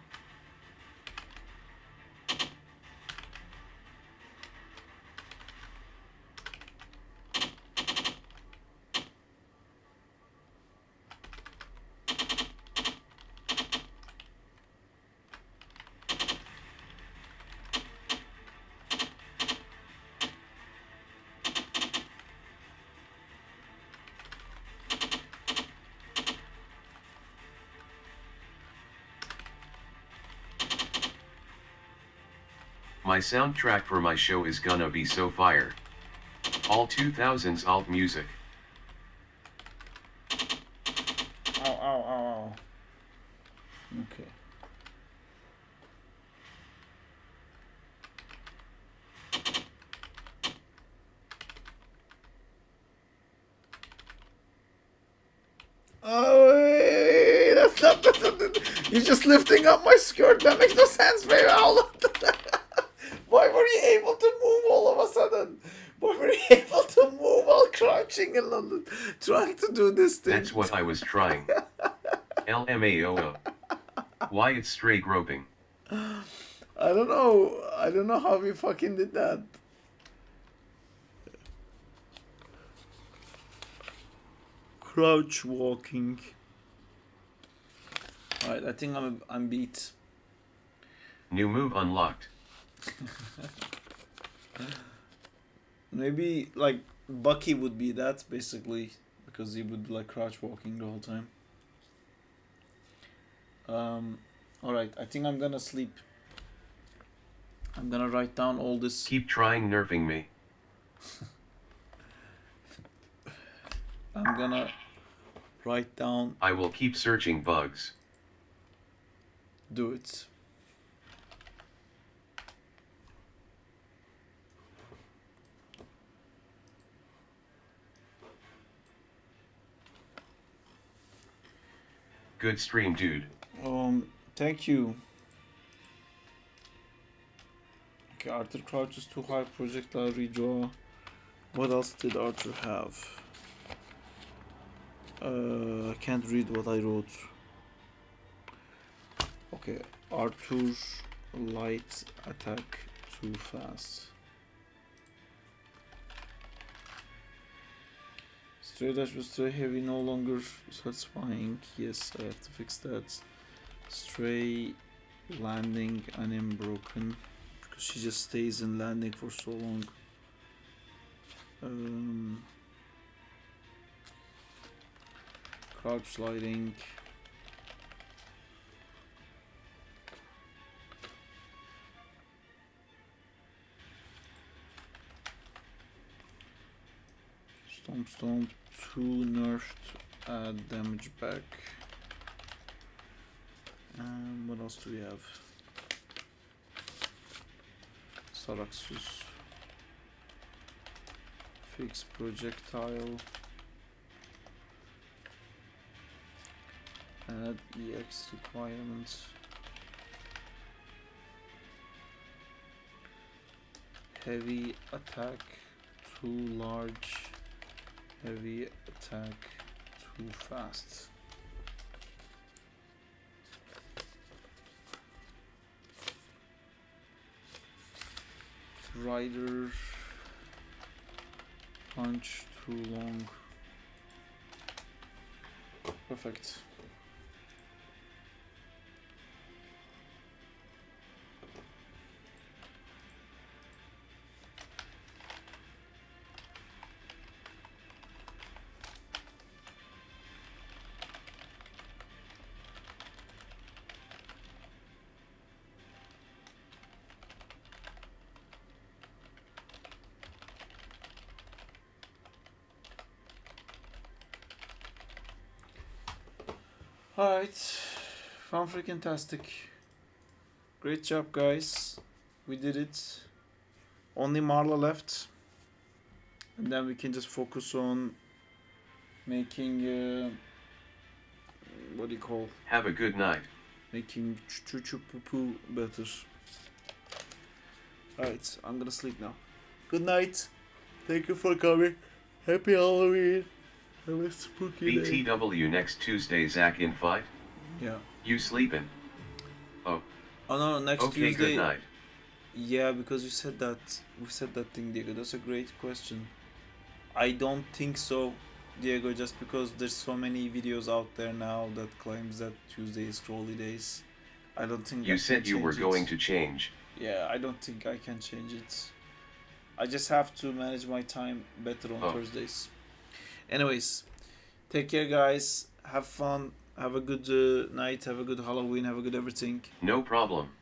My soundtrack for my show is gonna be so fire. All 2000s alt music. Ow, ow, ow, ow. Okay. Oh, wait, that's not, you're just lifting up my skirt. That makes no sense, baby. Why were you able to move all of a sudden? Why were you able to move while crouching in London, trying to do this thing? That's what I was trying. LMAO. Why it's stray groping? I don't know. I don't know how we fucking did that. Crouch walking. Alright, I think I'm beat. New move unlocked. Maybe like Bucky would be that basically, because he would be like crouch walking the whole time. Alright, I think I'm gonna sleep. I'm gonna write down all this. Keep trying nerfing me. I'm gonna write down. I will keep searching bugs. Do it. Good stream, dude. Thank you. Okay, Arthur crouches too high, projectile redraw. What else did Arthur have? I can't read what I wrote. Okay, Arthur light attack too fast. Stray dash with stray heavy no longer satisfying. Yes, I have to fix that. Stray landing unbroken because she just stays in landing for so long. Crouch sliding. Stomp, 2 nerfed, add damage back. What else do we have? Saraxus. Fix projectile. Add EX requirements. Heavy attack too large. Heavy attack too fast. Rider punch too long. Perfect. Alright, fan freaking tastic. Great job, guys. We did it. Only Marla left. And then we can just focus on making, what do you call? Have a good night. Making choo poo poo better. Alright, I'm gonna sleep now. Good night. Thank you for coming. Happy Halloween. Have a spooky day. BTW next Tuesday, Zack in fight? Yeah. You sleeping? Oh. Oh no, next Okay, Tuesday. good night. Yeah, because you said that. We said that thing, Diego. That's a great question. I don't think so, Diego, just because there's so many videos out there now that claims that Tuesday is Crowley days. I don't think You I said can you were change going it. to change. Yeah, I don't think I can change it. I just have to manage my time better on Thursdays. Anyways, take care, guys. Have fun. Have a good night. Have a good Halloween. Have a good everything. No problem.